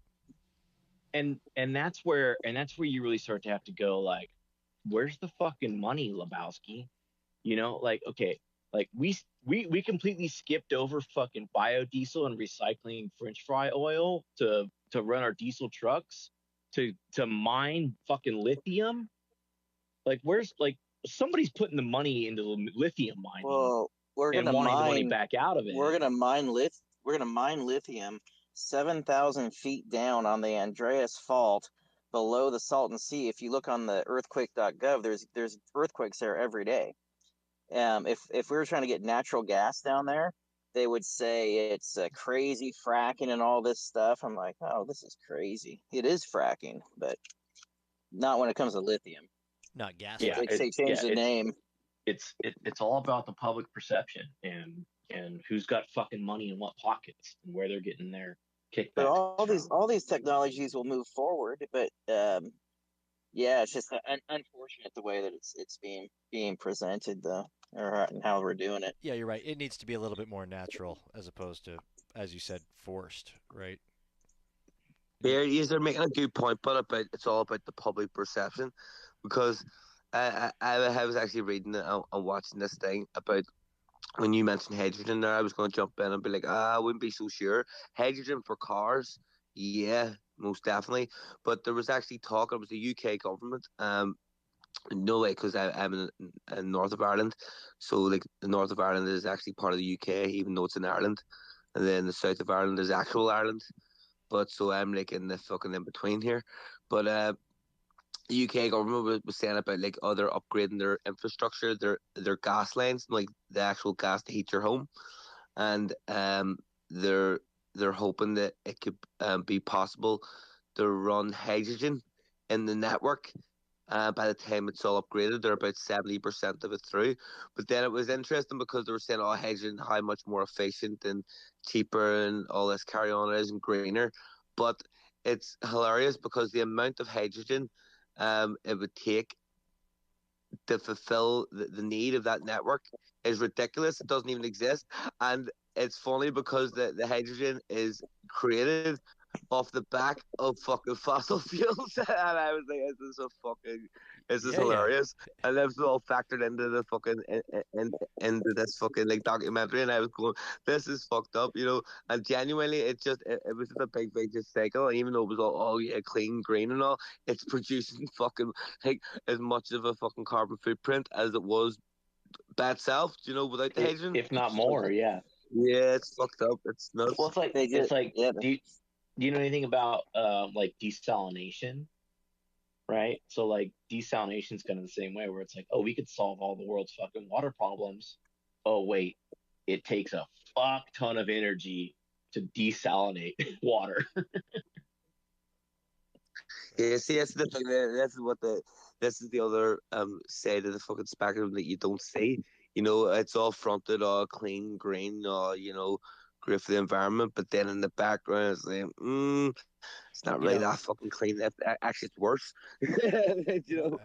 And that's where you really start to have to go, like, where's the fucking money, Lebowski? Okay, like we completely skipped over fucking biodiesel and recycling French fry oil to run our diesel trucks to mine fucking lithium. Like, where's, like, somebody's putting the money into lithium mining. Well, we're gonna wanting the money back out of it. We're gonna mine lithium 7,000 feet down on the Andreas Fault below the Salton Sea. If you look on the earthquake.gov, there's earthquakes there every day. If we were trying to get natural gas down there, they would say it's crazy fracking and all this stuff. I'm like, oh, this is crazy. It is fracking, but not when it comes to lithium. Not gas. Yeah, They changed the name. It's all about the public perception and who's got fucking money in what pockets and where they're getting their kickbacks. But from. all these technologies will move forward, but yeah, it's just unfortunate the way that it's being presented, though, or and how we're doing it. Yeah, you're right. It needs to be a little bit more natural as opposed to, as you said, forced, right? Yeah, yes, they're making a good point, but it's all about the public perception, because I was actually reading and watching this thing about when you mentioned hydrogen there. I was going to jump in and be like, I wouldn't be so sure. Hydrogen for cars, yeah, most definitely. But there was actually talk. It was the UK government. No way, because I'm in north of Ireland, so like the north of Ireland is actually part of the UK, even though it's in Ireland, and then the south of Ireland is actual Ireland. But so I'm like in the fucking in between here. But the UK government was saying about like they're upgrading their infrastructure, their gas lines, like the actual gas to heat your home, and they're hoping that it could be possible to run hydrogen in the network. By the time it's all upgraded, they're about 70% of it through. But then it was interesting because they were saying, "Oh, hydrogen, how much more efficient and cheaper and all this carry on it is and greener." But it's hilarious because the amount of hydrogen it would take to fulfill the need of that network is ridiculous. It doesn't even exist. And it's funny because the hydrogen is created off the back of fucking fossil fuels. And I was like, this is Yeah, hilarious. And that was all factored into the fucking into this fucking like documentary, and I was going, this is fucked up, you know. And genuinely, it was just a big just cycle. And even though it was all, oh yeah, clean, green and all, it's producing fucking like as much of a fucking carbon footprint as it was by itself, you know, without the hydrogen. If not more, yeah. Yeah, it's fucked up. It's nuts. Well, it's like do you know anything about like desalination? Right? So like desalination is kind of the same way, where it's like, oh, we could solve all the world's fucking water problems. Oh wait, it takes a fuck ton of energy to desalinate water. Yeah, see, that's the thing. This is the other side of the fucking spectrum that you don't see. You know, it's all fronted, all clean, green, all great for the environment. But then in the background, it's like, it's not really that fucking clean. Actually, it's worse. you know.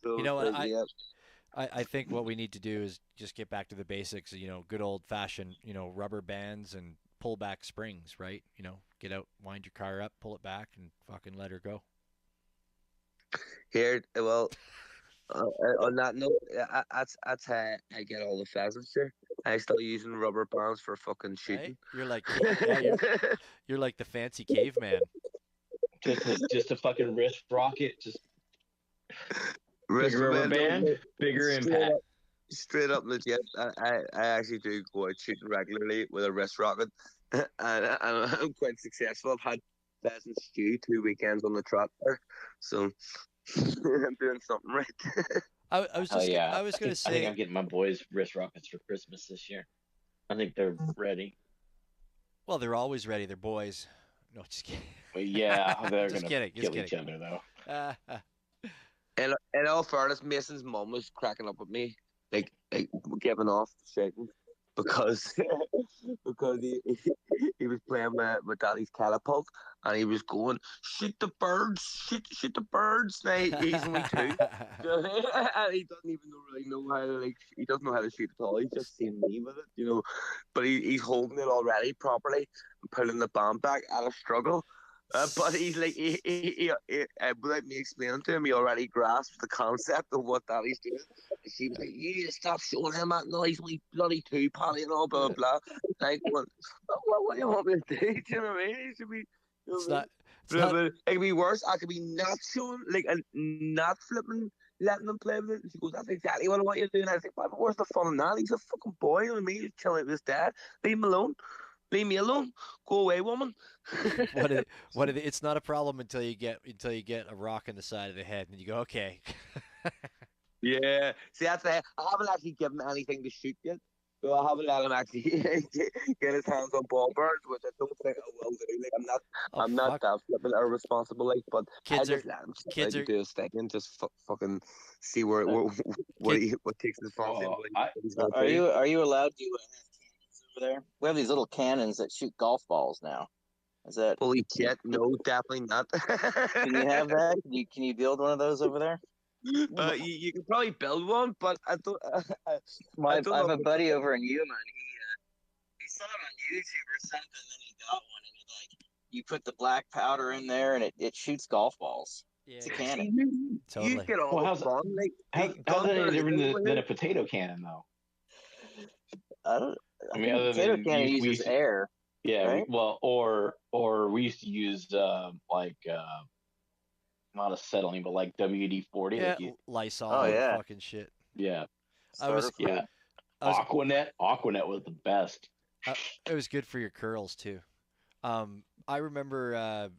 So, You know what? yeah. I think what we need to do is just get back to the basics. You know, good old fashioned, rubber bands and pull back springs, right? Get out, wind your car up, pull it back, and fucking let her go. Here, well, on that note, that's how I get all the pheasants here. I still using rubber bands for fucking shooting. Right? You're like, you're like the fancy caveman. just a fucking wrist rocket, just Wrist bigger rubber band, band, bigger impact. Straight up legit. I actually do go out shooting regularly with a wrist rocket, and I'm quite successful. I've had pheasant stew 2 weekends on the trot there, so I'm doing something right. I was just, I was gonna I think say, I'm getting my boys wrist rockets for Christmas this year. I think they're ready. well, they're always ready. They're boys. No, just kidding. Well, yeah, they're Just gonna kidding, just kill each kidding. other though. And in all fairness, Mason's mum was cracking up with me, like giving off shaking, because because he was playing with Daddy's catapult, and he was going, shoot the birds, shoot the birds. Now he's only 2, and he doesn't even really know how to he doesn't know how to shoot at all. He's just seen me with it, But he's holding it already properly and pulling the bomb back at a struggle. But he's like, without me explaining to him, he already grasps the concept of what Daddy's doing. And she was like, "You stop showing him that. No, he's only bloody 2, Paddy, and all blah blah blah." Like, what do you want me to do? Do you know what I mean? It should be. It's not. It's not. It could be worse. I could be not showing, and not flipping, letting him play with it. And she goes, "That's exactly what I want you to do." And I was like, "But where's the fun in that? He's a fucking boy. You know what I mean? He's chilling with his dad. Leave him alone. Leave me alone. Go away, woman." It's not a problem until you get a rock in the side of the head, and you go, okay. Yeah. See, that's the. I haven't actually given him anything to shoot yet. So I haven't let him actually get his hands on ball birds, which I don't think I will do. Like Oh I'm not fuck. that flipping irresponsible, like, but I Kids are just let him sit kids out and are do his thing and just fucking see where Uh, kid what takes his fancy and oh, I what he's gonna Are do. you allowed to have cannons over there? We have these little cannons that shoot golf balls now. Is that Holy shit! No, definitely not. can you have that? Can you build one of those over there? You could probably build one, but I don't. I don't I have know. a buddy over in Yuma, and he saw it on YouTube or something, and then he got one, and it, like you put the black powder in there, and it shoots golf balls. yeah It's a yeah See, cannon. you totally. get all well, the how's fun. Like how's the how's that guns any are different legal over than here. a potato cannon though? I don't. I I mean, think a other potato than cannon we uses used to, air, yeah, right? or we used to use not acetylene, but like WD-40, Yeah, like you, Oh Lysol like and yeah, fucking shit. yeah, I was starter fluid. yeah. I was Aquanet was the best. it was good for your curls too. I remember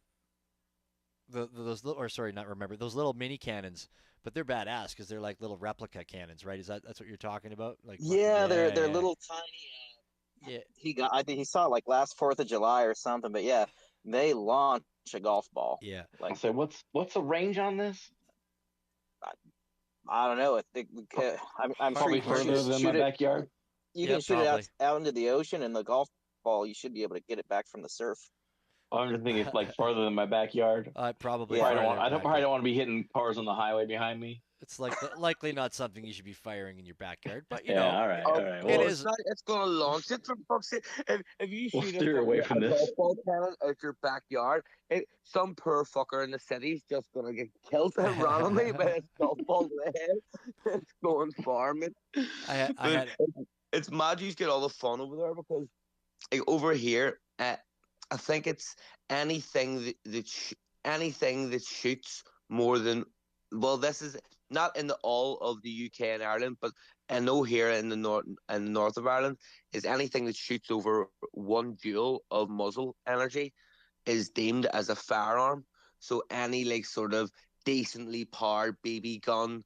those little, or sorry, not remember those little mini cannons, but they're badass because they're like little replica cannons, right? That's what you're talking about? Like fucking Yeah, yeah, they're yeah, little tiny. yeah, I think he saw it like last 4th of July or something. But yeah, they launch a golf ball. yeah. I'll Like say, what's the range on this? I don't know. I think I'm sure Probably you can Hardly. further than my shoot it. backyard. You Yeah, can shoot it probably. out into the ocean, and the golf ball you should be able to get it back from the surf. I'm just thinking it's like farther than my backyard. Probably Yeah. farther I back. probably don't want to be hitting cars on the highway behind me. It's like likely not something you should be firing in your backyard, but you Yeah, know, all right, Oh, all right. it well, Well, it's is. not. It's gonna launch it for fuck's sake. If you we'll shoot steer away a from golf this. ball cannon out your backyard, some poor fucker in the city's just gonna get killed randomly by a golf ball in the head. It's going far, man. I But had it's mad you get all the fun over there because like, over here, I think it's anything anything that shoots more than well, this is not in the all of the UK and Ireland, but I know here in the north of Ireland is anything that shoots over 1 joule of muzzle energy is deemed as a firearm. So any like sort of decently powered BB gun,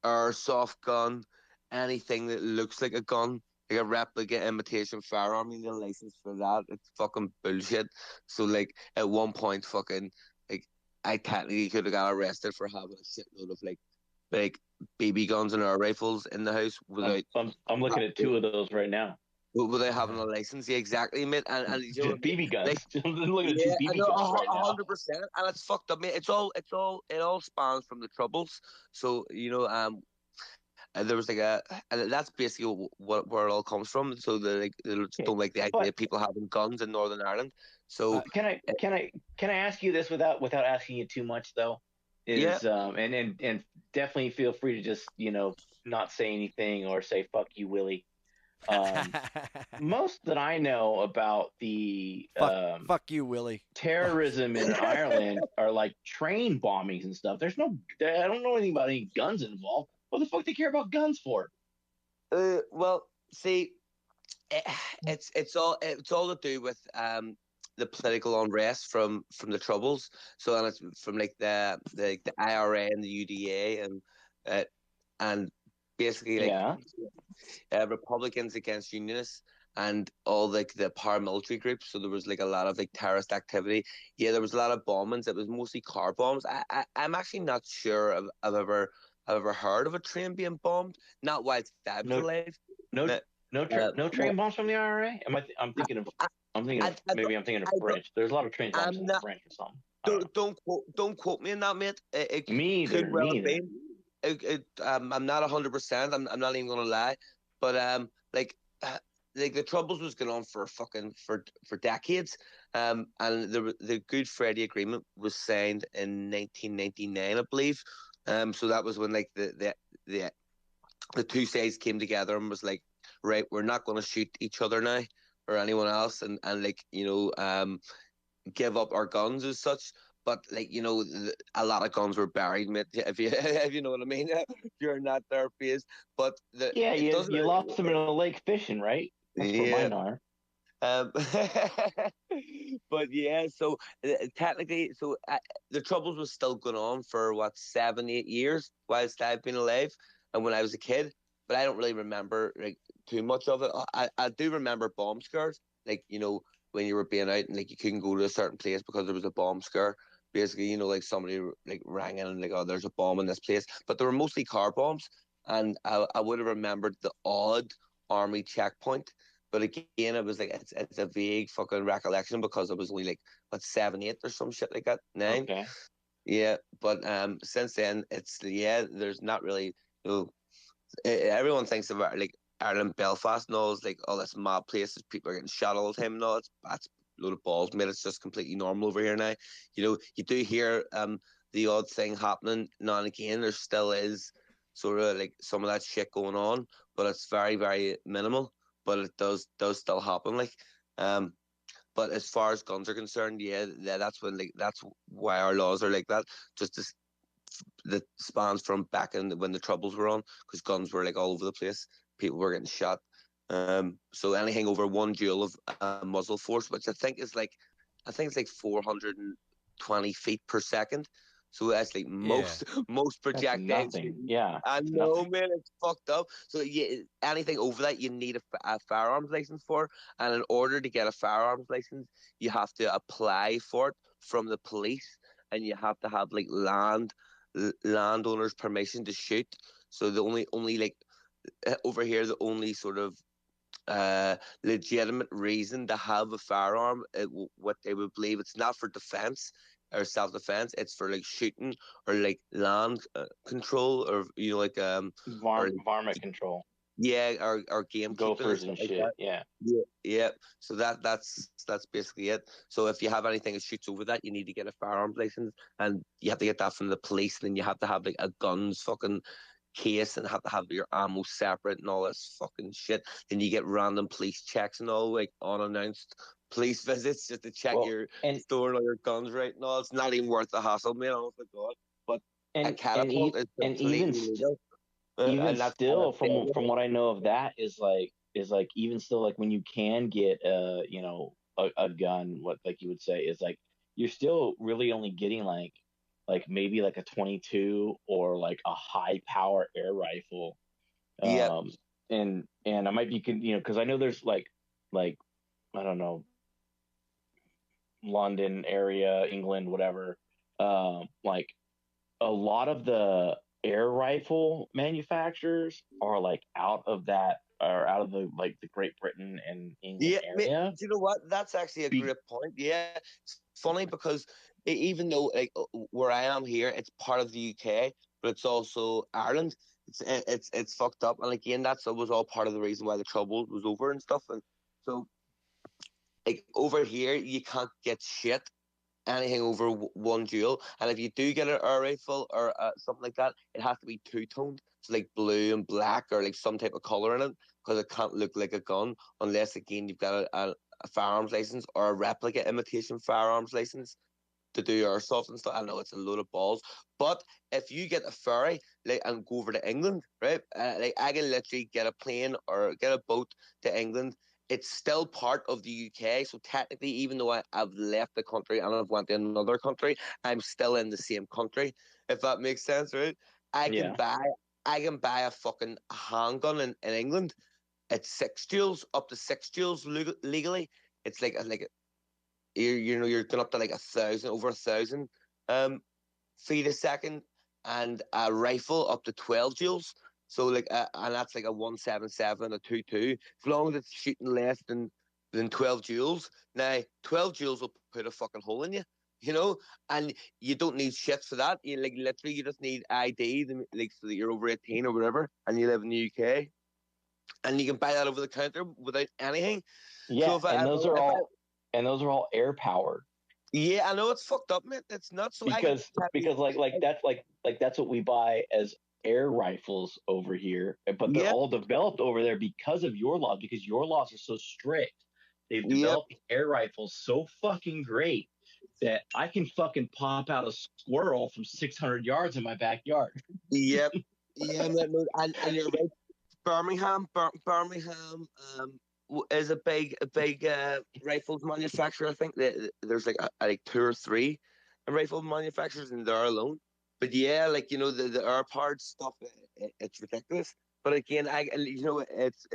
airsoft gun, anything that looks like a gun, like a replica imitation firearm, you need a license for that. It's fucking bullshit. So like at one point, fucking like I technically could have got arrested for having a shitload of like BB guns and air rifles in the house I'm looking at two of those right now. without having a license. Yeah, exactly, mate. And you know, Just BB guns. like I'm looking at yeah, two I BB know, guns right now. 100%, and it's fucked up, mate. It all spans from the troubles. So you know, there was like and that's basically where it all comes from. So they just don't like the idea But of people having guns in Northern Ireland. So can I ask you this without asking you too much though? yeah, Is and definitely feel free to just not say anything or say fuck you Willie. Most that I know about the fuck you, Willie. terrorism in Ireland are like train bombings and stuff. I don't know anything about any guns involved. What the fuck do they care about guns for? well, see, eh, it's all to do with the political unrest from the troubles. So and it's from like the IRA and the UDA and basically like Yeah. Republicans against Unionists and all like the paramilitary groups. So there was like a lot of like terrorist activity. Yeah, there was a lot of bombings. It was mostly car bombs. I'm actually not sure I've ever heard of a train being bombed. Not while I was No, alive. no, Uh, no train bombs from the IRA. I'm thinking of. Maybe I'm thinking of French. There's a lot of train bombs I'm in not. French or something. I don't know. Don't quote me on that, mate. It Me could either. well Me have either. been. I'm not 100%. I'm not even gonna lie, but like the troubles was going on for fucking for decades. And the Good Friday Agreement was signed in 1999, I believe. So that was when like the two sides came together and was like, right, we're not going to shoot each other now or anyone else, and like give up our guns as such. But like a lot of guns were buried, mate, if you if you know what I mean, during that there phase. But Yeah, it doesn't. you lost them in a lake fishing, right? That's where Yeah. mine are. Um, but yeah, so technically, the troubles was still going on for what 7, 8 years whilst I've been alive, and when I was a kid. but I don't really remember like too much of it. I do remember bomb scares, like when you were being out and like you couldn't go to a certain place because there was a bomb scare. Basically, like somebody like rang in and like, oh, there's a bomb in this place, but they were mostly car bombs, and I would have remembered the odd army checkpoint. But again, it was like it's a vague fucking recollection because it was only like what 7, 8 or some shit like that, 9. Okay. Yeah, but since then there's not really everyone thinks about like Ireland, Belfast, and all. It's like all this mob places, people are getting shot all the time. No, that's a load of balls, mate. It's just completely normal over here now. You do hear the odd thing happening now and again. There still is sort of like some of that shit going on, but it's very, very minimal. But it does still happen. Like but as far as guns are concerned, that's that's why our laws are like that. Just that spans from back in when the troubles were on, because guns were like all over the place. People were getting shot. So anything over 1 joule of muzzle force, which I think it's like 420 feet per second. So that's like most That's projectiles. nothing. Yeah. I it's know, nothing. man, it's fucked up. So anything over that, you need a firearms license for, and in order to get a firearms license, you have to apply for it from the police, and you have to have like landowners' permission to shoot. So the only like over here, the only sort of legitimate reason to have a firearm, what they would believe, it's not for defense or self-defense, it's for like shooting or like land control, or like or Varmint control. or game Gophers and shit. that. Yeah. Yeah. So that's basically it. So if you have anything that shoots over that, you need to get a firearms license, and you have to get that from the police. And then you have to have like a guns fucking case, and have to have your ammo separate and all this fucking shit. Then you get random police checks and all, like unannounced police visits just to check your storing all your guns right. No, it's not even worth the hassle, man. Honest to God. But a catapult is completely illegal. Even still, from what I know of that, is like even still, like when you can get a gun, what like you would say is like you're still really only getting like maybe like a 22 or like a high power air rifle. And I might be because I know there's like I don't know, London area, England, whatever. Like a lot of the air rifle manufacturers are like out of the Great Britain and England area. Do you know what? That's actually a great point. Yeah, it's funny because even though like where I am here, it's part of the UK, but it's also Ireland. It's fucked up, and again, that was all part of the reason why the trouble was over and stuff. And so, like over here, you can't get shit anything over 1 joule, and if you do get an air rifle or something like that, it has to be two-toned, so like blue and black or like some type of color in it, because it can't look like a gun unless again you've got a firearms license or a replica imitation firearms license to do airsoft and stuff. I know it's a load of balls, but if you get a ferry like and go over to England, right? Like I can literally get a plane or get a boat to England. It's still part of the UK, so technically, even though I've left the country and I've went to another country, I'm still in the same country. If that makes sense, right? I can buy a fucking handgun in England. It's 6 joules, up to 6 joules legally. It's like you're going up to like 1,000, over 1,000 feet a second, and a rifle up to 12 joules. So like, and that's like a 177, a 22. As long as it's shooting less than 12 joules. Now, 12 joules will put a fucking hole in you, and you don't need shit for that. You like literally, you just need ID, like so that you're over 18 or whatever, and you live in the UK, and you can buy that over the counter without anything. Yeah, so those are all air powered. Yeah, I know it's fucked up, man. It's not so because that's what we buy as air rifles over here, but they're all developed over there because of your laws, because your laws are so strict. They've developed air rifles so fucking great that I can fucking pop out a squirrel from 600 yards in my backyard. Yep. Yeah, and you're right. Birmingham is a big rifles manufacturer. I think that there's like 2 or 3 rifle manufacturers in there alone. But yeah, like the air powered stuff, it's ridiculous. But again, it's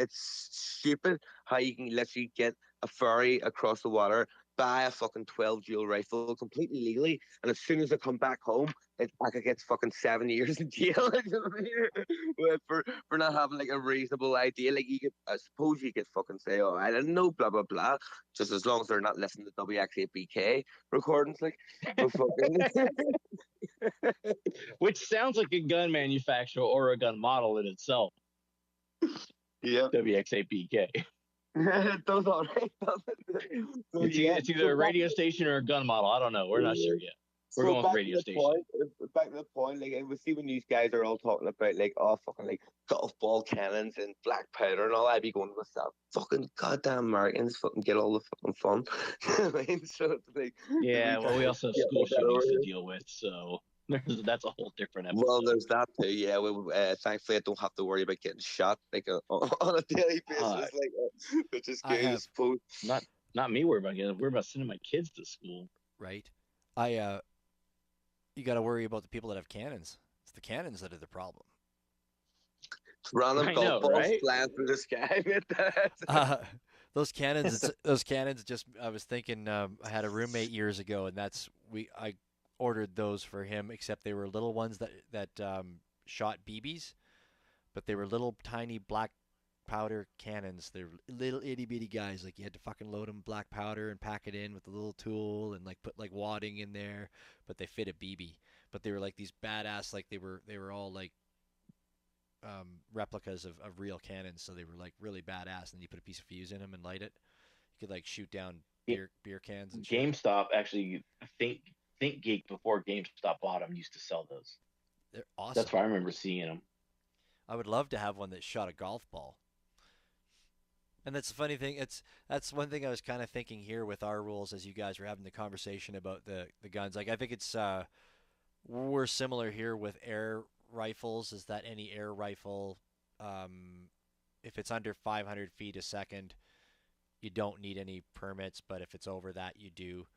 stupid how you can literally get a ferry across the water, buy a fucking 12 dual rifle completely legally, and as soon as I come back home, it like I get fucking 7 years in jail. You know what I mean? For not having like a reasonable idea. Like you could, I suppose you could fucking say, oh, I didn't know, blah blah blah, just as long as they're not listening to WX8BK recordings, like. But fucking, Which sounds like a gun manufacturer or a gun model in itself. yeah. WX8BK. It does all right. So, yeah. It's either a radio station or a gun model. I don't know. We're not sure yet. We're So going with back radio to the station. point, back to the point, like we see when these guys are all talking about like, oh fucking like golf ball cannons and black powder and all, I'd be going to myself, fucking goddamn Americans fucking get all the fucking fun. You know what I mean? So it's like Yeah, well, we also have get school that over shootings to here. deal with, so that's a whole different episode. Well, there's that too. Yeah, thankfully I don't have to worry about getting shot like on a daily basis, which is I good. I have- suppose. Not me worried about getting. We're about sending my kids to school. Right. You got to worry about the people that have cannons. It's the cannons that are the problem. Random I golf know, balls right? flying through the sky. Those cannons, those cannons. Just I was thinking, I had a roommate years ago, and I ordered those for him. Except they were little ones that shot BBs, but they were little tiny black powder cannons. They're little itty bitty guys. Like you had to fucking load them black powder and pack it in with a little tool and like put like wadding in there. But they fit a BB. But they were like these badass. Like they were all like replicas of real cannons. So they were like really badass. And you put a piece of fuse in them and light it. You could like shoot down beer cans and shit. GameStop actually, I think ThinkGeek before GameStop bought them used to sell those. They're awesome. That's where I remember seeing them. I would love to have one that shot a golf ball. And that's the funny thing. That's one thing I was kind of thinking here with our rules as you guys were having the conversation about the guns. Like I think it's we're similar here with air rifles. Is that any air rifle, if it's under 500 feet a second, you don't need any permits. But if it's over that, you do.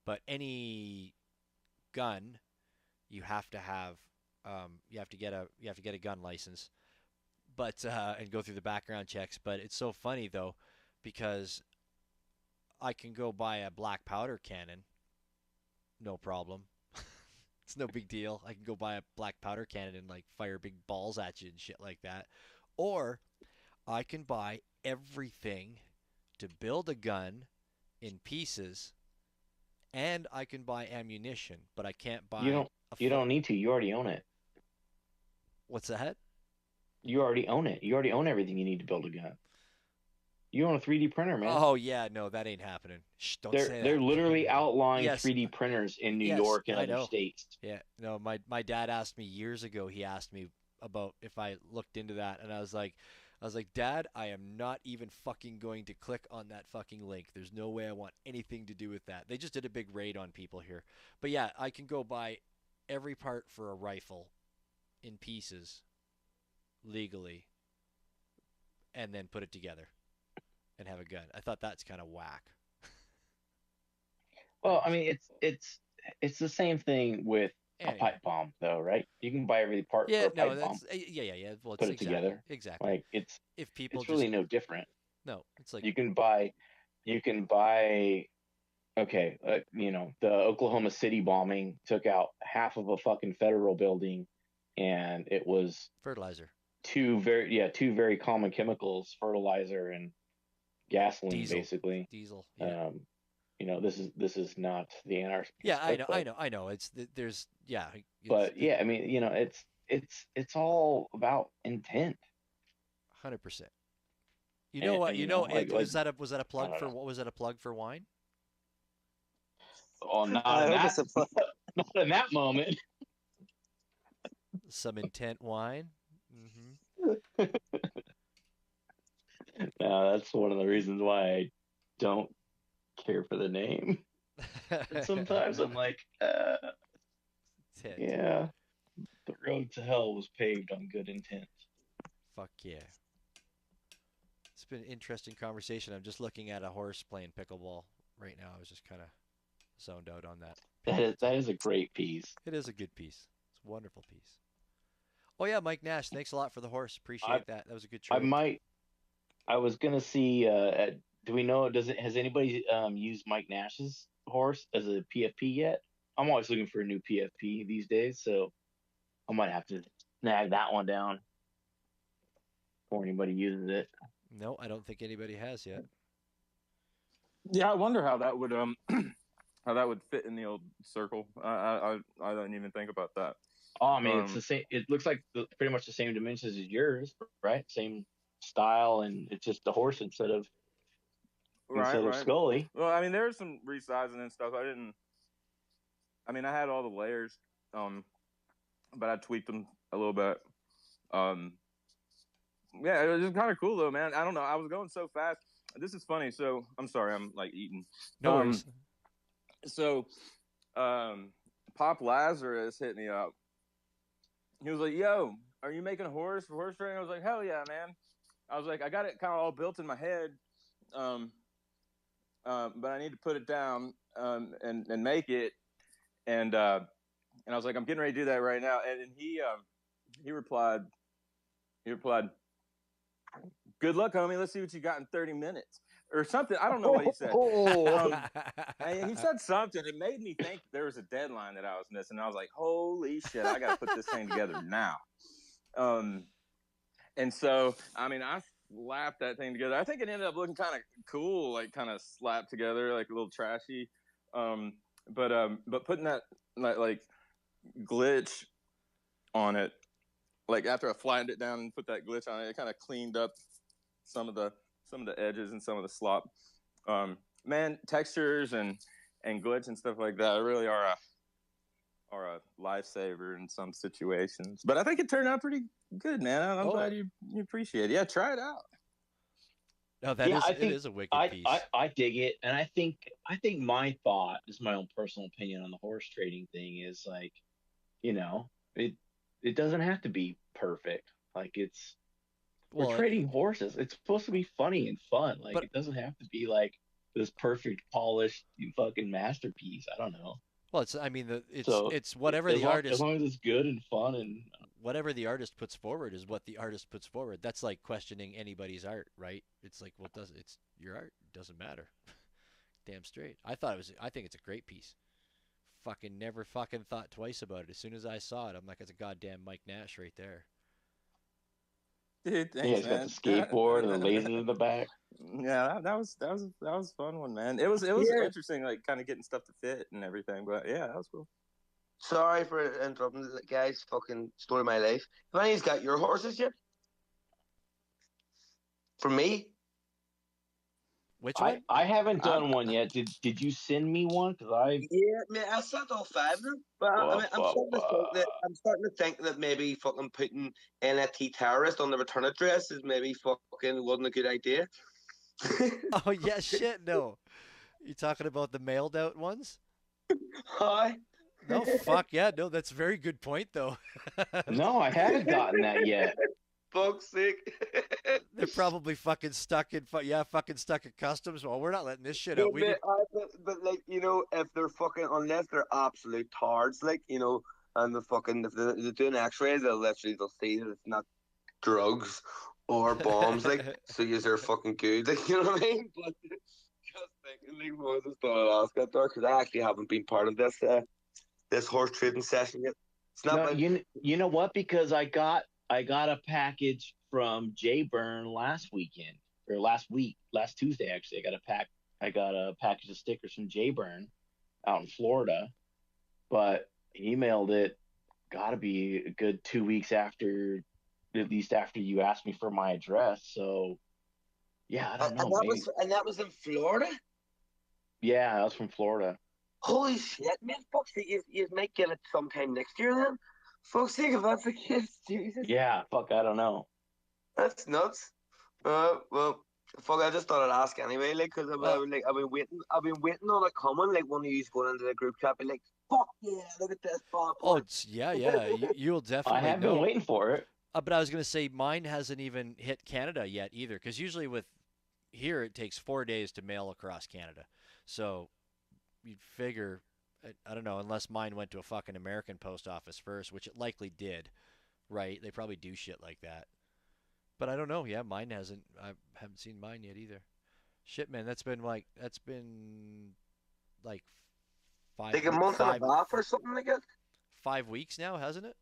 But any gun, you have to have you have to get a gun license. But and go through the background checks. But it's so funny though, because I can go buy a black powder cannon, no problem. It's no big deal. I can go buy a black powder cannon and like fire big balls at you and shit like that. Or I can buy everything to build a gun in pieces, and I can buy ammunition, but I can't buy. You don't need to. You already own it. What's that? You already own it. You already own everything you need to build a gun. You own a 3D printer, man. Oh yeah, no, that ain't happening. Shh, don't say that. They're literally outlawing Yes. 3D printers in New Yes, York and I other know. states. Yeah, no, my dad asked me years ago. He asked me about if I looked into that, and I was like, Dad, I am not even fucking going to click on that fucking link. There's no way I want anything to do with that. They just did a big raid on people here. But yeah, I can go buy every part for a rifle in pieces legally and then put it together and have a gun. I thought that's kind of whack. Well, I mean, it's the same thing with a Anyway. pipe bomb, though, right? You can buy every part Yeah, for a no, pipe bomb, that's yeah. Well, it's put it exactly, together. exactly. Like it's If people it's really just no different. no, it's like You can buy. Okay, the Oklahoma City bombing took out half of a fucking federal building, and it was fertilizer. two very common chemicals, fertilizer and gasoline, Diesel. basically. Diesel. Yeah. This is not the anarchy. Yeah, I know. It's there's yeah. But yeah, I mean, it's all about intent. 100%. You know what? Was that a plug don't for know. what was that a plug for wine? Oh, not I in hope that, it's a pl- not in that moment. Some intent wine. Mm-hmm. No, that's one of the reasons why I don't care for the name. And sometimes I'm like, Tit. yeah, the road to hell was paved on good intent. Fuck yeah. It's been an interesting conversation. I'm just looking at a horse playing pickleball right now. I was just kind of zoned out on that. That is a great piece. It is a good piece. It's a wonderful piece. Oh yeah, Mike Nash. Thanks a lot for the horse. I Appreciate that. That was a good I trade. might. I was gonna see. Do we know? Does it? Has anybody used Mike Nash's horse as a PFP yet? I'm always looking for a new PFP these days, so I might have to snag that one down before anybody uses it. No, I don't think anybody has yet. Yeah, I wonder how that would how that would fit in the old circle. I didn't even think about that. Oh, I mean, it's Um, the same. It looks like pretty much the same dimensions as yours, right? Same style, and it's just the horse right, instead of right. Scully. Well, I mean, there's some resizing and stuff. I mean, I had all the layers, but I tweaked them a little bit. Um, yeah, it was just kind of cool though, man. I don't know. I was going so fast. This is funny. So I'm sorry. I'm like eating. No Um, worries. so, Pop Lazarus hit me up. He was like, "Yo, are you making a horse for horse training?" I was like, "Hell yeah, man!" I was like, "I got it kind of all built in my head, um, but I need to put it down and make it." And I was like, "I'm getting ready to do that right now." And he replied, "Good luck, homie. Let's see what you got in 30 minutes or something." I don't know what he said. He said something. It made me think there was a deadline that I was missing. I was like, "Holy shit! I got to put this thing together now." And so, I mean, I slapped that thing together. I think it ended up looking kind of cool, like kind of slapped together, like a little trashy. But putting that like glitch on it, like after I flattened it down and put that glitch on it, it kind of cleaned up some of the edges and some of the slop. Man, textures and glitch and stuff like that really are a lifesaver in some situations. But I think it turned out pretty good, man. I'm glad you appreciate it. Yeah, try it out. No, it is a wicked piece. I dig it, and I think my thought, just my own personal opinion on the horse trading thing, is like, it doesn't have to be perfect. Like we're trading horses. It's supposed to be funny and fun. Like it doesn't have to be like this perfect, polished fucking masterpiece. I don't know. Well, it's whatever the artist, as long as it's good and fun, and whatever the artist puts forward is what the artist puts forward. That's like questioning anybody's art, right? It's like, well, it's your art. It doesn't matter. Damn straight. I think it's a great piece. Fucking never fucking thought twice about it. As soon as I saw it, I'm like, it's a goddamn Mike Nash right there. Dude, thanks, yeah, he's got the skateboard and the lasers in the back. Yeah, that was fun one, man. It was interesting, like kind of getting stuff to fit and everything. But yeah, that was cool. Sorry for interrupting, guys. Fucking story of my life. Have any of you got your horses yet? For me? Which one? I haven't done one yet. Did you send me one? Yeah, man, I sent all 5 of them. But I mean, I'm starting to think that maybe fucking putting NFT terrorist on the return address is maybe fucking wasn't a good idea. Oh yeah, shit, no. You talking about the mailed out ones? Hi. No, fuck yeah, no. That's a very good point, though. No, I haven't gotten that yet. Fuck's sake. They're probably fucking stuck in customs. Well, we're not letting this shit out. But like, if they're fucking, unless they're absolute tards, like, and if they're doing X-rays, they'll see that it's not drugs or bombs, like, so they're fucking good, like, you know what I mean? But just thinking, like, what was the last got there? Because I actually haven't been part of this horse trading session yet. It's not. No, you know what? Because I got a package from Jay Byrne last weekend, or last Tuesday actually. I got a package of stickers from Jay Byrne out in Florida, but he mailed it. Got to be a good 2 weeks after, at least after you asked me for my address. So yeah, I don't know. And that was in Florida. Yeah, I was from Florida. Holy shit, man! Fuck's sake, you might get it sometime next year then. Fuck's sake, if that's the case, Jesus. Yeah, fuck, I don't know. That's nuts. Well, fuck, I just thought I'd ask anyway, like, because I've been waiting on it coming, like, one of you going into the group chat, be like, fuck yeah, look at this ball. Oh, yeah. You'll definitely. I have been waiting for it. But I was gonna say mine hasn't even hit Canada yet either, because usually with here it takes 4 days to mail across Canada. So you'd figure, I don't know, unless mine went to a fucking American post office first, which it likely did. Right. They probably do shit like that. But I don't know. Yeah, mine hasn't. I haven't seen mine yet either. Shit, man. That's been like five Like a week, month and a half or something like that. 5 weeks now, hasn't it?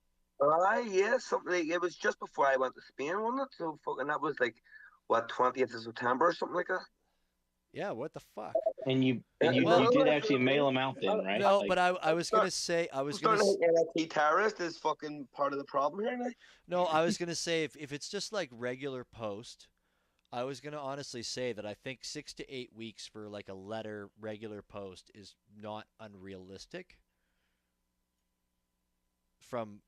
Yeah, something like it was just before I went to Spain, wasn't it? So fucking that was like what 20th of September or something like that. Yeah. What the fuck? And you Well, you did actually mail them out then, right? No, Like, but I was gonna say I'm starting to think NFT terrorist is fucking part of the problem here now. no, I was gonna say if it's just like regular post, I was gonna honestly say that I think 6 to 8 weeks for like a letter regular post is not unrealistic from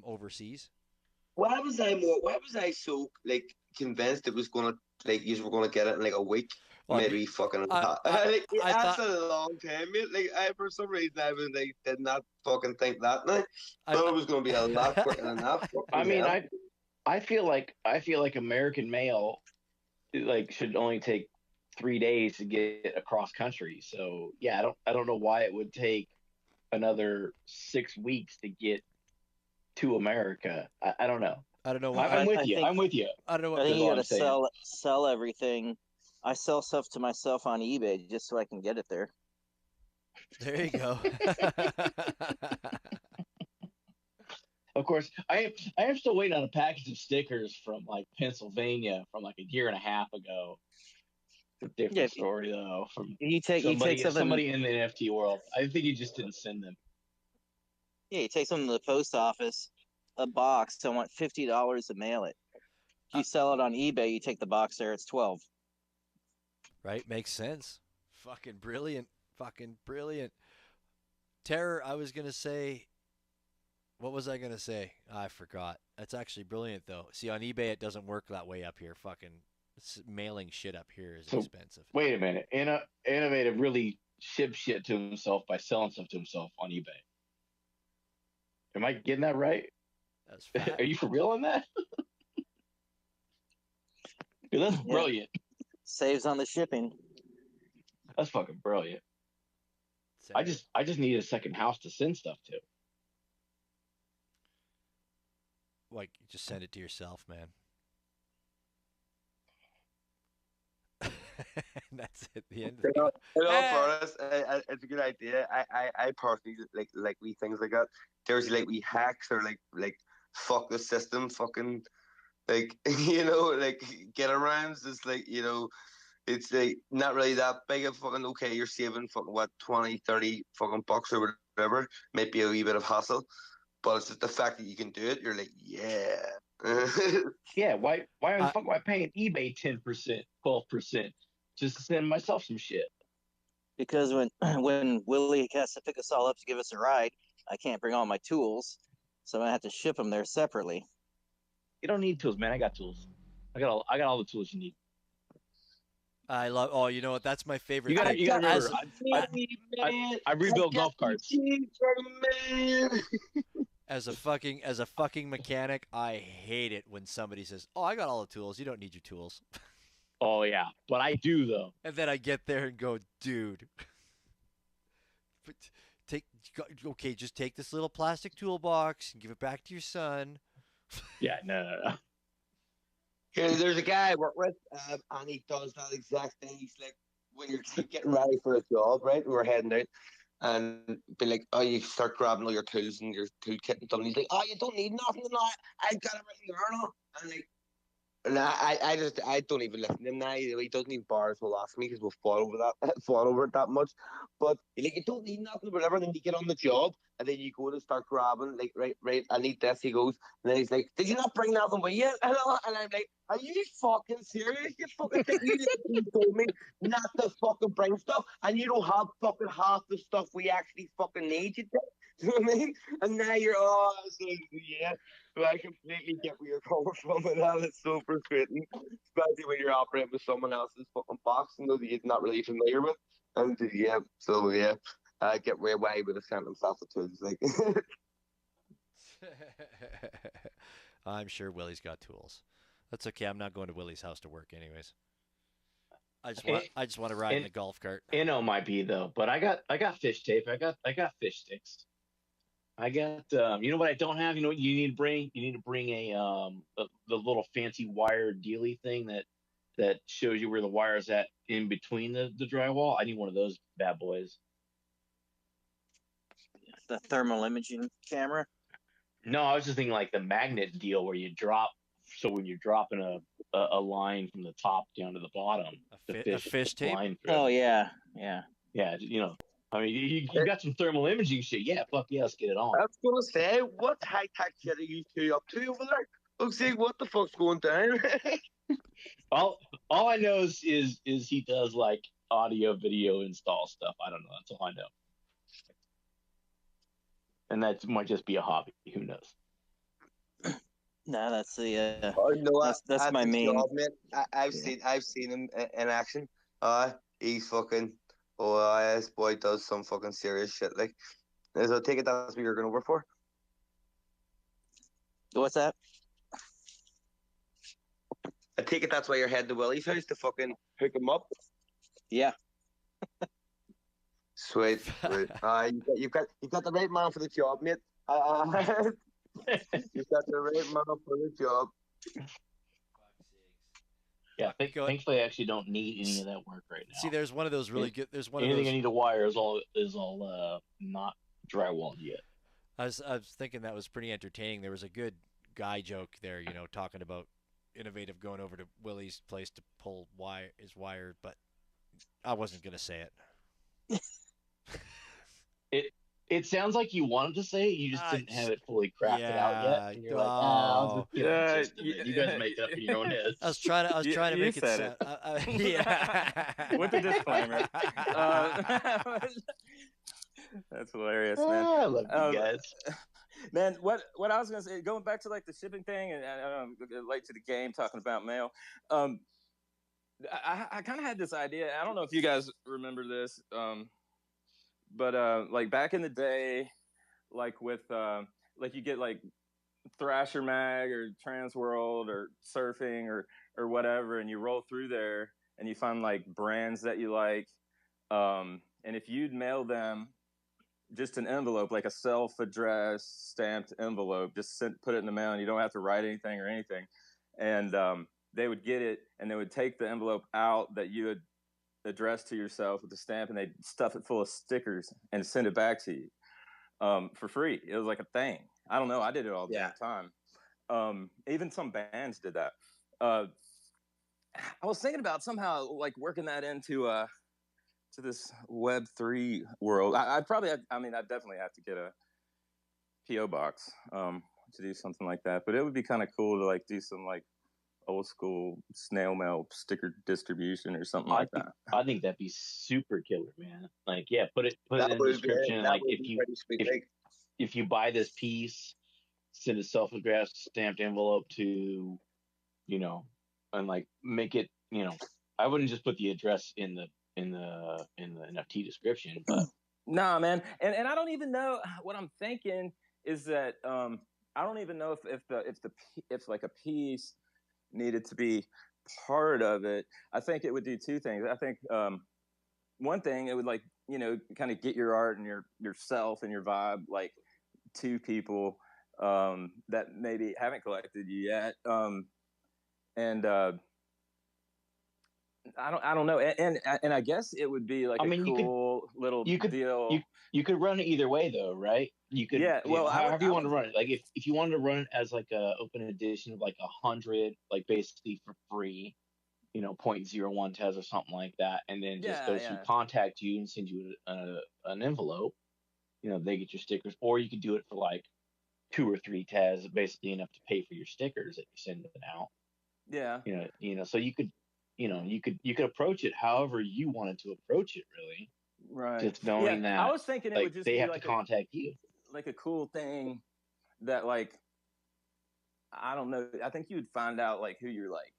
overseas. Why was I so like convinced it was gonna like you were gonna get it in like a week? Well, I mean, Maybe fucking I like, I that's thought a long time, mate. Like I for some reason I was like did not fucking think that now. Thought it was gonna be a lot quicker than that. I Fucking mean, hell. I feel like American mail like should only take 3 days to get across country. So yeah, I don't know why it would take another 6 weeks to get to America. I don't know. I don't know I, what I'm I, with I you. think I'm with you. I don't know I what think Is you all got I'm to saying. sell everything. I sell stuff to myself on eBay just so I can get it there. There you go. Of course, I am still waiting on a package of stickers from like Pennsylvania from like a year and a half ago. It's a Yeah, different story though. From you take something. somebody in the NFT world. I think he just didn't send them. Yeah, you take something to the post office, a box. I want $50 to mail it. If Uh, you sell it on eBay, you take the box there. It's 12. right? Makes sense. Fucking brilliant. Fucking brilliant. Terror, I was gonna say what was I gonna say? I forgot. That's actually brilliant though. See, on eBay it doesn't work that way up here. Fucking mailing shit up here is So expensive. wait a minute. Innovative really ships shit to himself by selling stuff to himself on eBay. Am I getting that right? That's fat. Are you for real on that? 'Cause that's Yeah, brilliant. saves on the shipping. That's fucking brilliant. I just need a second house to send stuff to. like just send it to yourself, man. And that's it. The end of You the know, in all Eh. fairness, it's a good idea. I personally like we things like that. There's like we hacks or like fuck the system, fucking like like get arounds. It's like it's like not really that big of fucking okay. You're saving fucking what 20, 30 fucking bucks or whatever. Might be a wee bit of hassle, but it's just the fact that you can do it. You're like yeah. Yeah, why the I, fuck am I paying eBay 10%, 12% just to send myself some shit? Because when Willie has to pick us all up to give us a ride, I can't bring all my tools, so I'm gonna have to ship them there separately. You don't need tools, man. I got tools. I got all the tools you need. I love. Oh, you know what? That's my favorite You gotta thing. you gotta As remember. I rebuild golf carts. as a fucking mechanic, I hate it when somebody says, "Oh, I got all the tools. You don't need your tools." Oh yeah, but I do though. And then I get there and go, "Dude, but take okay, just take this little plastic toolbox and give it back to your son." Yeah, no. There's a guy I work with, and he does that exact thing. He's like, when you're getting ready for a job, right? We're heading out, and be like, oh, you start grabbing all your tools and your tool kit and stuff. And he's like, oh, you don't need nothing now. I got everything here now. And like, and I don't even listen to him now. He doesn't even bars will ask me because we'll fall over that, fall over it that much. But like, you don't need nothing, whatever. Then you get on the job, and then you go to start grabbing, like, right, I need this. He goes, and then he's like, did you not bring nothing with you? And I'm like, are you fucking serious? You fucking think you told me not to fucking bring stuff, and you don't have fucking half the stuff we actually fucking need you to. Do you know what I mean? And now you're yeah. But I completely get where you're coming from, and that is so frustrating, especially when you're operating with someone else's fucking box and that you're not really familiar with. And yeah, so yeah, I get where why he would have sent himself the tools. Like, I'm sure Willie's got tools. That's okay. I'm not going to Willie's house to work, anyways. I just want to ride in the golf cart. Inno might be though, but I got fish tape. I got fish sticks. I got you know what I don't have. You know what you need to bring? You need to bring the little fancy wire dealy thing that shows you where the wire's at in between the drywall. I need one of those bad boys. The thermal imaging camera. No, I was just thinking like the magnet deal where you drop. So when you're dropping a line from the top down to the bottom, A fish tape. line through. Oh yeah. Yeah. You know, I mean, you got some thermal imaging shit. Yeah, fuck yeah, let's get it on. I was gonna say, what high tech shit are you two up to over there? Let's see what the fuck's going down. All I know is he does like audio video install stuff. I don't know. That's all I know. And that might just be a hobby. Who knows? No, that's the Oh no, that's my the main. job, mate. I've seen him in action. He's fucking. Oh, this boy does some fucking serious shit. Like, so I take it that's what you're gonna work for. What's that? I take it that's why you're heading to Willie's house to fucking hook him up. Yeah. Sweet. You've got the right man for the job, mate. You've got the right man for the job. Yeah, thankfully I actually don't need any of that work right now. See, there's one of those really good. There's one Anything of those. I need to wire is all not drywalled yet. I was thinking that was pretty entertaining. There was a good guy joke there, you know, talking about innovative going over to Willie's place to pull his wire, but I wasn't gonna say it. It sounds like you wanted to say it, you just didn't have it fully crafted out yet. And you're like, I'll just get the gist of it. You guys make it up in your own heads. I was trying to make it sound. Yeah. With the disclaimer. That's hilarious, man. I love you guys. Man, what I was gonna say, going back to like the shipping thing, and late to the game, talking about mail. I kind of had this idea. I don't know if you guys remember this, but like back in the day, like with like you get like Thrasher Mag or Transworld or Surfing or whatever, and you roll through there and you find like brands that you like, and if you'd mail them just an envelope, like a self-addressed stamped envelope, just put it in the mail, and you don't have to write anything or anything, and they would get it and they would take the envelope out that you had addressed to yourself with the stamp, and they'd stuff it full of stickers and send it back to you for free. It was like a thing. I don't know. I did it all the time. Even some bands did that. I was thinking about somehow like working that into to this Web3 world. I'd definitely have to get a PO box to do something like that. But it would be kind of cool to like do some like old school snail mail sticker distribution or something like that. I think that'd be super killer, man. Like, yeah, put it in the description. Like, if you buy this piece, send a self-addressed stamped envelope to, you know, and like make it, you know, I wouldn't just put the address in the NFT description, but nah, man. And I don't even know what I'm thinking is that I don't even know if like a piece needed to be part of it. I think it would do two things. I think one thing, it would like, you know, kind of get your art and yourself and your vibe like to people that maybe haven't collected you yet. I don't know, and I guess it would be like cool little deal. You could run it either way, though, right? You could, however you want to run it. Like if you wanted to run it as like a open edition of like 100, like basically for free, you know, 0.01 TES or something like that, and then just those who contact you and send you an envelope, you know, they get your stickers. Or you could do it for like 2 or 3 TES, basically enough to pay for your stickers that you're sending out. Yeah. You know, so you could. You know, you could approach it however you wanted to approach it, really. Right. Just knowing that I was thinking it would just they be have like to contact you. Like a cool thing that, like, I don't know. I think you would find out like who your like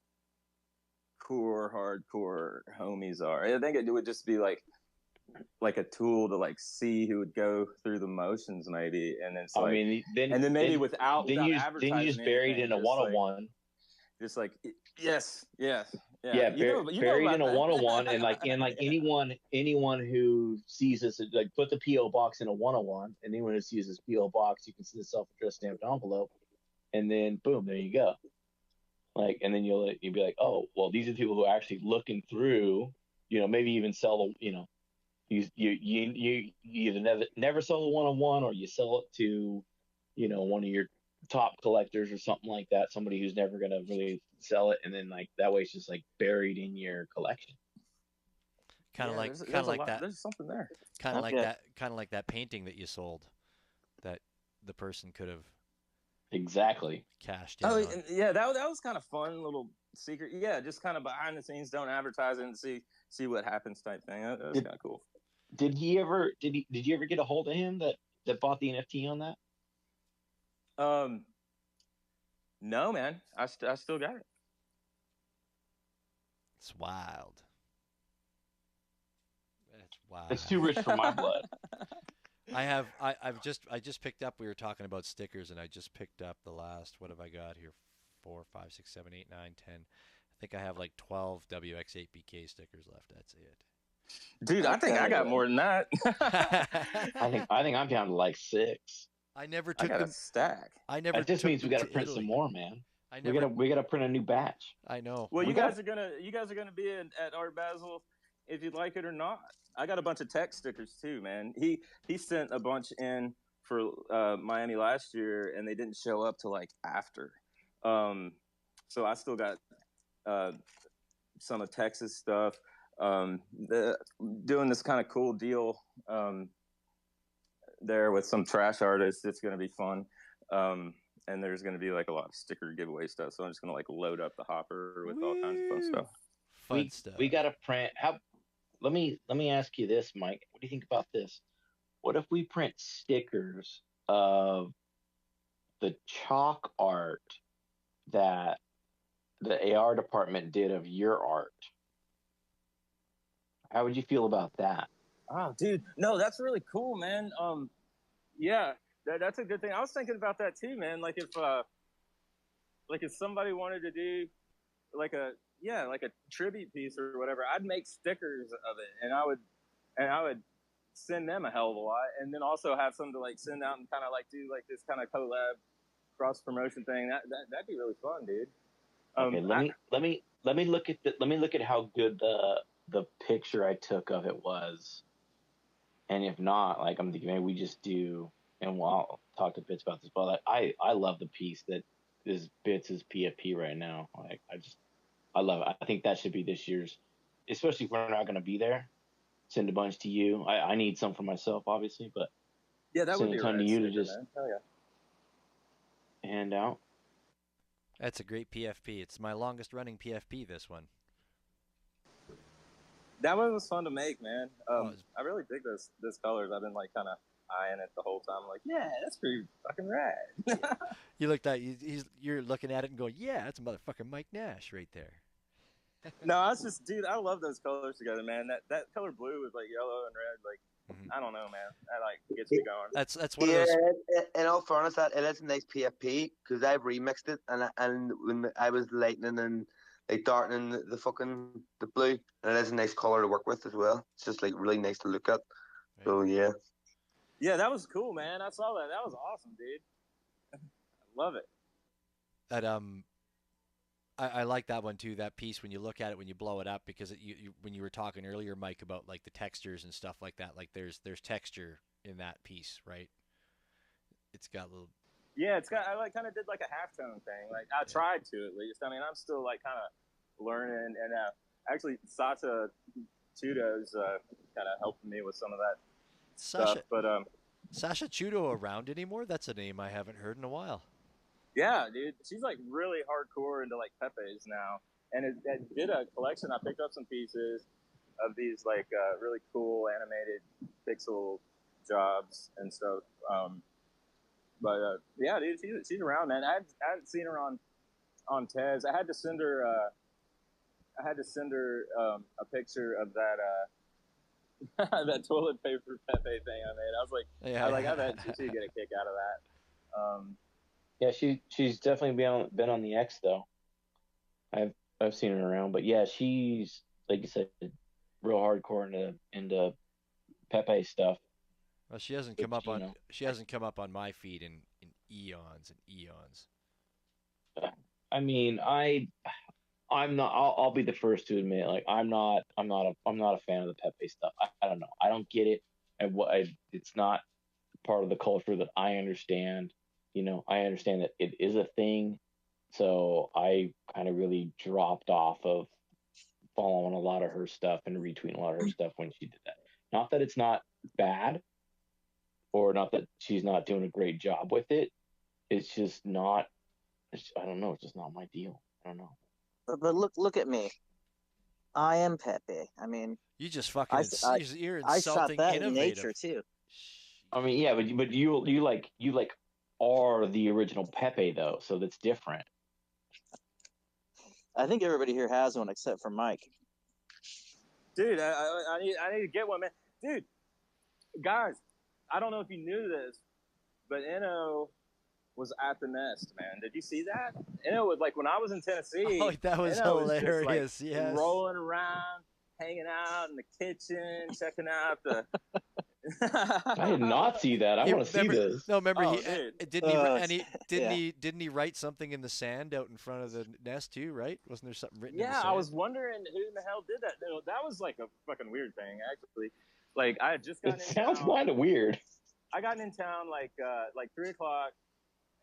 core hardcore homies are. I think it would just be like a tool to like see who would go through the motions, maybe, and then then maybe without then you advertising just buried anything, in a 101. Just like yes, Yeah, buried about in a that. 101, and like anyone who sees this, like put the PO box in a 101, and anyone who sees this PO box, you can send a self-addressed stamped envelope, and then boom, there you go. Like, and then you'll be like, oh, well, these are the people who are actually looking through, maybe even sell the, you either never sell the 101, or you sell it to, one of your top collectors or something like that, somebody who's never gonna really sell it, and then like that way it's just like buried in your collection. Kind of like that. There's something there. Kind of like that. Kind of like that painting that you sold, that the person could have exactly cashed in. Oh, on. Yeah, that was kind of fun little secret. Yeah, just kind of behind the scenes, don't advertise it and see what happens type thing. That was kind of cool. Did you ever get a hold of him that bought the NFT on that? No, man. I still got it. It's wild. It's wild. It's too rich for my blood. I just picked up. We were talking about stickers, and I just picked up the last. What have I got here? 4, 5, 6, 7, 8, 9, 10. I think I have like 12 WX8BK stickers left. That's it. Dude, I think I got more than that. I think I'm down to like 6. I never took a stack. That just means we got to print some more, man. We got to print a new batch. I know. Well, you guys are gonna be at Art Basel if you'd like it or not. I got a bunch of tech stickers too, man. He sent a bunch in for Miami last year, and they didn't show up till like after. So I still got some of Texas stuff. Doing this kind of cool deal there with some trash artists. It's going to be fun. And there's going to be like a lot of sticker giveaway stuff. So I'm just going to like load up the hopper with all kinds of fun stuff. Stuff. We got to print. Let me ask you this, Mike. What do you think about this? What if we print stickers of the chalk art that the AR department did of your art? How would you feel about that? Oh, dude, no, that's really cool, man. Yeah, that's a good thing. I was thinking about that too, man. Like if somebody wanted to do like a tribute piece or whatever, I'd make stickers of it, and I would send them a hell of a lot, and then also have some to like send out and kind of like do like this kind of collab cross promotion thing. That'd be really fun, dude. Okay, let me look at how good the picture I took of it was, and if not, like I'm thinking maybe we just do, and I'll talk to Bits about this, but like, I love the piece that is Bits' PFP right now. Like I love it. I think that should be this year's, especially if we're not going to be there. Send a bunch to you. I need some for myself, obviously, but yeah, that would be a ton to you to just yeah. hand out. That's a great PFP. It's my longest running PFP, this one. That one was fun to make, man. I really dig those colors. I've been like kind of eyeing it the whole time. I'm like, yeah, that's pretty fucking rad. You looked at you're looking at it and going, yeah, that's a motherfucking Mike Nash right there. No, I was just, dude, I love those colors together, man. That color blue with like yellow and red, like I don't know, man. That like gets me going. That's one of those. In all fairness, that it is a nice PFP because I've remixed it, and when I was lightning and like darkening the blue, and it is a nice color to work with as well. It's just like really nice to look at. Right. So yeah. Yeah, that was cool, man. I saw that. That was awesome, dude. I love it. That I like that one too. That piece when you look at it, when you blow it up, because when you were talking earlier, Mike, about like the textures and stuff like that. Like there's texture in that piece, right? It's got little. Yeah, it's got. I like kind of did like a halftone thing. Like I tried to at least. I mean, I'm still like kind of learning, and actually Sasha Chudo's kind of helping me with some of that stuff. But Sasha Chudo around anymore? That's a name I haven't heard in a while. Yeah, dude, she's like really hardcore into like Pepe's now, and it did a collection. I picked up some pieces of these like really cool animated pixel jobs and stuff. But yeah, dude, she's around, man. I hadn't seen her on Tez. I had to send her a picture of that that toilet paper Pepe thing I made. I was like, I bet she'd get a kick out of that. Yeah, she's definitely been on the X though. I've seen her around, but yeah, she's like you said, real hardcore into Pepe stuff, Well, she hasn't which come up you on know, she hasn't come up on my feed in eons and eons. I mean, I'm not. I'll be the first to admit, like I'm not a fan of the Pepe stuff. I don't know. I don't get it, and it's not part of the culture that I understand. I understand that it is a thing, so I kind of really dropped off of following a lot of her stuff and retweeting a lot of her stuff when she did that. Not that it's not bad, or not that she's not doing a great job with it. It's just not. I don't know. It's just not my deal. I don't know. But look at me. I am Pepe. I mean, You just fucking I, I, you're I shot insulting that in innovative. nature too. I mean, yeah, but you are the original Pepe though, so that's different. I think everybody here has one except for Mike. Dude, I need to get one, man. Dude, guys, I don't know if you knew this, but Eno was at the nest, man. Did you see that? Eno was like when I was in Tennessee. Oh, that was Eno was hilarious. just, like, yes. rolling around, hanging out in the kitchen, checking out the. I did not see that. I want to see this. No, remember Oh, he dude. didn't he and he Yeah. didn't he write something in the sand out in front of the nest too, right? Wasn't there something written in the Yeah, sand? I was wondering who in the hell did that. No, that was like a fucking weird thing, actually. Like I had just gotten It in sounds town. kind of weird. I got in town like 3:00,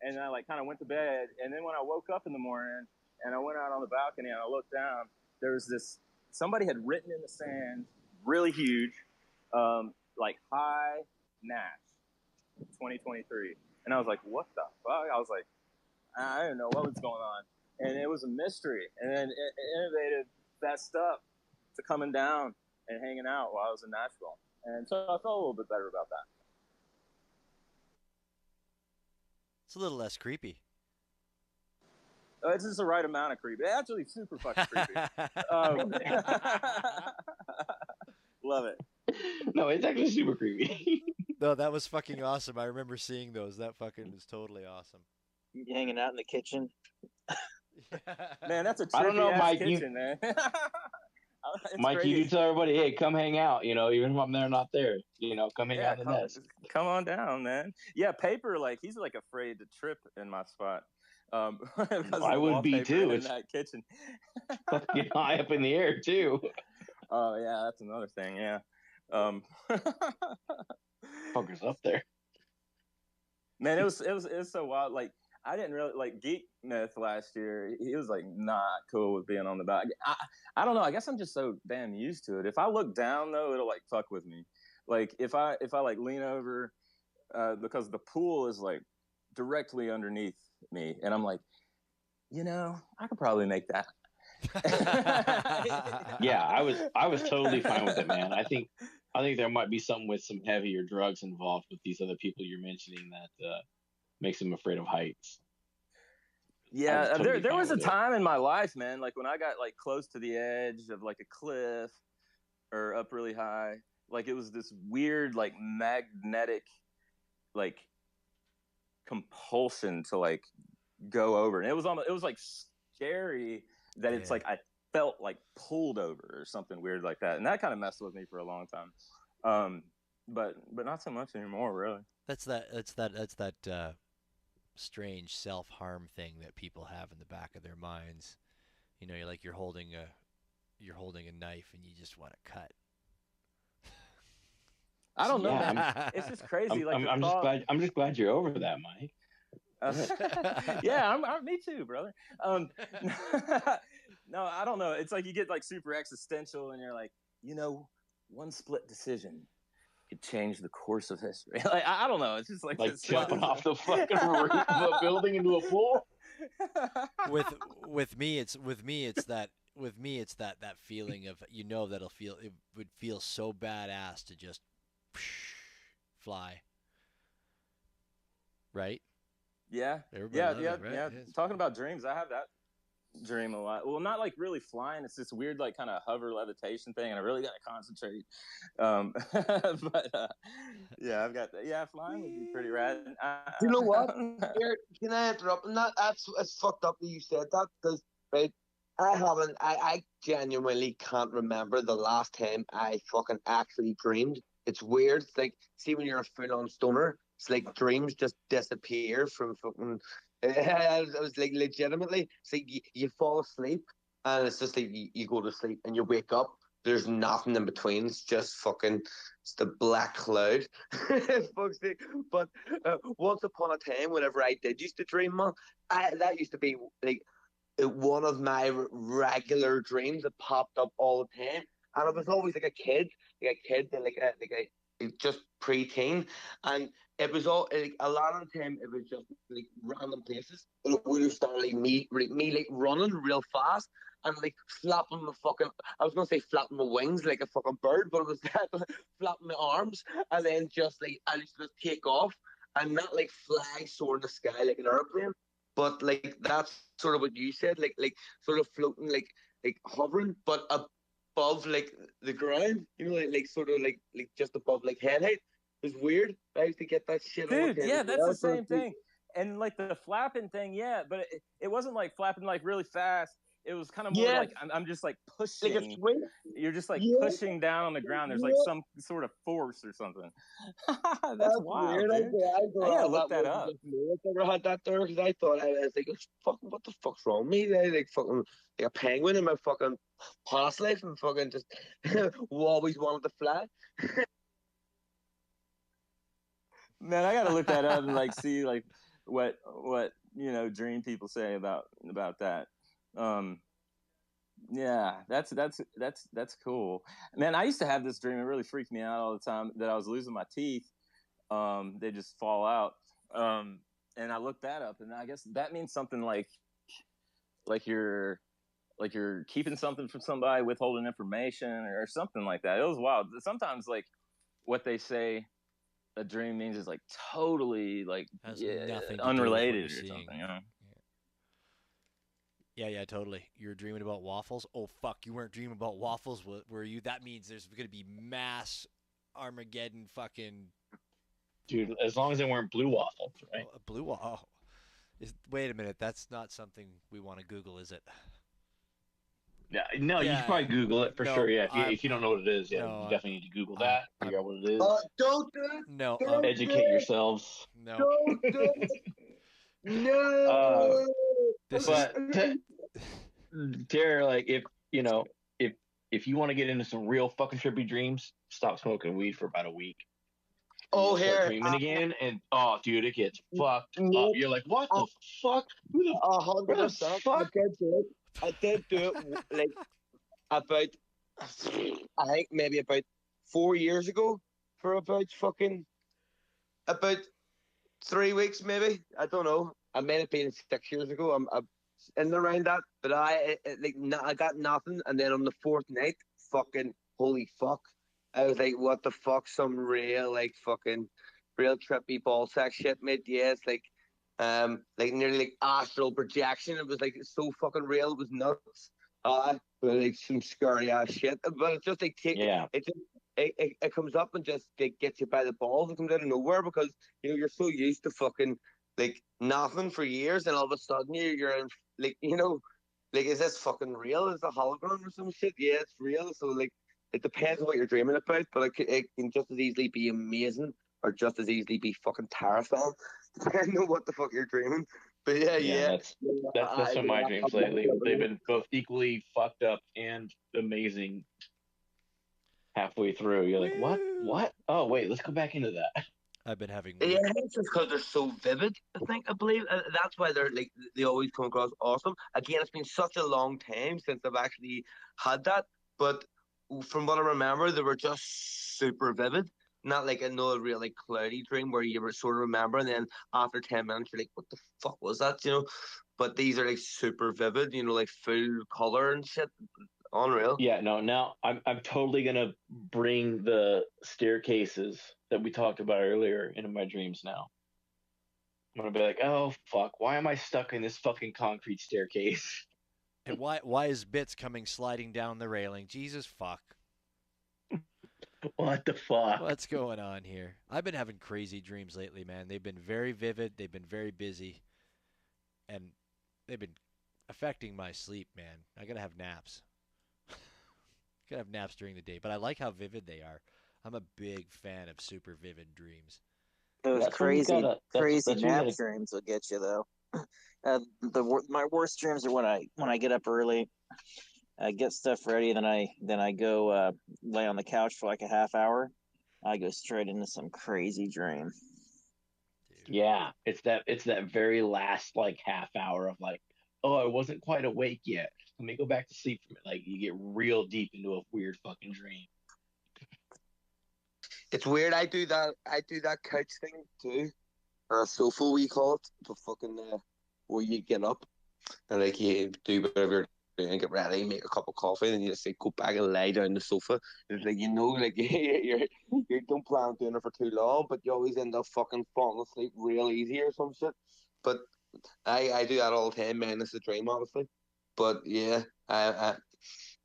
and I like kind of went to bed. And then when I woke up in the morning and I went out on the balcony and I looked down, there was this somebody had written in the sand, really huge, like High Nash, 2023. And I was like, what the fuck? I was like, I didn't know what was going on, and it was a mystery. And then it innovated that stuff to coming down and hanging out while I was in Nashville, and so I felt a little bit better about that. It's a little less creepy. It's just the right amount of creepy. Actually, super fucking creepy. Love it. No, it's actually super creepy. No, that was fucking awesome. I remember seeing those. That fucking was totally awesome. Hanging out in the kitchen. Man, that's a trippy I don't know, ass Mike, kitchen, man. Mike, crazy. you do tell everybody, hey, come hang out. Even if I'm there, not there. Come hang out in the nest. Come on down, man. Yeah, Paper, like he's like afraid to trip in my spot. I would be too. In It's that kitchen. fucking high up in the air too. Oh yeah, that's another thing. Yeah. Fuckers up there. Man, it was so wild. Like I didn't really like Geek Myth last year. He was like not cool with being on the back. I don't know. I guess I'm just so damn used to it. If I look down though, it'll like fuck with me. Like if I like lean over, because the pool is like directly underneath me, and I'm like, I could probably make that. Yeah, I was totally fine with it, man. I think there might be something with some heavier drugs involved with these other people you're mentioning that makes them afraid of heights. Yeah, totally there fine was a with it. time in my life, man, like when I got like close to the edge of like a cliff or up really high, like it was this weird like magnetic like compulsion to like go over, and it was like scary that it's like I felt like pulled over or something weird like that, and that kind of messed with me for a long time. But not so much anymore, really. That's that strange self-harm thing that people have in the back of their minds. You're holding a knife and you just want to cut. I don't know, Yeah, man. It's just crazy. I'm just glad you're over that, Mike. Yeah, me too, brother. No, I don't know. It's like you get like super existential, and you're like, one split decision could change the course of history. Like I don't know. It's just like jumping off the fucking roof of a building into a pool. With me it's that feeling of that it would feel so badass to just fly. Right? Yeah. Everybody Yeah. loves it, right? Yeah. Yes. Talking about dreams, I have that dream a lot. Well, not like really flying. It's this weird like kind of hover levitation thing, and I really got to concentrate. But yeah, I've got flying would be pretty rad. You know what? Here, can I interrupt? And that's it's fucked up that you said that because right, I haven't. I genuinely can't remember the last time I fucking actually dreamed. It's weird. It's like, see, when you're a full on stoner, it's like dreams just disappear from fucking. I was like, legitimately, it's like you fall asleep and it's just like you go to sleep and you wake up. There's nothing in between. It's just fucking. It's the black cloud. Fuck's sake. But once upon a time, whenever I did used to dream, man, that used to be like one of my regular dreams that popped up all the time, and it was always like a kid, like just preteen, and it was all like a lot of the time it was just like random places. It would start like me like running real fast and like flapping my fucking. I was gonna say flapping my wings like a fucking bird, but it was flapping my arms, and then just like I used to just take off and not like fly soar in the sky like an airplane, but like that's sort of what you said, like sort of floating, like hovering, but above like the ground, like sort of like just above like head height. It's weird. I used to get that shit all Dude, the time. yeah, that's the same thing. And like the flapping thing, yeah, but it wasn't like flapping like really fast. It was kind of more Yeah, like I'm just like like a pushing. swing. You're just like Yeah, pushing down on the ground. There's like yeah. some sort of force or something. That's That's wild, weird. dude. I I gotta thought look that that wasn't up. just me that ever had that there, because I was like, fucking, what the fuck's wrong with me? Like fucking like a penguin in my fucking past life and fucking just always wanted to fly. Man, I gotta look that up and like see like what dream people say about that. Um, yeah, that's cool. Man, I used to have this dream. It really freaked me out all the time that I was losing my teeth. They just fall out. And I looked that up, and I guess that means something like you're keeping something from somebody, withholding information, or something like that. It was wild. Sometimes like what they say a dream means is like totally like Has nothing to do with what unrelated you're or seeing. something, you know? Yeah, totally. You're dreaming about waffles? Oh, fuck, you weren't dreaming about waffles, were you? That means there's going to be mass Armageddon fucking... Dude, as long as they weren't blue waffles, right? Blue waffle. Wait a minute, that's not something we want to Google, is it? Yeah, no, you Yeah, should probably Google it for no, sure. Yeah, if you don't know what it is, yeah, no, you definitely need to Google I'm- that, figure out what it is, Don't do it. No, Don't do educate it. yourselves. no. Don't do it. Uh, No. This but is... Tara, like if you want to get into some real fucking trippy dreams, stop smoking weed for about a week. Oh, You'll start here. dreaming again, and oh, dude, it gets fucked up. No, You're like, what the fuck? Where the 100%. fuck? I did do it like about, I think maybe about 4 years ago, for about 3 weeks, maybe. I don't know. I may have been 6 years ago. I'm in and around that, but I got nothing, and then on the fourth night, fucking holy fuck, I was like, what the fuck? Some real like fucking real trippy ball sack shit, mate. Yeah, it's like nearly like astral projection. It was like so fucking real. It was nuts. But like some scary ass shit. But it's just like Yeah. it comes up and just like, gets you by the balls. It comes out of nowhere because you're so used to fucking like nothing for years, and all of a sudden you're in like like, is this fucking real? Is it a hologram or some shit? Yeah, it's real. So like it depends on what you're dreaming about, but it can just as easily be amazing or just as easily be fucking terrifying, depending on what the fuck you're dreaming. But Yeah, that's some of my dreams lately. They've been both equally fucked up and amazing. Halfway through, you're like, what? Woo! What? Oh, wait, let's go back into that. I've been having... Yeah, I think it's just because they're so vivid. I believe that's why they're like they always come across awesome. Again, it's been such a long time since I've actually had that, but from what I remember, they were just super vivid. Not like another really cloudy dream where you were sort of remember, and then after 10 minutes you're like, "What the fuck was that?" But these are like super vivid. Like full color and shit. Unreal. Yeah, no, now I'm totally gonna bring the staircases that we talked about earlier into my dreams now. I'm gonna be like, oh fuck, why am I stuck in this fucking concrete staircase? And why is Bits coming sliding down the railing? Jesus fuck. What the fuck? What's going on here? I've been having crazy dreams lately, man. They've been very vivid. They've been very busy. And they've been... affecting my sleep, man. I gotta have naps. Gotta have naps during the day, but I like how vivid they are. I'm a big fan of super vivid dreams. Those That's when you crazy, gotta. crazy That's when you nap gotta. dreams will get you though. My worst dreams are when I get up early, I get stuff ready, then I go lay on the couch for like a half hour. I go straight into some crazy dream. Dude. Yeah, it's that very last like half hour of like, oh, I wasn't quite awake yet. Let me go back to sleep from it. Like you get real deep into a weird fucking dream. It's weird. I do that. I do that couch thing too. Or a sofa, we call it. The fucking where you get up and like you do whatever you're doing, get ready, make a cup of coffee, and then you just like go back and lie down on the sofa. It's like like you don't plan on doing it for too long, but you always end up fucking falling asleep real easy or some shit. But I do that all the time, man. It's a dream, honestly. But yeah, I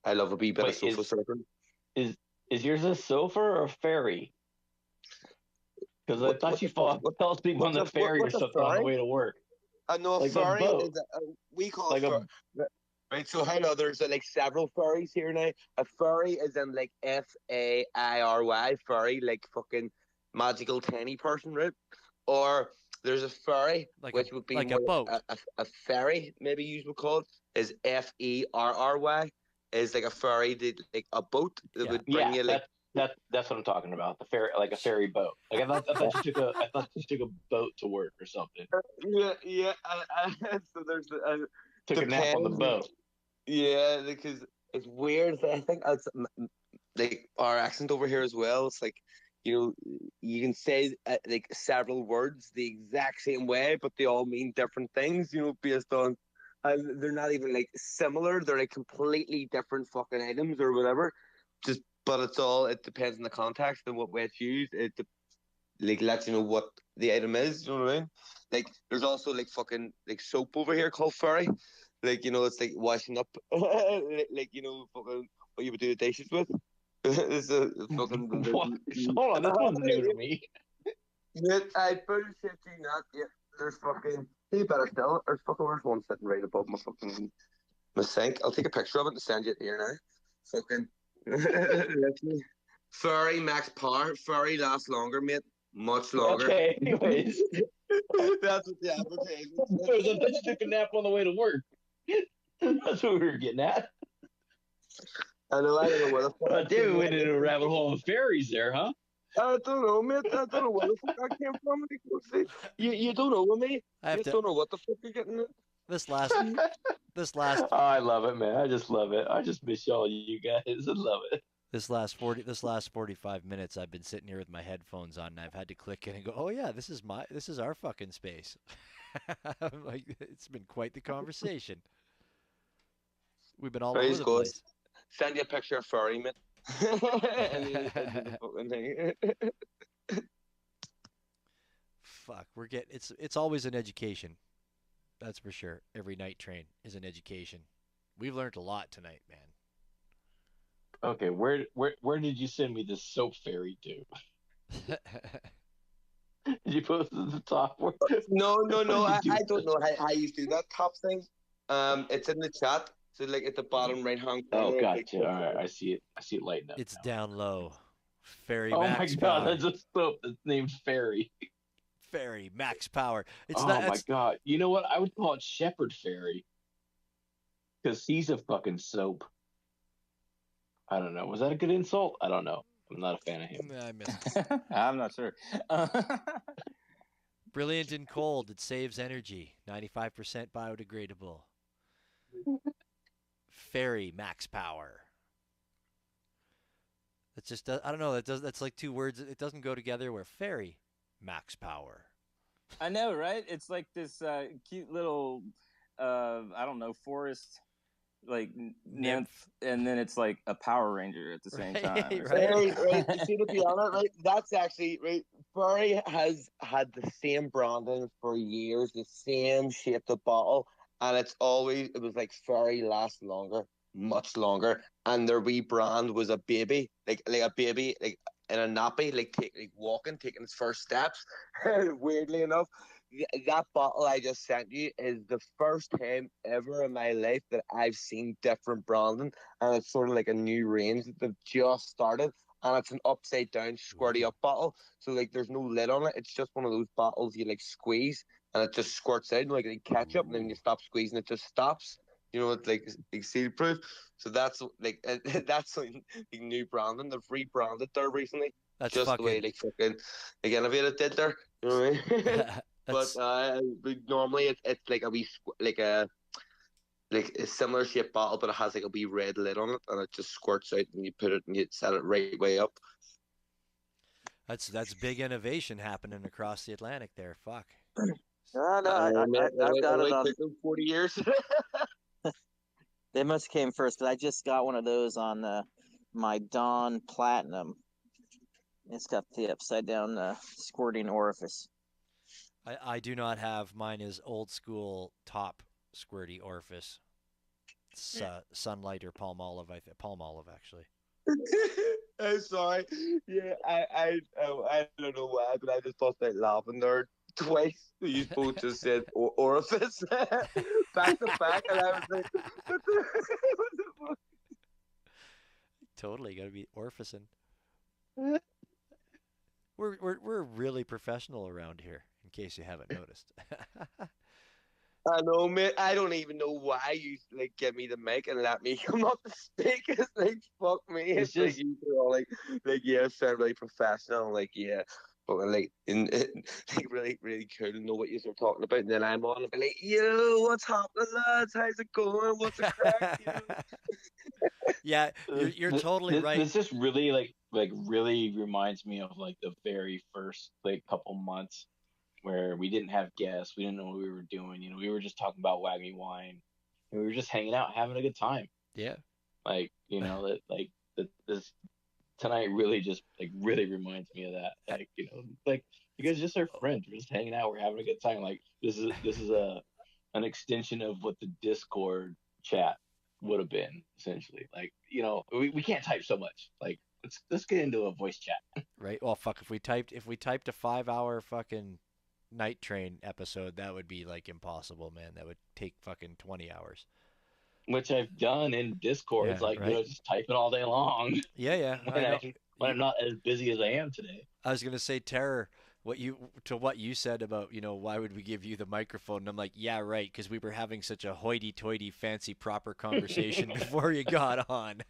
love a wee bit of Wait, sofa surfing. is yours a sofa or a ferry? Because I What thought you the fuck? fell asleep on the ferry or What's a something on the ferry? way to work. I know a Like a ferry boat. is we call Like it a right. So I know there's like several ferries here now. A ferry is in like FAIRY ferry, like fucking magical tiny person route, or there's a ferry Like a which would be like a more boat. a ferry, maybe you would call it, is FERRY, is like a ferry that like a boat that Yeah. would bring yeah, you like that's what I'm talking about. The ferry, like a ferry boat. Like I thought you took a boat to work or something. yeah. So there's Took a nap on the depends. boat. Yeah, because it's weird. I think it's like our accent over here as well. It's like you can say like several words the exact same way, but they all mean different things. Based on they're not even like similar. They're like completely different fucking items or whatever. But it depends on the context and what way it's used. Like lets you know what the item is. You know what I mean? Like there's also like fucking like soap over here called furry. Like it's like washing up, like fucking what you would do the dishes with. It's a fucking. What? Hold on, this one's new to me. Yeah, I bullshit you not. Yeah, there's fucking. Hey, better still. There's fucking. There's one sitting right above my sink. I'll take a picture of it and send you it here now. Fucking. Literally. Furry max power. Furry lasts longer, mate. Much longer. Okay, anyways. That's what the advertisement I thought you took a nap on the way to work. That's what we were getting at. I know. I don't know where the fuck. Damn, we went into a rabbit hole of fairies there, huh? I don't know, mate. I don't know where the fuck I came from. You don't know with me. I have You to don't know what the fuck you're getting at. this last Oh, I love it, man. I just love it. I just miss y'all, you guys. I love it. this last 45 minutes I've been sitting here with my headphones on and I've had to click in and go, "Oh yeah, this is our fucking space." Like it's been quite the conversation. We've been all Praise over the God. place. Send you a picture of furry, mate. Fuck, it's always an education. That's for sure. Every night train is an education. We've learned a lot tonight, man. Okay, where did you send me this soap fairy to? Did you post it at the top? No. I Did you don't know how you do that top thing. It's in the chat. So like at the bottom right hand corner. Oh, gotcha. All right, I see it. I see it lighting up. It's now. down low. Fairy Oh Max my god, Power. that's a soap that's named Fairy. Fairy Max Power. It's Oh not. my god. You know what? I would call it Shepherd Fairy. Because he's a fucking soap. I don't know. Was that a good insult? I don't know. I'm not a fan of him. I missed it. I'm not sure. Brilliant and cold. It saves energy. 95% biodegradable. Fairy Max Power. That's just I don't know. That's like two words. It doesn't go together. Where Fairy Max Power. I know, right? It's like this cute little, I don't know, forest like nymph, and then it's like a Power Ranger at the same time. Right. Right. You see, to be honest, right? That's actually right. Furry has had the same branding for years, the same shaped bottle, and it was like Furry lasts longer, much longer, and their wee brand was a baby, like a baby, like in a nappy, like walking, taking its first steps. Weirdly enough, that bottle I just sent you is the first time ever in my life that I've seen different branding, and it's sort of like a new range that they've just started, and it's an upside down squirty Ooh. up bottle. So like, there's no lid on it. It's just one of those bottles you like squeeze, and it just squirts out like ketchup, and then when you Ooh. stop squeezing, it just stops. You know, it's like seal proof. So that's like that's like new branding. They've rebranded there recently, That's just the way fucking. like fucking like Innovated did there. You know what I mean? But That's normally it's like a wee like a similar shaped bottle, but it has like a wee red lid on it, and it just squirts out, and you put it and you set it right way up. that's big innovation happening across the Atlantic there. Fuck. No, no, I know, man. I've got it It on. took them 40 years. They must have came first, but I just got one of those on my Dawn Platinum. It's got the upside down squirting orifice. I do not have mine is old school top squirty orifice. It's Sunlight or Palm Olive. Palm Olive actually. I'm sorry. Yeah, I don't know why, but I just busted out laughing there twice. You both just said orifice back to back, and I was like, what the Totally gotta be orificing. fuck? We're really professional around here, in case you haven't noticed. I know, man. I don't even know why you like give me the mic and let me come up to speak. It's like fuck me. It's It's like just you all like yeah, sound really professional. Like yeah, but like like really cool to know what you're talking about. And then I'm on and be like, yo, what's happening, lads? How's it going? What's the crack? Yeah, you're totally right. this just really like really reminds me of like the very first like couple months where we didn't have guests, we didn't know what we were doing. You know, we were just talking about Waggy Wine, and we were just hanging out, having a good time. Yeah. Like you know that like that this tonight really just like really reminds me of that. Like you know, like you guys just are friends. We're just hanging out. We're having a good time. Like this is a an extension of what the Discord chat would have been essentially. Like you know, we can't type so much. Like let's get into a voice chat. Right. Well, fuck. If we typed a 5 hour fucking night train episode, that would be like impossible, man. That would take fucking 20 hours. Which I've done in Discord. Yeah. It's like you Right. know, just typing all day long Yeah. when I know. when I'm not as busy as I am today. I was gonna say, Terror, what you said about why would we give you the microphone? And I'm like, yeah, right, because we were having such a hoity-toity, fancy, proper conversation before you got on.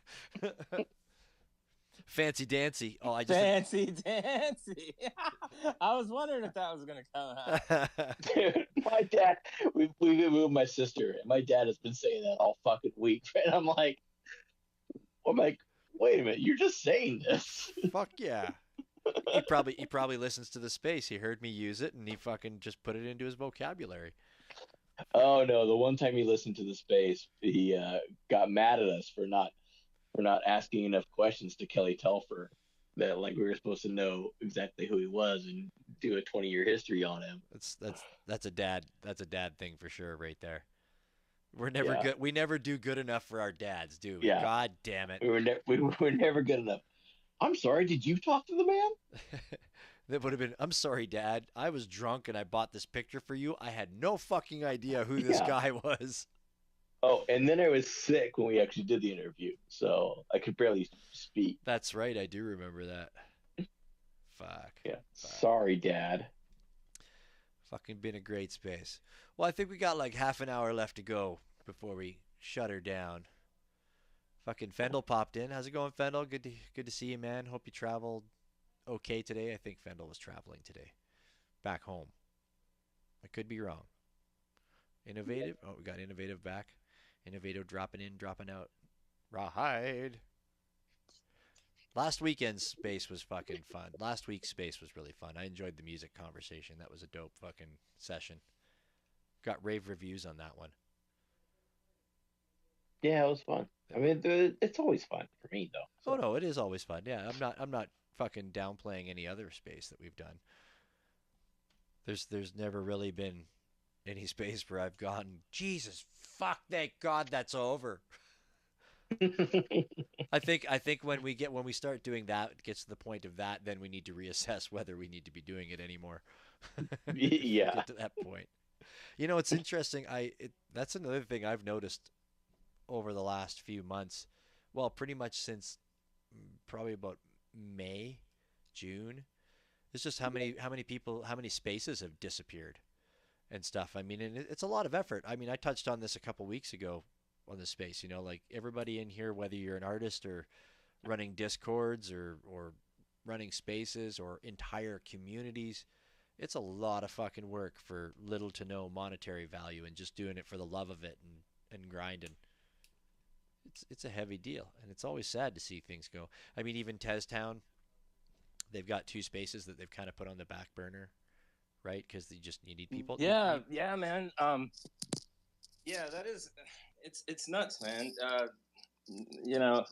Fancy dancy. Oh, I just. Fancy dancy. I was wondering if that was gonna come out. Dude, my dad, we moved my sister, and my dad has been saying that all fucking week. And I'm like, wait a minute, you're just saying this. Fuck yeah. He probably listens to the space. He heard me use it, and he fucking just put it into his vocabulary. Oh no, the one time he listened to the space, he got mad at us for not asking enough questions to Kelly Telfer. That like we were supposed to know exactly who he was and do a 20-year history on him. That's a dad thing for sure, right there. We're never Yeah. good. We never do good enough for our dads, do we? Yeah. God damn it. We were never good enough. I'm sorry, did you talk to the man? That would have been, I'm sorry, Dad. I was drunk and I bought this picture for you. I had no fucking idea who this Yeah. guy was. Oh, and then I was sick when we actually did the interview, so I could barely speak. That's right. I do remember that. Fuck. Yeah. Fuck. Sorry, Dad. Fucking been a great space. Well, I think we got like half an hour left to go before we shut her down. Fucking Fendel popped in. How's it going, Fendel? Good to see you, man. Hope you traveled okay today. I think Fendel was traveling today. Back home. I could be wrong. Innovative? Oh, we got Innovative back. Innovative dropping in, dropping out. Rawhide. Last weekend's space was fucking fun. Last week's space was really fun. I enjoyed the music conversation. That was a dope fucking session. Got rave reviews on that one. Yeah, it was fun. I mean, it's always fun for me though. Oh no, it is always fun. Yeah, I'm not fucking downplaying any other space that we've done. There's never really been any space where I've gone, Jesus fuck, thank God that's over. I think when we start doing that, it gets to the point of that, then we need to reassess whether we need to be doing it anymore. If we Yeah. get to that point. It's interesting. That's another thing I've noticed over the last few months. Well, pretty much since probably about May, June. It's just how many people, how many spaces have disappeared and stuff. I mean, and it's a lot of effort. I mean, I touched on this a couple weeks ago on the space. Like everybody in here, whether you're an artist or running discords or running spaces or entire communities, it's a lot of fucking work for little to no monetary value and just doing it for the love of it and grinding. It's a heavy deal, and it's always sad to see things go. I mean, even Teztown, they've got two spaces that they've kind of put on the back burner, right? Because you need people. Yeah, yeah, man. Yeah, that is, it's nuts, man.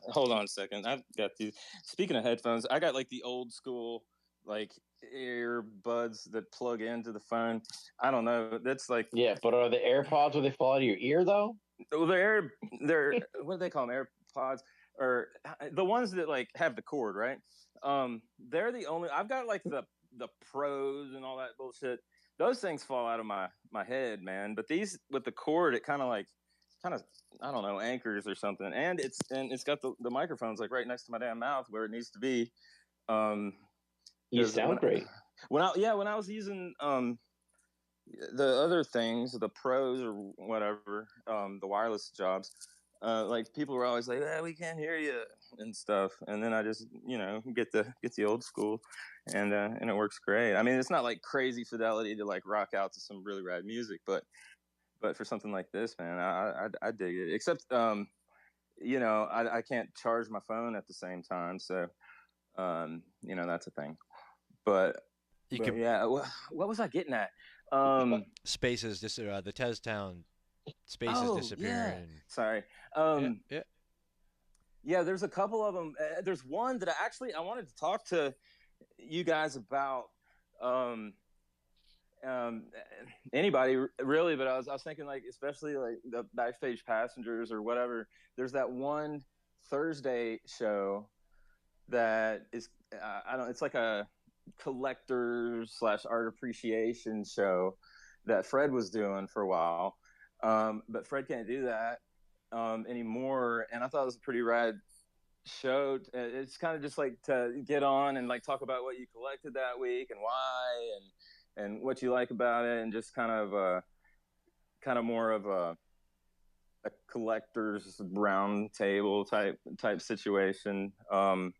Hold on a second. I've got these. Speaking of headphones, I got like the old school, like earbuds that plug into the phone. I don't know. That's like, Yeah, but are the AirPods where they fall out of your ear though? well, they're what do they call them? AirPods, or the ones that like have the cord, right? They're the only. I've got like the pros and all that bullshit. Those things fall out of my head, man. But these with the cord, it kind of I don't know, anchors or something. And it's got the microphones like right next to my damn mouth where it needs to be. You sound great. When I was using the other things, the pros or whatever, the wireless jobs, like people were always like, we can't hear you and stuff. And then I just, get the old school and it works great. I mean, it's not like crazy fidelity to like rock out to some really rad music, but for something like this, man, I dig it. Except, I can't charge my phone at the same time. So, that's a thing. But yeah, what was I getting at? Spaces, the Teztown spaces disappearing. Yeah. Sorry. Yeah. Yeah, there's a couple of them. There's one that I wanted to talk to you guys about. Anybody really, but I was thinking like, especially like the Backstage Passengers or whatever. There's that one Thursday show that is, it's like a collector / art appreciation show that Fred was doing for a while. But Fred can't do that anymore. And I thought it was a pretty rad show. It's kind of just like to get on and like talk about what you collected that week and why and what you like about it, and just kind of more of a collector's round table type situation. And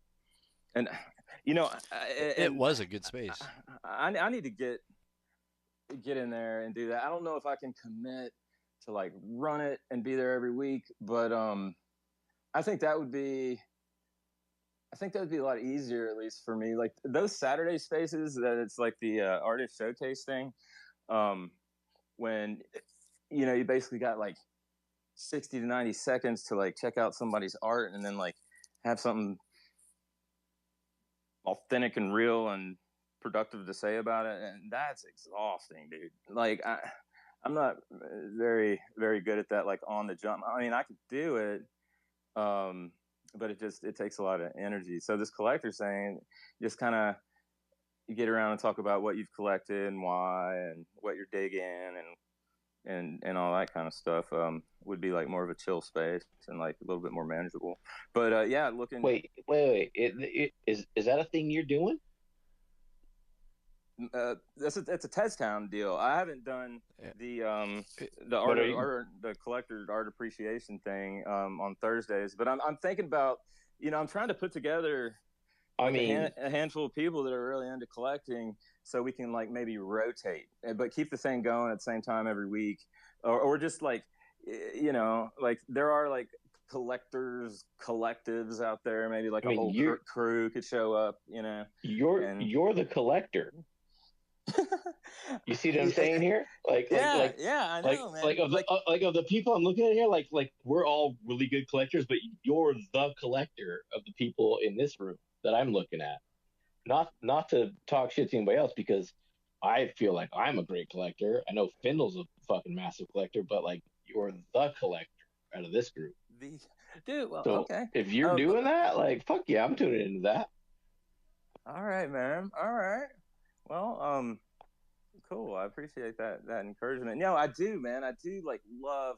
it was a good space. I need to get in there and do that. I don't know if I can commit to like run it and be there every week, but I think that would be a lot easier, at least for me. Like those Saturday spaces that it's like the artist showcase thing, when you basically got like 60 to 90 seconds to like check out somebody's art and then like have something authentic and real and productive to say about it, and that's exhausting, dude. Like I'm not very, very good at that, like on the jump. I mean, I could do it, but it takes a lot of energy. So this collector saying, just kind of you get around and talk about what you've collected and why and what you're digging and all that kind of stuff, would be like more of a chill space and like a little bit more manageable. But yeah, looking. Wait. Is that a thing you're doing? That's a Teztown deal. I haven't done the collector art appreciation thing on Thursdays, but I'm thinking about, I'm trying to put together a handful of people that are really into collecting, so we can like maybe rotate, but keep the thing going at the same time every week, or just like, like there are like collectors collectives out there, maybe like a whole crew could show up. You're the collector. You see what I'm saying here? I know, man. Like of the people I'm looking at here, like we're all really good collectors, but you're the collector of the people in this room that I'm looking at. Not to talk shit to anybody else, because I feel like I'm a great collector. I know Findle's a fucking massive collector, but like you're the collector out of this group. Dude, well, so okay. If you're doing that, like fuck yeah, I'm tuning into that. All right, man. All right. Well, cool. I appreciate that encouragement. No, I do, man. I do like love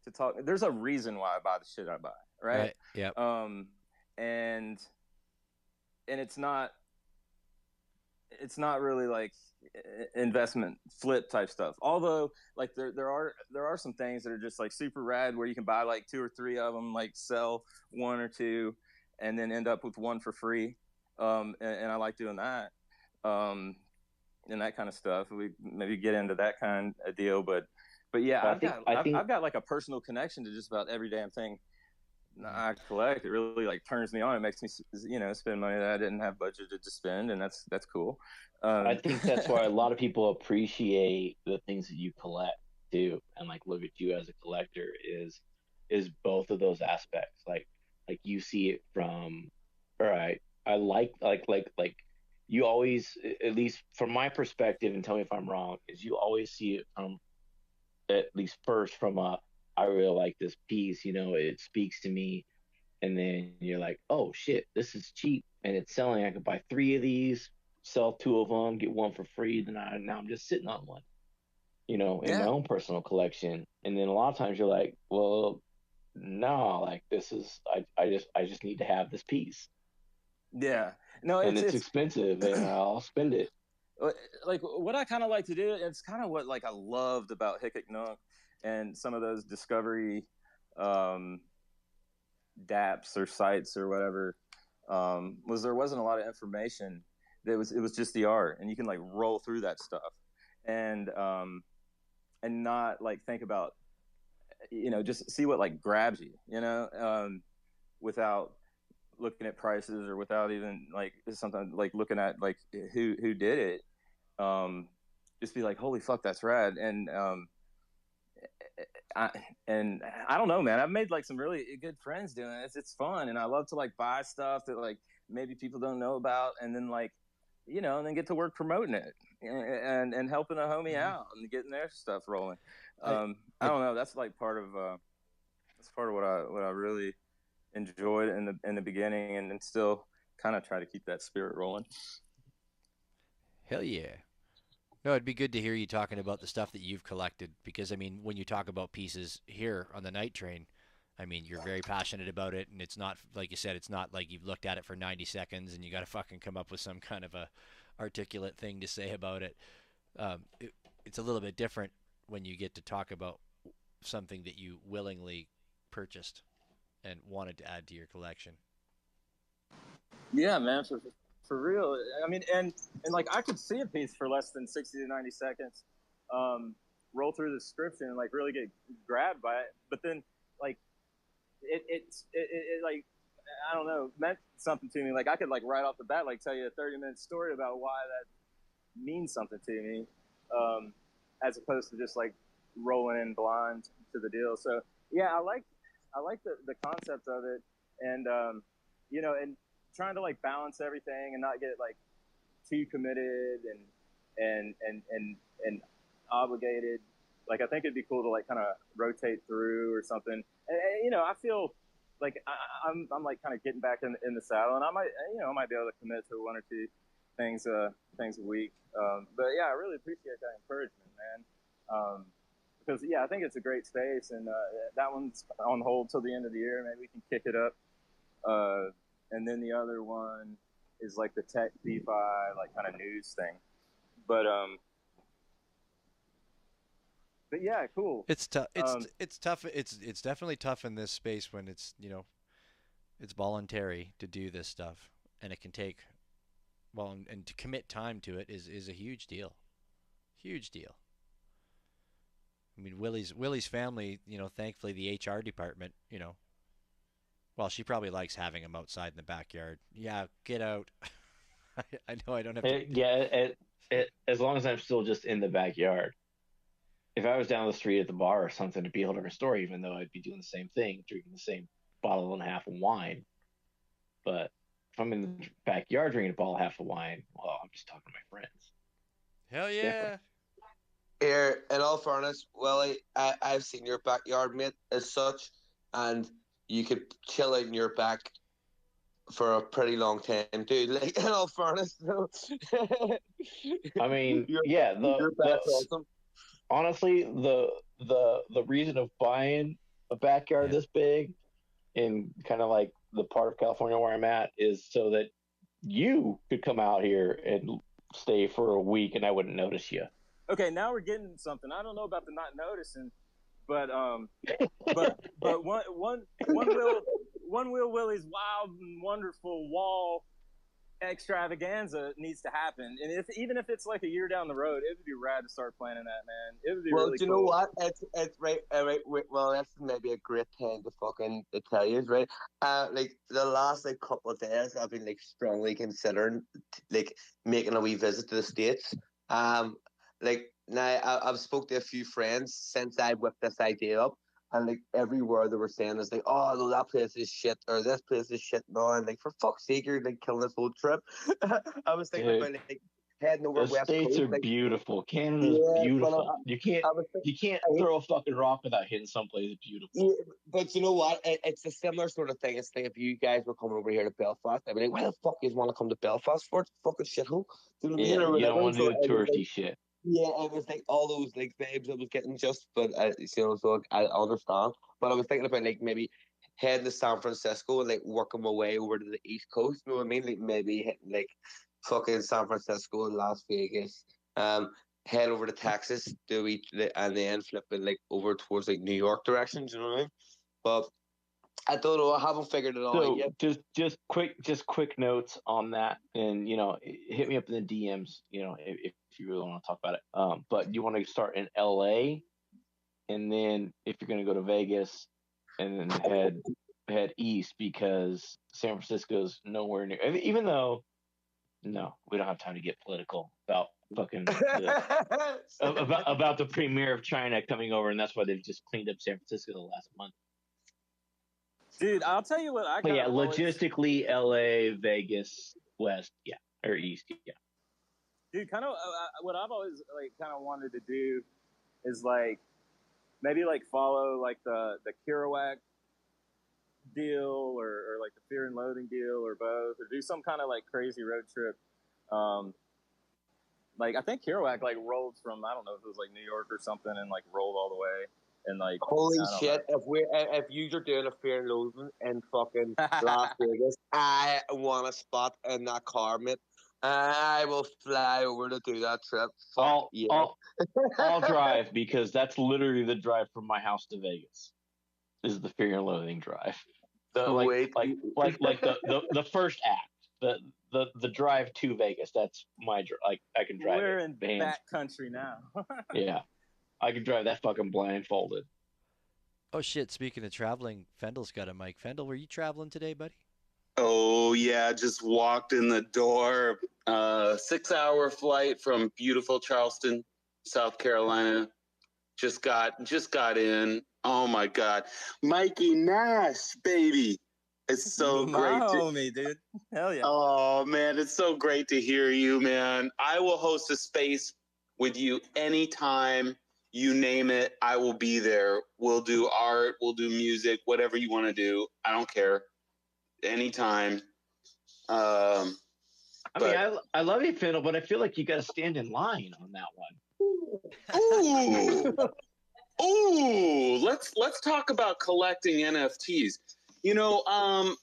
to talk. There's a reason why I buy the shit I buy, right? Yep. And it's not really like investment flip type stuff. Although like there are some things that are just like super rad where you can buy like 2 or 3 of them, like sell 1 or 2 and then end up with 1 for free. And I like doing that. And that kind of stuff. We maybe get into that kind of deal, but yeah, I've got like a personal connection to just about every damn thing I collect. It really like turns me on. It makes me, spend money that I didn't have budgeted to spend, and that's cool. I think that's why a lot of people appreciate the things that you collect too, and like look at you as a collector is both of those aspects. Like you see it from, all right, I like you always, at least from my perspective, and tell me if I'm wrong, is you always see it from, at least first from I really like this piece, it speaks to me, and then you're like, oh shit, this is cheap and it's selling. I could buy 3 of these, sell 2 of them, get 1 for free. Then now I'm just sitting on 1, in my own personal collection. And then a lot of times you're like, well, no, like this is, I just need to have this piece. Yeah, no, and it's expensive, and I'll spend it. Like what I kind of like to do, it's kind of what like I loved about Hickok Nook and some of those discovery dApps or sites or whatever, was there wasn't a lot of information. It was just the art, and you can like roll through that stuff and not like think about, just see what like grabs you, without looking at prices or without even like sometimes like looking at like who did it. Just be like, holy fuck, that's rad. And I don't know, man, I've made like some really good friends doing it. It's fun, and I love to like buy stuff that like maybe people don't know about, and then like and then get to work promoting it and helping a homie out and getting their stuff rolling. I don't know, that's like part of what I really enjoyed in the beginning, and still kind of try to keep that spirit rolling. Hell yeah. No, it'd be good to hear you talking about the stuff that you've collected, because I mean, when you talk about pieces here on the Night Train, I mean, you're very passionate about it, and it's not, like you said, it's not like you've looked at it for 90 seconds and you got to fucking come up with some kind of a articulate thing to say about it. It's a little bit different when you get to talk about something that you willingly purchased and wanted to add to your collection. Yeah, man, for real. I mean, and like I could see a piece for less than 60 to 90 seconds, roll through the description and like really get grabbed by it, but then like it like, I don't know, meant something to me. Like I could like right off the bat like tell you a 30-minute story about why that means something to me, as opposed to just like rolling in blind to the deal. So yeah, I like the concept of it, and and trying to like balance everything and not get like too committed and obligated. Like I think it'd be cool to like kind of rotate through or something. And I feel like I'm like kind of getting back in the saddle, and I might be able to commit to 1 or 2 things a week. But yeah, I really appreciate that encouragement, man. Because yeah, I think it's a great space, and that one's on hold till the end of the year. Maybe we can kick it up. And then the other one is like the tech DeFi, like kind of news thing. But yeah, cool. It's tough. It's tough. It's definitely tough in this space when it's it's voluntary to do this stuff, and it can take, well, and to commit time to it is a huge deal. Huge deal. I mean, Willie's family, thankfully the HR department, well, she probably likes having him outside in the backyard. Yeah, get out. I know I don't have to. Yeah, as long as I'm still just in the backyard. If I was down the street at the bar or something, it'd be a whole different story, even though I'd be doing the same thing, drinking the same bottle and a half of wine. But if I'm in the backyard drinking a bottle and a half of wine, well, I'm just talking to my friends. Hell yeah. Here, in all fairness, Willie, I've seen your backyard, mate, as such, and you could chill out in your for a pretty long time, dude. Like in all fairness, though. I mean, you're yeah, you're back awesome. honestly, the reason of buying a backyard Yeah. this big in kind of like the part of California where I'm at is so that you could come out here and stay for a week and I wouldn't notice you. Okay, now we're getting something. I don't know about the not noticing, but but one wheel Willie's wild and wonderful wall extravaganza needs to happen. And even if it's like a year down the road, it would be rad to start planning that, man. It would be Well, really do you cool. know what? It's right, wait, well, that's maybe a great time to fucking to tell you, right? Like the last like couple of days, I've been like strongly considering like making a wee visit to the States. Like now I've spoke to a few friends since I whipped this idea up, and like every word they were saying is like, oh no, that place is shit or this place is shit now, and like for fuck's sake, you're like killing this whole trip. I was thinking Dude, about like heading over the West states Coast, are like beautiful. Canada's yeah, but beautiful. You can't I was you can't thinking. throw a fucking rock without hitting someplace beautiful. Yeah, but you know what? It's a similar sort of thing. It's like if you guys were coming over here to Belfast, I'd be like, why the fuck you want to come to Belfast for? It's a fucking shithole. Do you know what I mean? Yeah, Or you don't whatever. want to So do it the was like, touristy shit. yeah, it was like all those like vibes I was getting just, but you know, so I understand. But I was thinking about like maybe heading to San Francisco and like working my way over to the East Coast. You know what I mean? Like maybe hitting like fucking San Francisco and Las Vegas. Head over to Texas, do each, and then flipping like over towards like New York direction. Do you know what I mean? But I don't know. I haven't figured it all out So yet. just quick notes on that, and hit me up in the DMs, if you really want to talk about it. But you want to start in LA, and then if you're going to go to Vegas, and then head east because San Francisco's nowhere near. Even though, no, we don't have time to get political about fucking about the premier of China coming over, and that's why they've just cleaned up San Francisco the last month. Dude, I'll tell you what I But kind yeah, of logistically, LA, Vegas, West, yeah, or East, yeah. dude, kind of what I've always like kind of wanted to do is like maybe like follow like the Kerouac deal or like the Fear and Loathing deal or both, or do some kind of like crazy road trip. Like I think Kerouac like rolled from, I don't know if it was like New York or something, and like rolled all the way and like Holy shit! If you're doing a Fear and Loathing in fucking Las Vegas, I want a spot in that car, mate. I will fly over to do that trip. Fuck yeah. I'll drive because that's literally the drive from my house to Vegas. Is the Fear and Loathing drive? Like the first act, the drive to Vegas. That's my like I can drive. We're in back country now. Yeah, I can drive that fucking blindfolded. Oh shit! Speaking of traveling, Fendel's got a mic. Fendel, were you traveling today, buddy? Oh yeah, just walked in the door. 6-hour flight from beautiful Charleston, South Carolina. Just got in. Oh my God, Mikey Nash, baby. It's so great. Homie, dude. Hell yeah. Oh man, it's so great to hear you, man. I will host a space with you anytime. You name it, I will be there. We'll do art, we'll do music, whatever you want to do. I don't care. Anytime. I mean, I love you, Fennel, but I feel like you got to stand in line on that one. Ooh, let's talk about collecting NFTs. No, I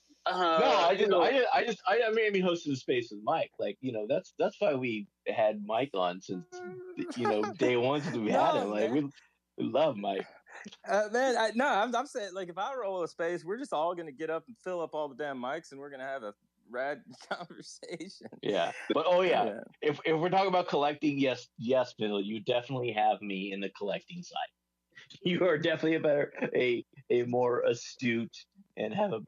mean, hosting a space with Mike. Like, that's why we had Mike on since day one since we had him. Like, we love Mike. Man, I'm saying, like, if I roll a space, we're just all gonna get up and fill up all the damn mics, and we're gonna have a rad conversation. Yeah, but yeah. If we're talking about collecting, yes, Phil, you definitely have me in the collecting side. You are definitely a more astute and have a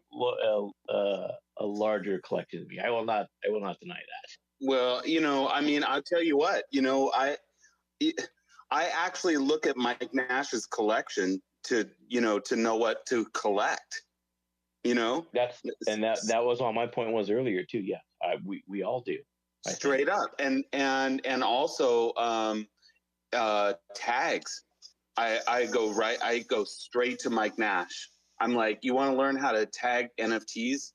larger collection than me. I will not deny that. Well, I mean, I'll tell you what. I actually look at Mike Nash's collection to know what to collect. That was on my point was earlier too. Yeah, we all do. Straight up, and also tags. I go straight to Mike Nash. I'm like, you want to learn how to tag NFTs?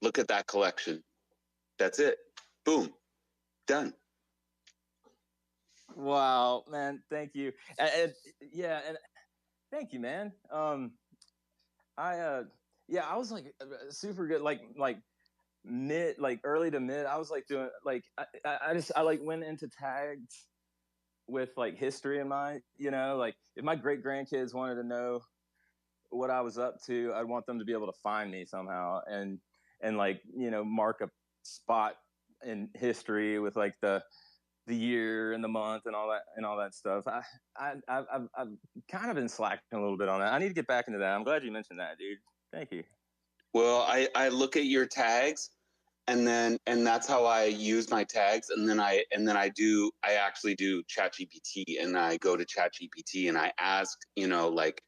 Look at that collection. That's it. Boom. Done. Wow, man, thank you. And thank you, man. I I was like super good, like mid, like early to mid. I was like doing like I like went into tags with like history in mind. Like if my great grandkids wanted to know what I was up to, I'd want them to be able to find me somehow and like mark a spot in history with like the year and the month and all that stuff. I've kind of been slacking a little bit on that. I need to get back into that. I'm glad you mentioned that, dude. Thank you. Well, I look at your tags, and that's how I use my tags, and then I actually do ChatGPT, and I go to ChatGPT and I ask like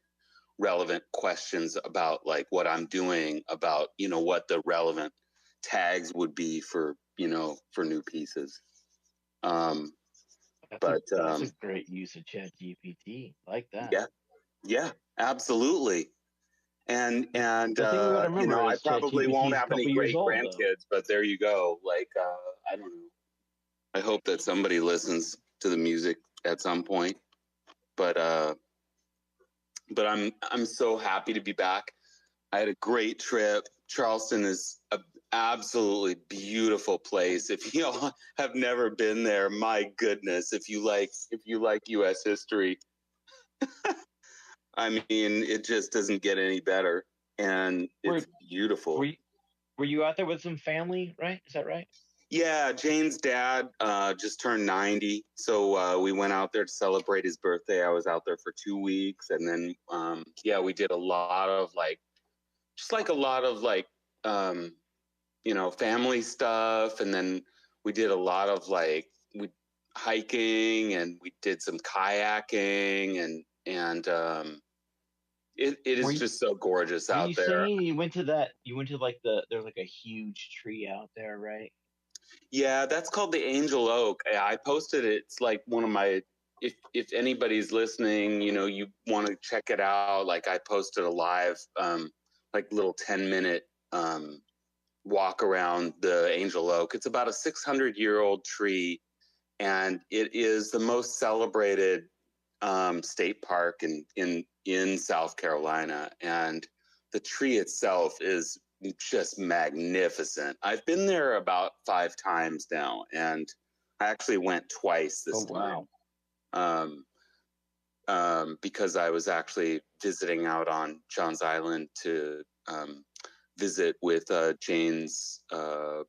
relevant questions about like what I'm doing, about what the relevant tags would be for for new pieces. That's a great use of ChatGPT. Like that. Yeah, absolutely. And The thing we gotta remember I is probably ChatGPT won't is a have couple any years great old, grandkids, but there you go. Like I don't know. I hope that somebody listens to the music at some point. But I'm so happy to be back. I had a great trip. Charleston is an absolutely beautiful place. If you have never been there, my goodness, if you like U.S. history, I mean, it just doesn't get any better, and it's beautiful. Were you out there with some family, right? Is that right? Yeah, Jane's dad just turned 90, so we went out there to celebrate his birthday. I was out there for 2 weeks, and then we did a lot of family stuff, and then we did a lot of hiking, and we did some kayaking, and it is just so gorgeous out there. You went to there's like a huge tree out there, right? Yeah, that's called the Angel Oak. I posted it. It's like one of my, if anybody's listening, you want to check it out. Like I posted a live, little 10-minute walk around the Angel Oak. It's about a 600-year-old tree, and it is the most celebrated state park in South Carolina. And the tree itself is just magnificent. I've been there about 5 times now, and I actually went twice this time. Because I was actually visiting out on Johns Island to visit with Jane's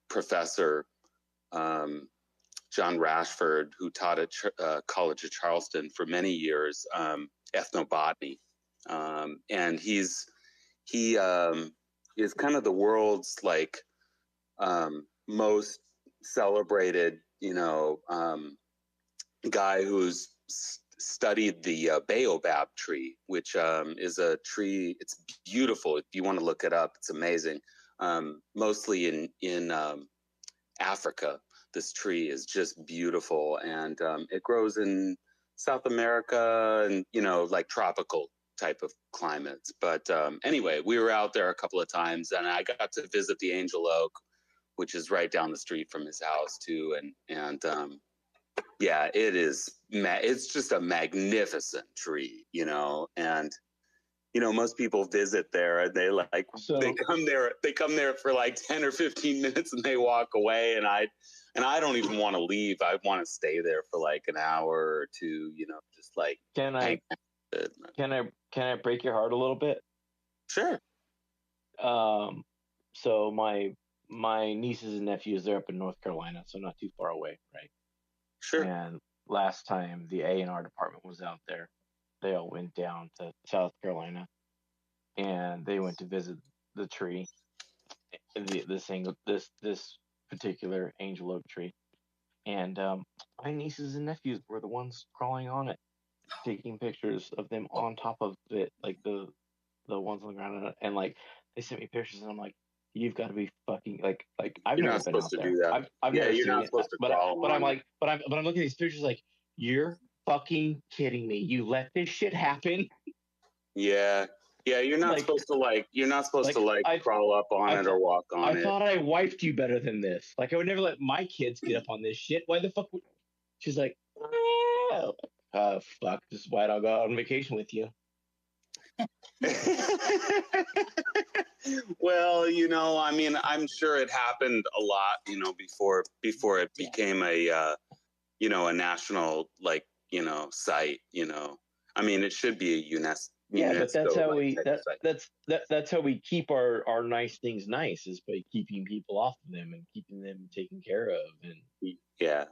professor, John Rashford, who taught at College of Charleston for many years, ethnobotany, and he is kind of the world's most celebrated, guy who's studied the baobab tree, which is a tree. It's beautiful. If you want to look it up, it's amazing. Mostly in Africa, this tree is just beautiful, and it grows in South America and tropical type of climates. But anyway, we were out there a couple of times, and I got to visit the Angel Oak, which is right down the street from his house too, and yeah, it's just a magnificent tree, and most people visit there, and they come there for like 10 or 15 minutes and they walk away, and I don't even want to leave. I want to stay there for like an hour or two, just like Can I break your heart a little bit? Sure. So my nieces and nephews, they're up in North Carolina, so not too far away, right? Sure. And last time the A&R department was out there, they all went down to South Carolina, and they went to visit the tree, this particular Angel Oak tree, and my nieces and nephews were the ones crawling on it, taking pictures of them on top of it, like the ones on the ground, and like they sent me pictures, and I'm like, you've got to be fucking like I've You're never not been supposed out to there. do that. I've never you're seen not it, supposed to but crawl I'm on like, but I'm looking at these pictures like, you're fucking kidding me. You let this shit happen? Yeah. Yeah, you're not Like- supposed to I- crawl up on I it or walk on I it. thought I wifed you better than this. Like I would never let my kids get up on this shit. Why the fuck? She's like, fuck. This is why I don't go out on vacation with you. Well, I mean, I'm sure it happened a lot, before it became a national site. I mean, it should be a UNESCO. Yeah, but that's how we type site. that's how we keep our nice things nice, is by keeping people off of them and keeping them taken care of. And Yeah,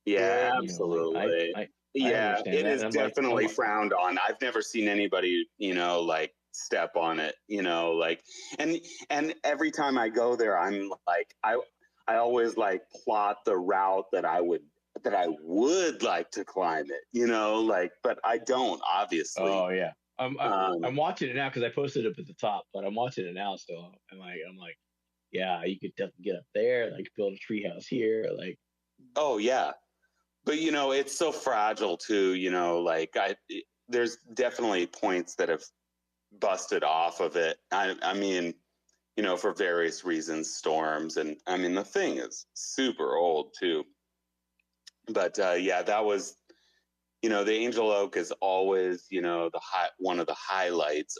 Yeah, absolutely. I Yeah, understand it that, is and I'm like, definitely I'm like- frowned on. I've never seen anybody, step on it, and every time I go there, I'm like, I always plot the route that I would like to climb it, but I don't, obviously. Oh yeah, I'm watching it now because I posted it up at the top, but I'm watching it now still. And I'm like, yeah, you could definitely get up there, build a treehouse here, Oh yeah, but it's so fragile too. There's definitely points that have busted off of it. I mean, for various reasons, storms, and I mean the thing is super old too. But yeah, that was, the Angel Oak is always, one of the highlights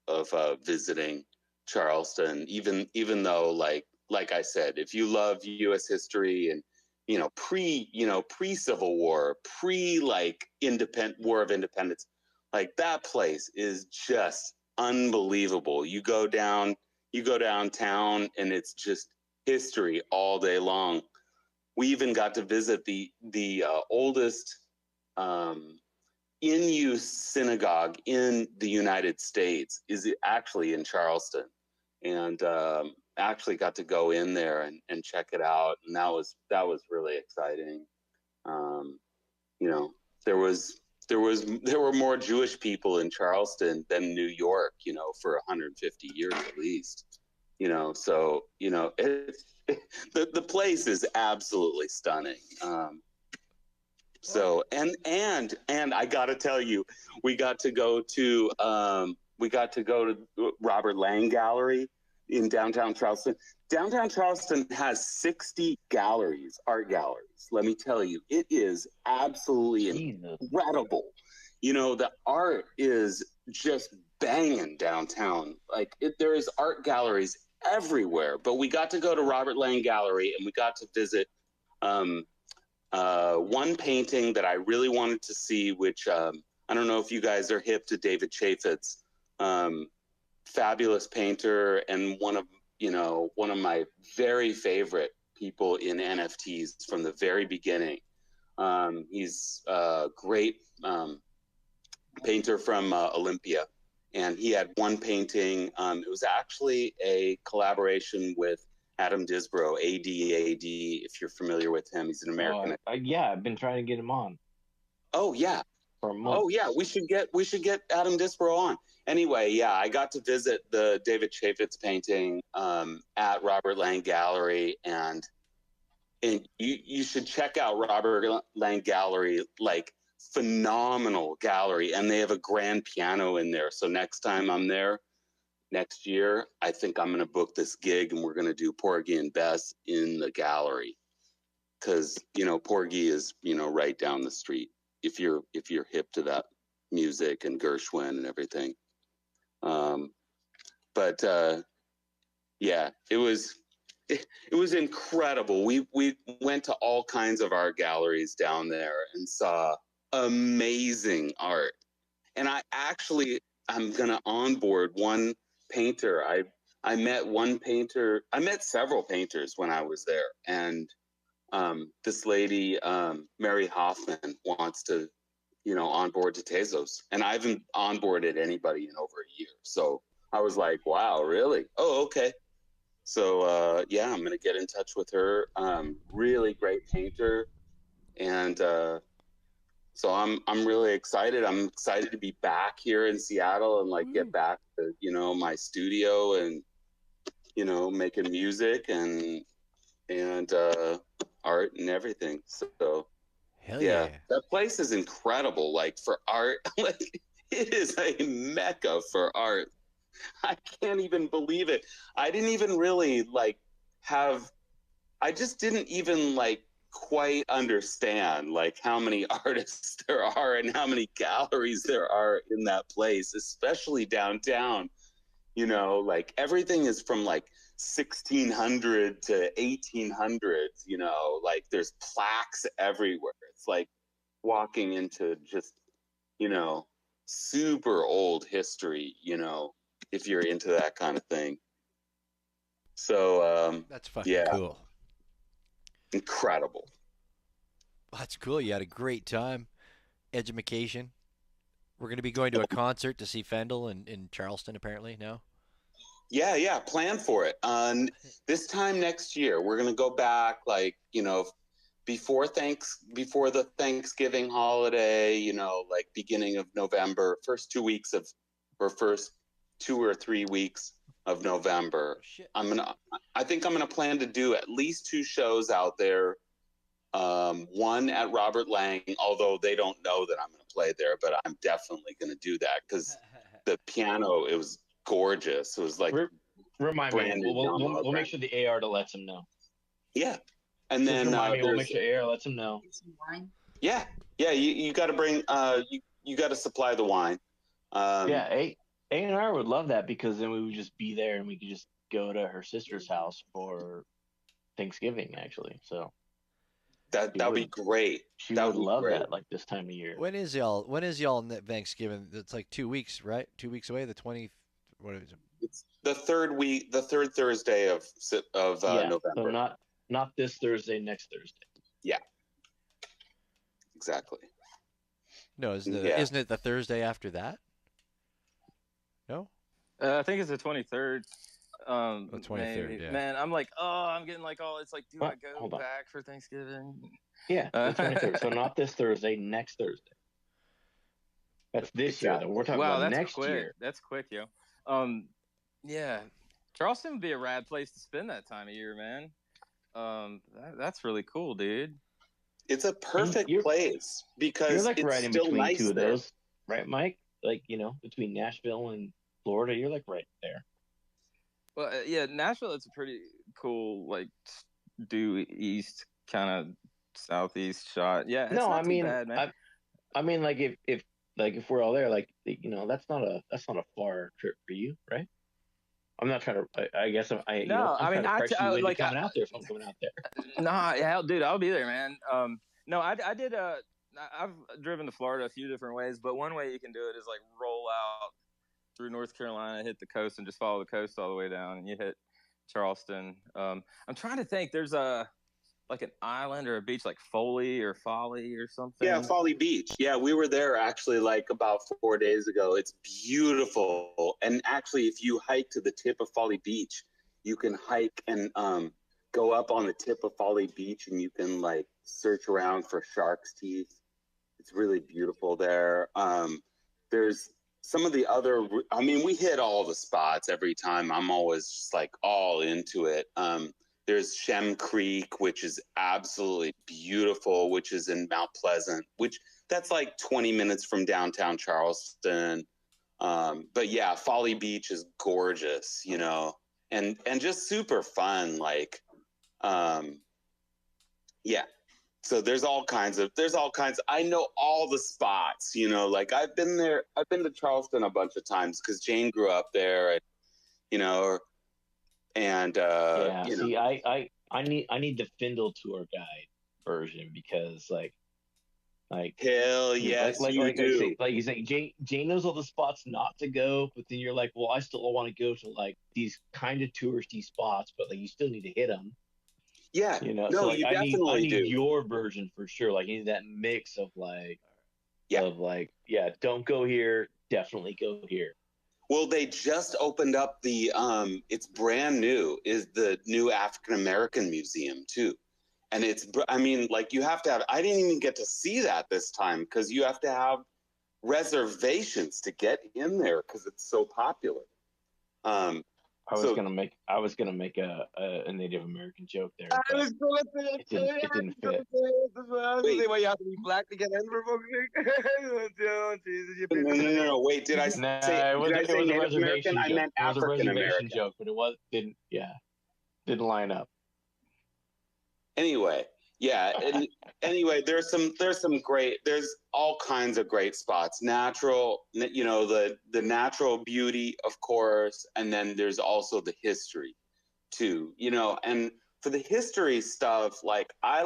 of visiting Charleston. Even though, like I said, if you love U.S. history and pre Civil War, independent War of Independence, that place is just unbelievable. You go downtown, and it's just history all day long. We even got to visit the oldest in use synagogue in the United States is actually in Charleston, and actually got to go in there and check it out, and that was really exciting. There were more Jewish people in Charleston than New York, for 150 years at least. So it's the place is absolutely stunning. So and I got to tell you, we got to go to Robert Lang Gallery in downtown Charleston. Downtown Charleston has 60 galleries, art galleries. Let me tell you, it is absolutely incredible. The art is just banging downtown. There is art galleries everywhere. But we got to go to Robert Lang Gallery, and we got to visit one painting that I really wanted to see, which I don't know if you guys are hip to David Chaffetz, fabulous painter and one of my very favorite people in NFTs from the very beginning. He's a great painter from Olympia. And he had one painting. It was actually a collaboration with Adam Disbrow, AD. If you're familiar with him, he's an American. Yeah, I've been trying to get him on. Oh yeah. For a month. Oh yeah, we should get Adam Disbrow on. Anyway, yeah, I got to visit the David Chaffetz painting at Robert Lang Gallery, and you should check out Robert Lang Gallery. Phenomenal gallery, and they have a grand piano in there. So next time I'm there next year, I think I'm going to book this gig, and we're going to do Porgy and Bess in the gallery, because Porgy is right down the street if you're hip to that music and Gershwin and everything. Yeah, it was incredible. We went to all kinds of art galleries down there and saw amazing art. And I'm gonna onboard one painter. I met one painter. I met several painters when I was there, and this lady, Mary Hoffman, wants to onboard to Tezos, and I haven't onboarded anybody in over a year. So I was like, wow, really? Oh, okay. So yeah, I'm gonna get in touch with her. Really great painter, and so I'm really excited. I'm excited to be back here in Seattle and get back to my studio and making music and art and everything. So Hell yeah. that place is incredible. For art, It is a mecca for art. I can't even believe it. I didn't even really I just didn't even quite understand how many artists there are and how many galleries there are in that place, especially downtown. Everything is from 1600 to 1800s, there's plaques everywhere. It's like walking into just, super old history, if you're into that kind of thing. So, That's fucking cool. Incredible. That's cool. You had a great time. Edumacation. We're going to be going to a concert to see Fendel in Charleston, apparently, now. Yeah, plan for it. This time next year, we're going to go back, before the Thanksgiving holiday, beginning of November, first 2 weeks or first 2 or 3 weeks of November. I think I'm gonna plan to do at least 2 shows out there. One at Robert Lang, although they don't know that I'm gonna play there, but I'm definitely gonna do that because the piano, it was gorgeous. It was remind me. We'll make sure the AR lets him know. Yeah, and then we'll make sure AR lets him know. Yeah. You got to bring. You got to supply the wine. A&R would love that because then we would just be there and we could just go to her sister's house for Thanksgiving, actually. So that would be great. She would love that, this time of year. When is y'all Thanksgiving? It's 2 weeks, right? 2 weeks away. The 20. What is it? It's the third Thursday of November. So not this Thursday, next Thursday. Yeah. Exactly. No, isn't it the Thursday after that? No? I think it's the 23rd. The 23rd, yeah. Man, I'm I'm getting all, it's do I go back for Thanksgiving? Yeah, the 23rd. So not this Thursday, next Thursday. That's this year, though. We're talking about next year. That's quick, yo. Yeah. Charleston would be a rad place to spend that time of year, man. That's really cool, dude. It's a perfect place because you're it's right in still between nice two of there. those, right, Mike? Between Nashville and Florida, you're right there. Well, yeah, Nashville. It's a pretty cool, due east kind of southeast shot. Yeah, it's not too bad, man. I mean, if we're all there, that's not a far trip for you, right? I'm not trying to. I guess I'm trying to pressure you into coming out there if I'm coming out there. Nah, yeah, dude, I'll be there, man. No, I did. I've driven to Florida a few different ways, but one way you can do it is roll out through North Carolina, hit the coast, and just follow the coast all the way down, and you hit Charleston. I'm trying to think. There's an island or a beach Foley or something. Yeah, Folly Beach. Yeah, we were there actually about 4 days ago. It's beautiful. And actually, if you hike to the tip of Folly Beach, you can hike and go up on the tip of Folly Beach and you can search around for shark's teeth. It's really beautiful there. There's some of the other, we hit all the spots every time. I'm always just all into it. There's Shem Creek, which is absolutely beautiful, which is in Mount Pleasant, which that's 20 minutes from downtown Charleston. But yeah, Folly Beach is gorgeous, and just super fun. Yeah. So there's all kinds. I know all the spots, I've been there. I've been to Charleston a bunch of times because Jane grew up there, and see, I need the Findle tour guide version because hell yes, you do. You say Jane knows all the spots not to go, but then you're well, I still want to go to these kind of touristy spots, but you still need to hit them. Yeah, no, so you definitely I need do. your version for sure. You need that mix of don't go here, definitely go here. Well, they just opened up the it's brand new, is the new African American Museum too. And it's, you have to have, I didn't even get to see that this time because you have to have reservations to get in there because it's so popular. I was So gonna make a Native American joke there, I but was gonna say it didn't fit. I was gonna wait, say, well, you have to be black to get in for fucking oh, Jesus, you no, paper no, no, bag. no. Wait, did I Nah, say it was a Native American? reservation I joke. meant It was a African reservation American. joke, but didn't line up. Anyway, yeah, and anyway, there's all kinds of great spots. Natural, the natural beauty, of course, and then there's also the history too, and for the history stuff, like I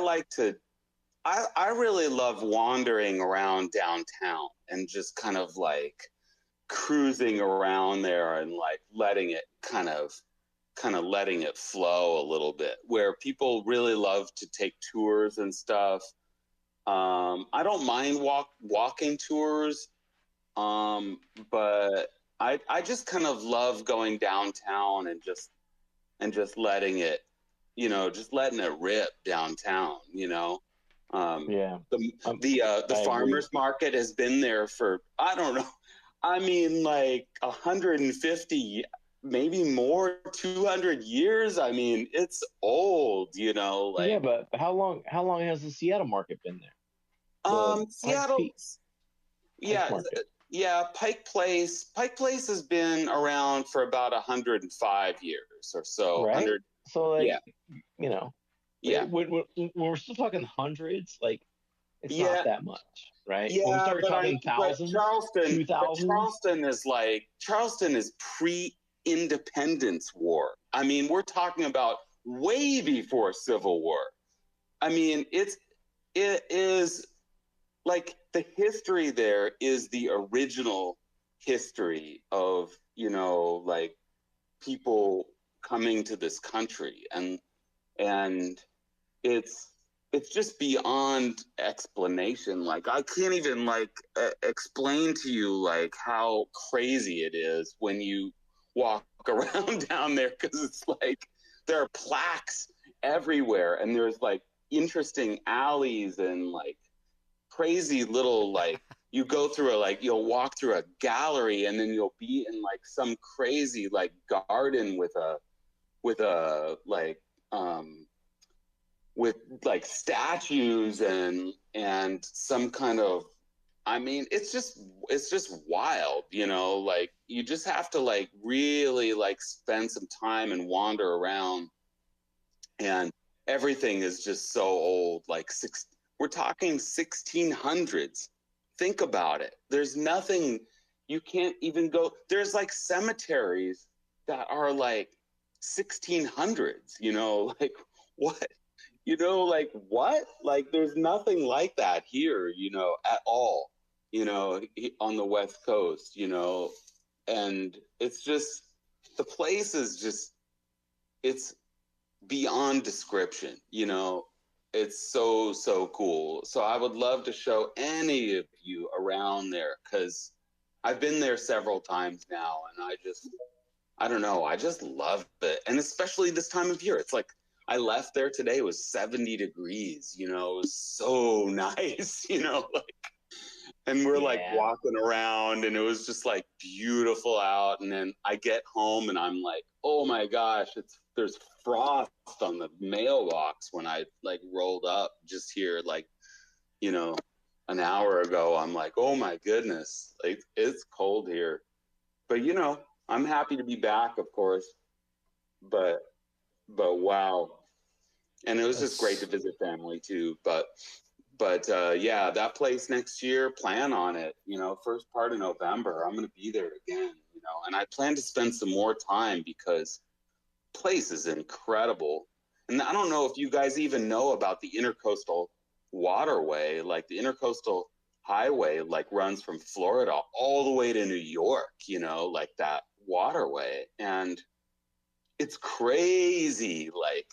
really love wandering around downtown and just kind of like cruising around there and like letting it letting it flow a little bit, where people really love to take tours and stuff. I don't mind walking tours, but I just kind of love going downtown and just letting it, just letting it rip downtown. Yeah, The I farmers market has been there for, I don't know, I mean, like 150, maybe more, 200 years. I mean, it's old, like yeah, but how long has the Seattle market been there? The Seattle. Pike Yeah, Market. yeah. Pike Place has been around for about 105 years or so. Right. 100. So like, Yeah. Yeah. when we're still talking hundreds, like it's Yeah. not that much, right? Yeah, When we start talking thousands, 2000s. Charleston is pre-independence war. I mean, we're talking about way before Civil War. I mean, it is like the history there is the original history of, like people coming to this country, and it's just beyond explanation. Like I can't even like explain to you like how crazy it is when you walk around down there, because it's like there are plaques everywhere, and there's like interesting alleys and like crazy little like you go through you'll walk through a gallery, and then you'll be in like some crazy like garden with statues and some kind of, I mean, it's just wild, like you just have to like really like spend some time and wander around, and everything is just so old, like we're talking 1600s. Think about it. There's nothing, you can't even go, there's like cemeteries that are like 1600s, like what? Like what? Like there's nothing like that here, at all, on the West Coast, and it's just, the place is just, it's beyond description, it's so cool. So I would love to show any of you around there, because I've been there several times now, and I don't know, I just love it. And especially this time of year, it's like, I left there today, it was 70 degrees, it was so nice, like, and we're like walking around, and it was just like beautiful out. And then I get home and I'm like, oh my gosh, there's frost on the mailbox when I like rolled up just here, like, an hour ago. I'm like, oh my goodness, like it's cold here. But I'm happy to be back, of course. But wow. And it was just great to visit family too. But yeah, that place next year, plan on it, first part of November, I'm going to be there again, and I plan to spend some more time, because place is incredible. And I don't know if you guys even know about the Intercoastal Waterway. Like the Intercoastal Highway like runs from Florida all the way to New York, like that waterway. And it's crazy. Like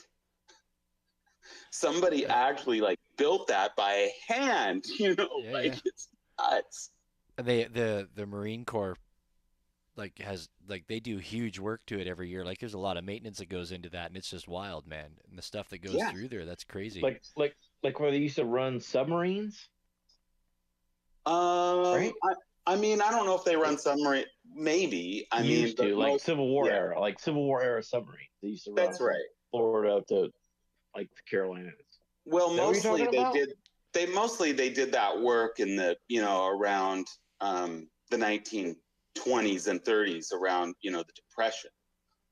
somebody actually like built that by hand, it's nuts. The Marine Corps like has like they do huge work to it every year. Like there's a lot of maintenance that goes into that, and it's just wild, man. And the stuff that goes through there, that's crazy. Like where they used to run submarines. Right? I mean, I don't know if they run submarine. Maybe. I mean, Used to, but like most- Civil War yeah. era, like Civil War era submarines. They used to run That's from right. Florida up to like the Carolinas. Well, Is that what you're mostly talking they about? did. They did that work in the around the 1920s and 30s, around the Depression.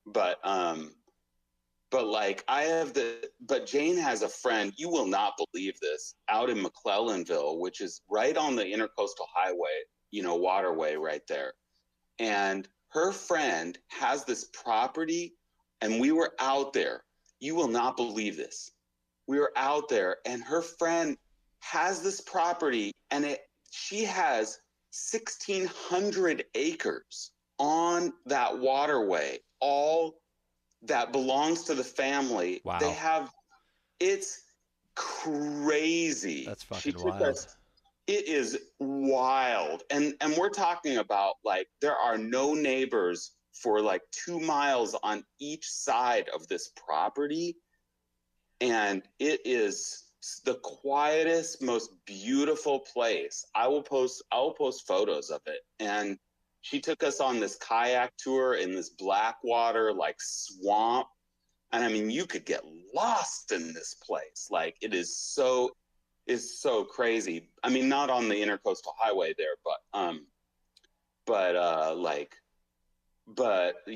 But like but Jane has a friend. You will not believe this, out in McClellanville, which is right on the Intercoastal Highway, waterway right there. And her friend has this property, and we were out there. You will not believe this. We were out there, and her friend has this property, and she has 1,600 acres on that waterway, all that belongs to the family. Wow. They have, it's crazy. That's She fucking took wild. us- It is wild. And we're talking about, like, there are no neighbors for like 2 miles on each side of this property. And it is the quietest, most beautiful place. I will post photos of it. And she took us on this kayak tour in this blackwater like swamp. And I mean, you could get lost in this place. Like, it is so crazy. I mean, not on the Intercoastal Highway there, but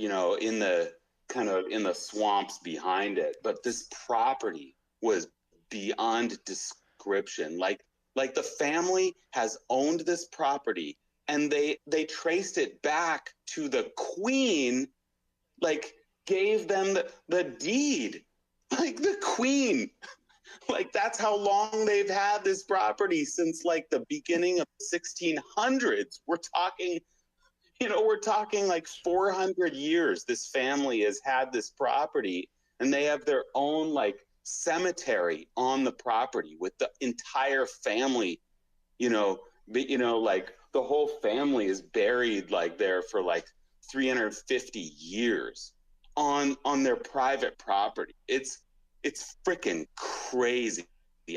in the kind of in the swamps behind it. But this property was beyond description. Like the family has owned this property, and they traced it back to the Queen, like gave them the deed, like the Queen. Like, that's how long they've had this property, since like the beginning of the 1600s. We're talking like 400 years. This family has had this property, and they have their own like cemetery on the property with the entire family, like the whole family is buried like there for like 350 years on their private property. It's freaking crazy.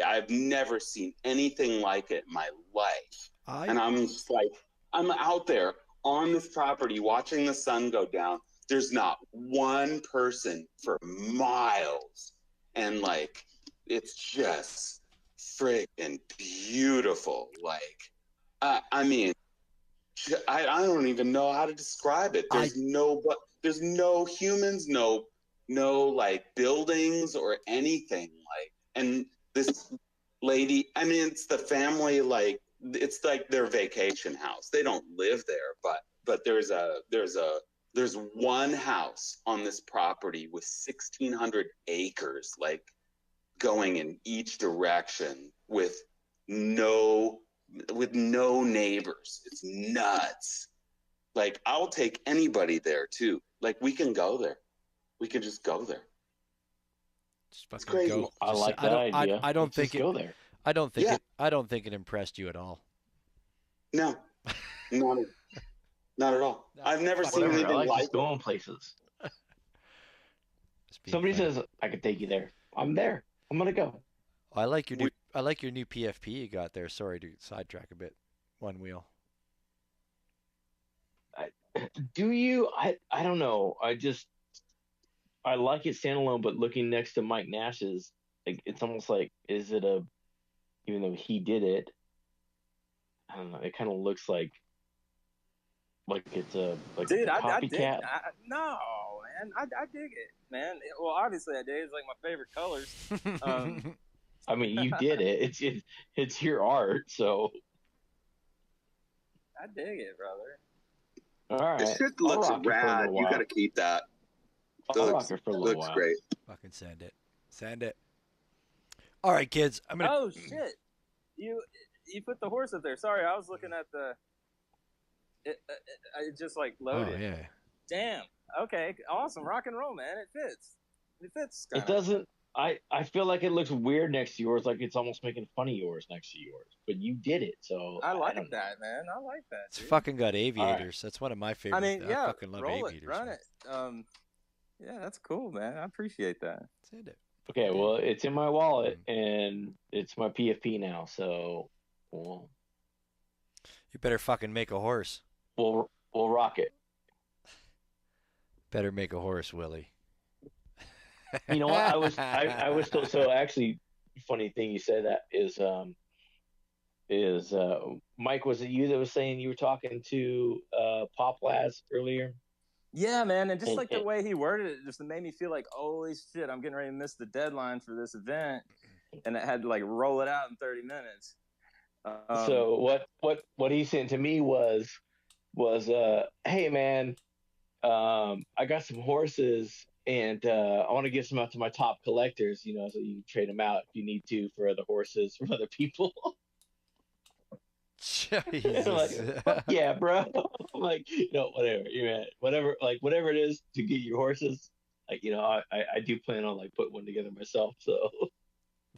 I've never seen anything like it in my life. And I'm just like, I'm out there on this property watching the sun go down. There's not one person for miles. And like, it's just freaking beautiful. Like, I mean, I don't even know how to describe it. There's no humans, no like buildings or anything. Like, and this lady, I mean, it's the family, like, it's like their vacation house. They don't live there, but there's one house on this property with 1,600 acres, like going in each direction with no neighbors. It's nuts. Like, I'll take anybody there too. Like, we can go there. We can just go there. Just It's fucking crazy. go. I Just- like I that don't, idea. I don't Let's think just go there. I don't think Yeah. I don't think it impressed you at all. No, not at all. I've never seen Whatever. I anything like like just going places. Just being Somebody funny. says I could take you there. I'm there. I'm gonna go. I like your new PFP you got there. Sorry to sidetrack a bit. One wheel. Do you? I don't know. I like it standalone, but looking next to Mike Nash's, like, it's almost like, is it even though he did it, I don't know. It kind of looks like it's a Dude, a I dig copycat. no, man. I dig it, man. Well, obviously I dig. It's like my favorite colors. I mean, you did it. It's your art, so I dig it, brother. all right. This shit I'll looks rock it for a rad. little You while. gotta keep that. I'll rock it for a little Looks while. great. Fucking send it. Send it. All right, kids. I'm gonna. Oh shit! You put the horse up there. Sorry, I was looking at the. It just like loaded. Oh yeah. Damn. Okay. Awesome. Rock and roll, man. It fits. It fits. It doesn't. I feel like it looks weird next to yours, like it's almost making fun of yours next to yours. But you did it, so I like don't know. that, man. I like that. It's Dude. fucking got aviators. That's one of my favorite. I mean, yeah. fucking love roll aviators. it. Run man. it. Yeah, that's cool, man. I appreciate that. Send it. Okay, well, it's in my wallet and it's my PFP now, so well. You better fucking make a horse. We'll rock it. Better make a horse, Willie. You know what? I was still so actually. Funny thing you said that is Mike, was it you that was saying you were talking to Pop Laz earlier? Yeah, man, and just And- like the and- way he worded it, just made me feel like, holy shit, I'm getting ready to miss the deadline for this event, and I had to like roll it out in 30 minutes. So what he sent to me was hey man, I got some horses and I want to give some out to my top collectors, you know, so you can trade them out if you need to for other horses from other people. Jesus. I'm like, fuck yeah, bro. I'm like, whatever, whatever it is to get your horses. Like, I do plan on like putting one together myself. So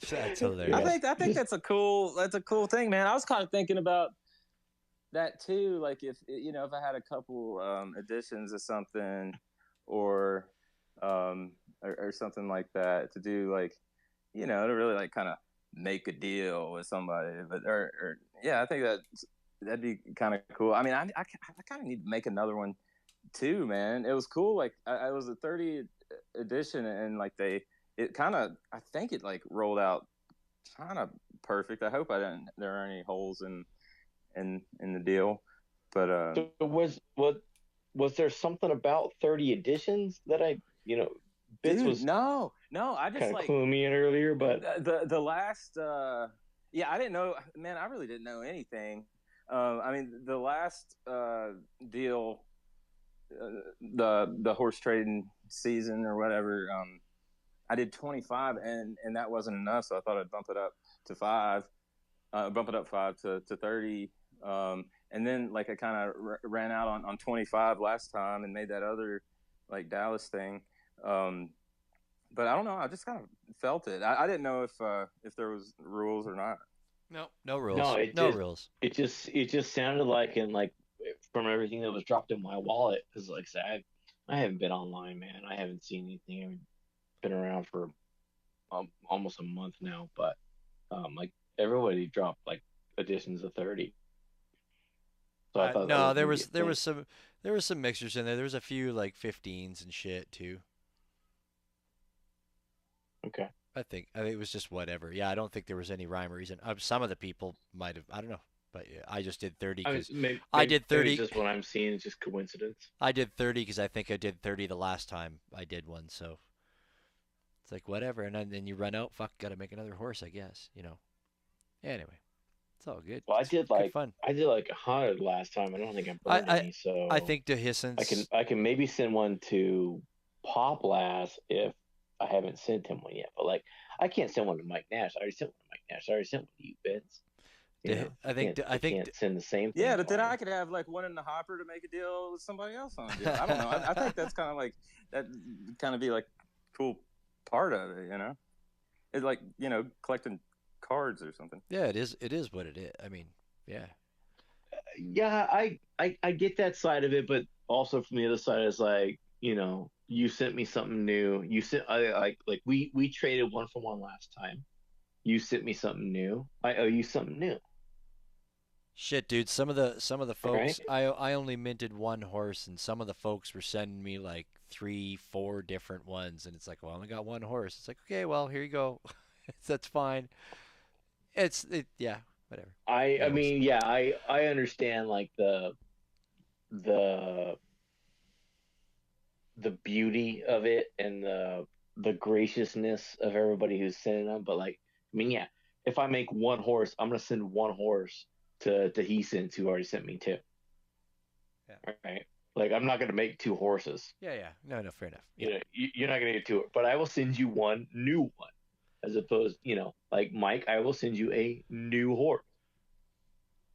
That's hilarious. I think that's a cool thing, man. I was kind of thinking about that too, like if I had a couple editions of something or something like that to do, like to really like kind of make a deal with somebody, but or yeah, I think that'd be kind of cool. I mean, I kind of need to make another one too, man. It was cool. Like I was a 30 edition, and like I think it like rolled out kind of perfect. I hope there aren't any holes in the deal, but so was there something about 30 editions that Bits dude, was no, I just kind of like cluing me in earlier, but the last yeah, I didn't know, man. I really didn't know anything. I mean, the last deal, the horse trading season or whatever, I did 25, and that wasn't enough, so I thought I'd bump it up to 5, bump it up 5 to 30, and then like I kind of ran out on 25 last time and made that other like Dallas thing. But I don't know. I just kind of felt it. I didn't know if there was rules or not. No rules. No, Rules. it just sounded like, and like from everything that was dropped in my wallet, because like I said, I haven't been online, man. I haven't seen anything. I've been around for almost a month now, but like everybody dropped like editions of 30. So I thought no, that there was was some mixers in there. There was a few like 15s and shit too. okay. I think it was just whatever. Yeah, I don't think there was any rhyme or reason. Some of the people might have. I don't know, but yeah, I just did 30 because I did 30. Maybe just what I'm seeing is just coincidence. I did 30 because I think I did 30 the last time I did one. So it's like whatever, and then you run out. Fuck, gotta make another horse, I guess. Anyway, it's all good. Well, It's good fun. I did like 100 last time. I don't think I burned any. So I think to Hissens. I can maybe send one to Pop Last if I haven't sent him one yet. But like I can't send one to Mike Nash. I already sent one to Mike Nash. I already sent one to you, Vince. I can't send the same thing. Yeah, but then I could have like one in the hopper to make a deal with somebody else on a deal. I don't know. I think that's kind of like that. Kind of be like cool part of it, It's like collecting cards or something. Yeah, it is. It is what it is. I mean, yeah. Yeah, I get that side of it, but also from the other side is like, you sent me something new. You sent we traded 1-for-1 last time. You sent me something new. I owe you something new. Shit, dude. Some of the folks. Right. I only minted one horse, and some of the folks were sending me like 3-4 different ones, and it's like, well, I only got one horse. It's like, okay, well, here you go. That's fine. Yeah, whatever. I mean, yeah, I understand like the beauty of it and the graciousness of everybody who's sending them, but like, I mean, yeah, if I make one horse, I'm gonna send one horse to Heasons, who already sent me 2. Yeah. All right. Like, I'm not gonna make 2 horses. Yeah. No, fair enough. Yeah. You're not gonna get 2, but I will send you one new one, as opposed, like Mike, I will send you a new horse.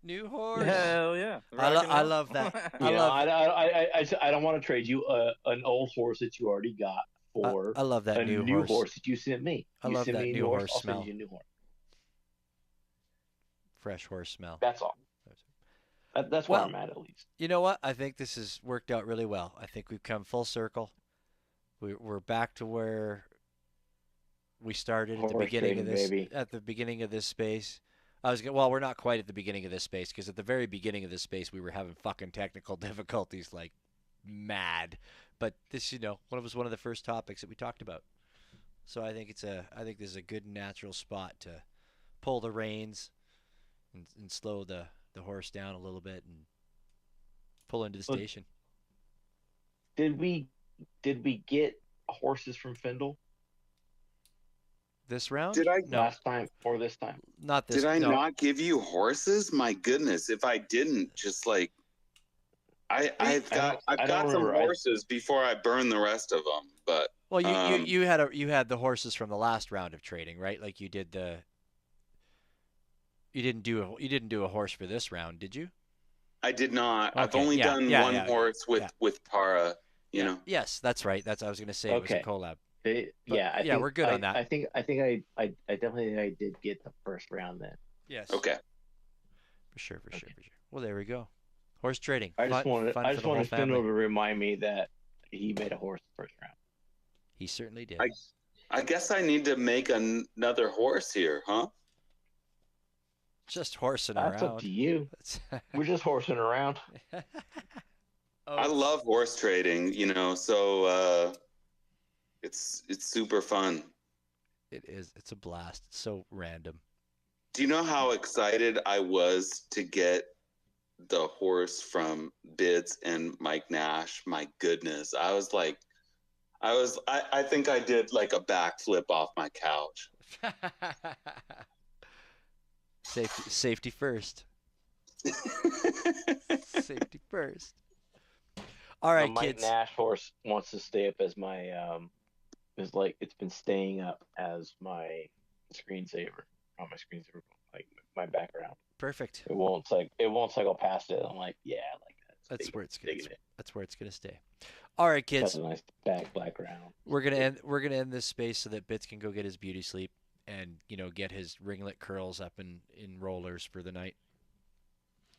New horse. Hell yeah! I love that. I don't want to trade you an old horse that you already got for I love that a new horse. horse That you sent me. I You love send that me a new horse I'll smell. send you a new horse. Fresh horse smell. That's all. That's where I'm at least. You know what? I think this has worked out really well. I think we've come full circle. We're back to where we started at the beginning of this. Baby. At the beginning of this space, Well, we're not quite at the beginning of this space because at the very beginning of this space we were having fucking technical difficulties like mad. But this, was one of the first topics that we talked about. So I think I think this is a good natural spot to pull the reins and slow the horse down a little bit and pull into the Well, station. Did we get horses from Findle This round? Did I No, last time or this time? not this. Did I no. not give you horses? My goodness, if I didn't, just like I've got I don't some remember. horses before I burn the rest of them. But Well, you had the horses from the last round of trading, right? Like you did the. You didn't do a horse for this round, did you? I did not. I've Okay, only yeah, done yeah, one yeah, horse with Para. You know. Yes, that's right. That's I was going to say. Okay. It was a collab. I yeah, think we're good on that. I definitely think I did get the first round then. Yes. Okay. For sure. Well, there we go. Horse trading. I just wanted fun for the whole Findle family. to remind me that he made a horse the first round. He certainly did. I guess I need to make another horse here, huh? Just horsing That's around. up to you. We're just horsing around. I love horse trading, so it's super fun. It is. It's a blast. It's so random. Do you know how excited I was to get the horse from Bids and Mike Nash? My goodness. I think I did like a backflip off my couch. Safety first. Safety first. All right, the Mike kids. Nash horse wants to stay up as my it's been staying up as my screensaver on my screensaver, like my background. Perfect. It won't cycle past it. I'm like, yeah, I like that. That's where it's gonna. That's where it's gonna stay. All right, kids. That's a nice background. We're gonna end this space so that Bits can go get his beauty sleep and get his ringlet curls up in rollers for the night,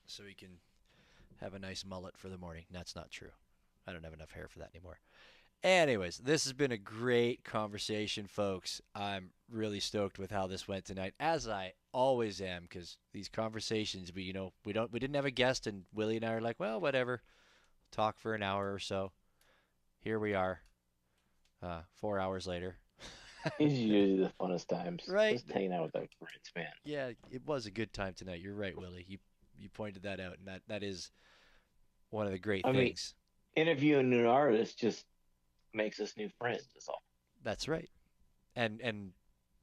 so he can have a nice mullet for the morning. That's not true. I don't have enough hair for that anymore. Anyways, this has been a great conversation, folks. I'm really stoked with how this went tonight, as I always am, because these conversations, we didn't have a guest, and Willie and I are like, well, whatever, talk for an hour or so. Here we are, 4 hours later. It's usually the funnest times, right? Just hanging out with our friends, man. Yeah, it was a good time tonight. You're right, Willie. You pointed that out, and that is one of the great things. Interviewing an artist just makes us new friends. That's all. That's right. And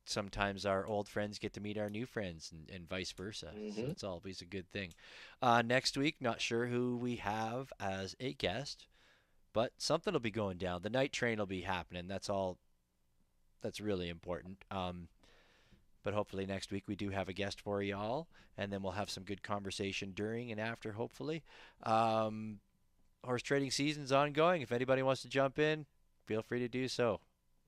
sometimes our old friends get to meet our new friends and vice versa. So it's always a good thing. Next week, not sure who we have as a guest, but something will be going down. The night train will be happening. That's all. That's really important. But hopefully next week we do have a guest for y'all, and then we'll have some good conversation during and after, hopefully. Horse trading season's ongoing. If anybody wants to jump in, feel free to do so.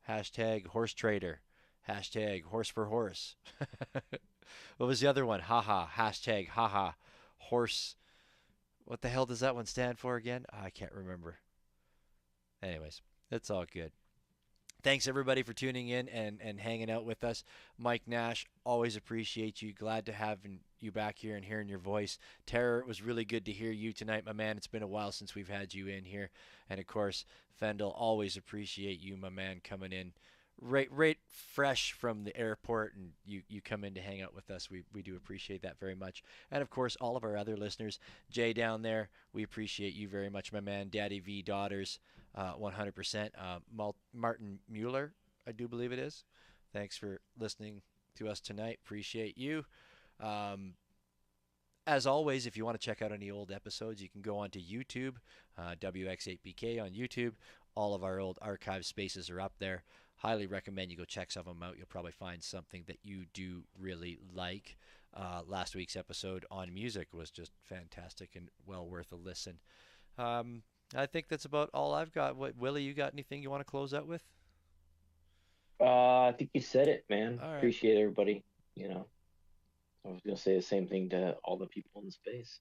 Hashtag horse trader. Hashtag horse for horse. What was the other one? Haha. Hashtag haha. Horse. What the hell does that one stand for again? I can't remember. Anyways, it's all good. Thanks everybody for tuning in and hanging out with us. Mike Nash, always appreciate you. Glad to have you back here and hearing your voice. Terror, it was really good to hear you tonight, my man. It's been a while since we've had you in here. And of course, Fendel, always appreciate you, my man, coming in right fresh from the airport, and you come in to hang out with us. We do appreciate that very much. And of course, all of our other listeners. Jay down there, we appreciate you very much, my man. Daddy V Daughters, 100%. Martin Mueller, I do believe it is. Thanks for listening to us tonight. Appreciate you. As always, if you want to check out any old episodes, you can go onto YouTube, WX8BK on YouTube. All of our old archive spaces are up there. Highly recommend you go check some of them out. You'll probably find something that you do really like. Last week's episode on music was just fantastic and well worth a listen. I think that's about all I've got. Willie, you got anything you want to close out with? I think you said it, man. All right. Appreciate everybody. I was gonna say the same thing to all the people in the space.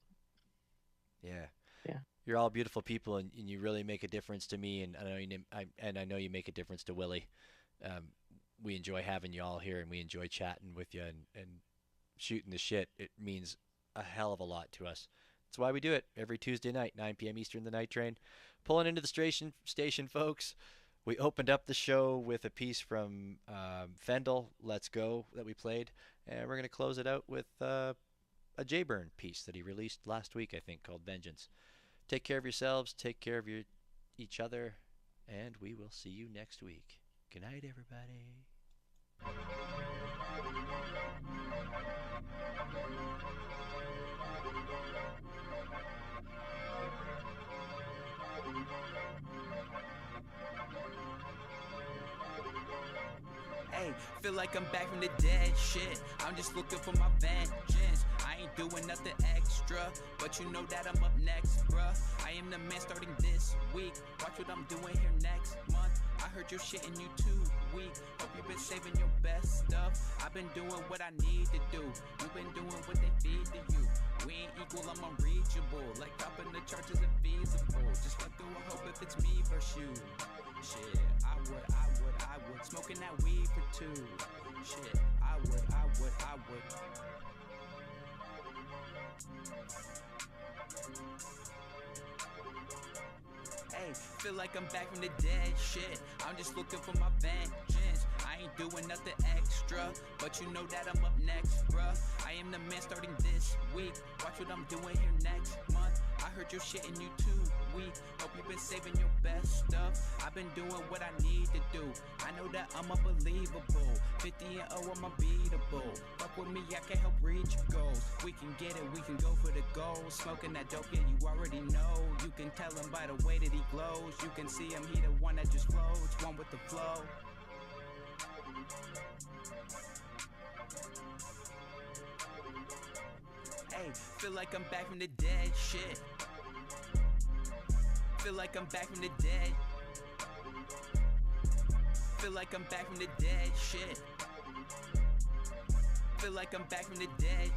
Yeah. Yeah. You're all beautiful people, and you really make a difference to me, and I know you make a difference to Willie. We enjoy having you all here, and we enjoy chatting with you, and shooting the shit, it means a hell of a lot to us. That's why we do it every Tuesday night, 9 p.m. Eastern, the Night Train. Pulling into the station, folks. We opened up the show with a piece from Fendel, Let's Go, that we played. And we're going to close it out with a J-Burn piece that he released last week, I think, called Vengeance. Take care of yourselves. Take care of each other. And we will see you next week. Good night, everybody. Hey, feel like I'm back from the dead shit. I'm just looking for my vengeance. I ain't doing nothing extra, but you know that I'm up next, bruh. I am the man starting this week. Watch what I'm doing here next month. I heard your shit and you too weak. Hope you've been saving your best stuff. I've been doing what I need to do. You've been doing what they feed to you. We ain't equal, I'm unreachable. Like topping the charges and feasible. Just let go of hope if it's me versus you. Shit, I would. Smoking that weed for two. Shit, I would. Hey, feel like I'm back from the dead shit. I'm just looking for my vengeance. I ain't doing nothing extra, but you know that I'm up next, bruh. I am the man starting this week. Watch what I'm doing here next month. I heard your shit and you too weak. Hope you've been saving your best stuff. I've been doing what I need to do. I know that I'm unbelievable. 50 and 0, I'm unbeatable. Fuck with me, I can help reach your goals. We can get it, we can go for the goals. Smoking that dope, yeah, you already know. You can tell him by the way that he glows. You can see him, he the one that just flows. One with the flow. Hey, feel like I'm back from the dead shit. Feel like I'm back from the dead. Feel like I'm back from the dead shit. Feel like I'm back from the dead.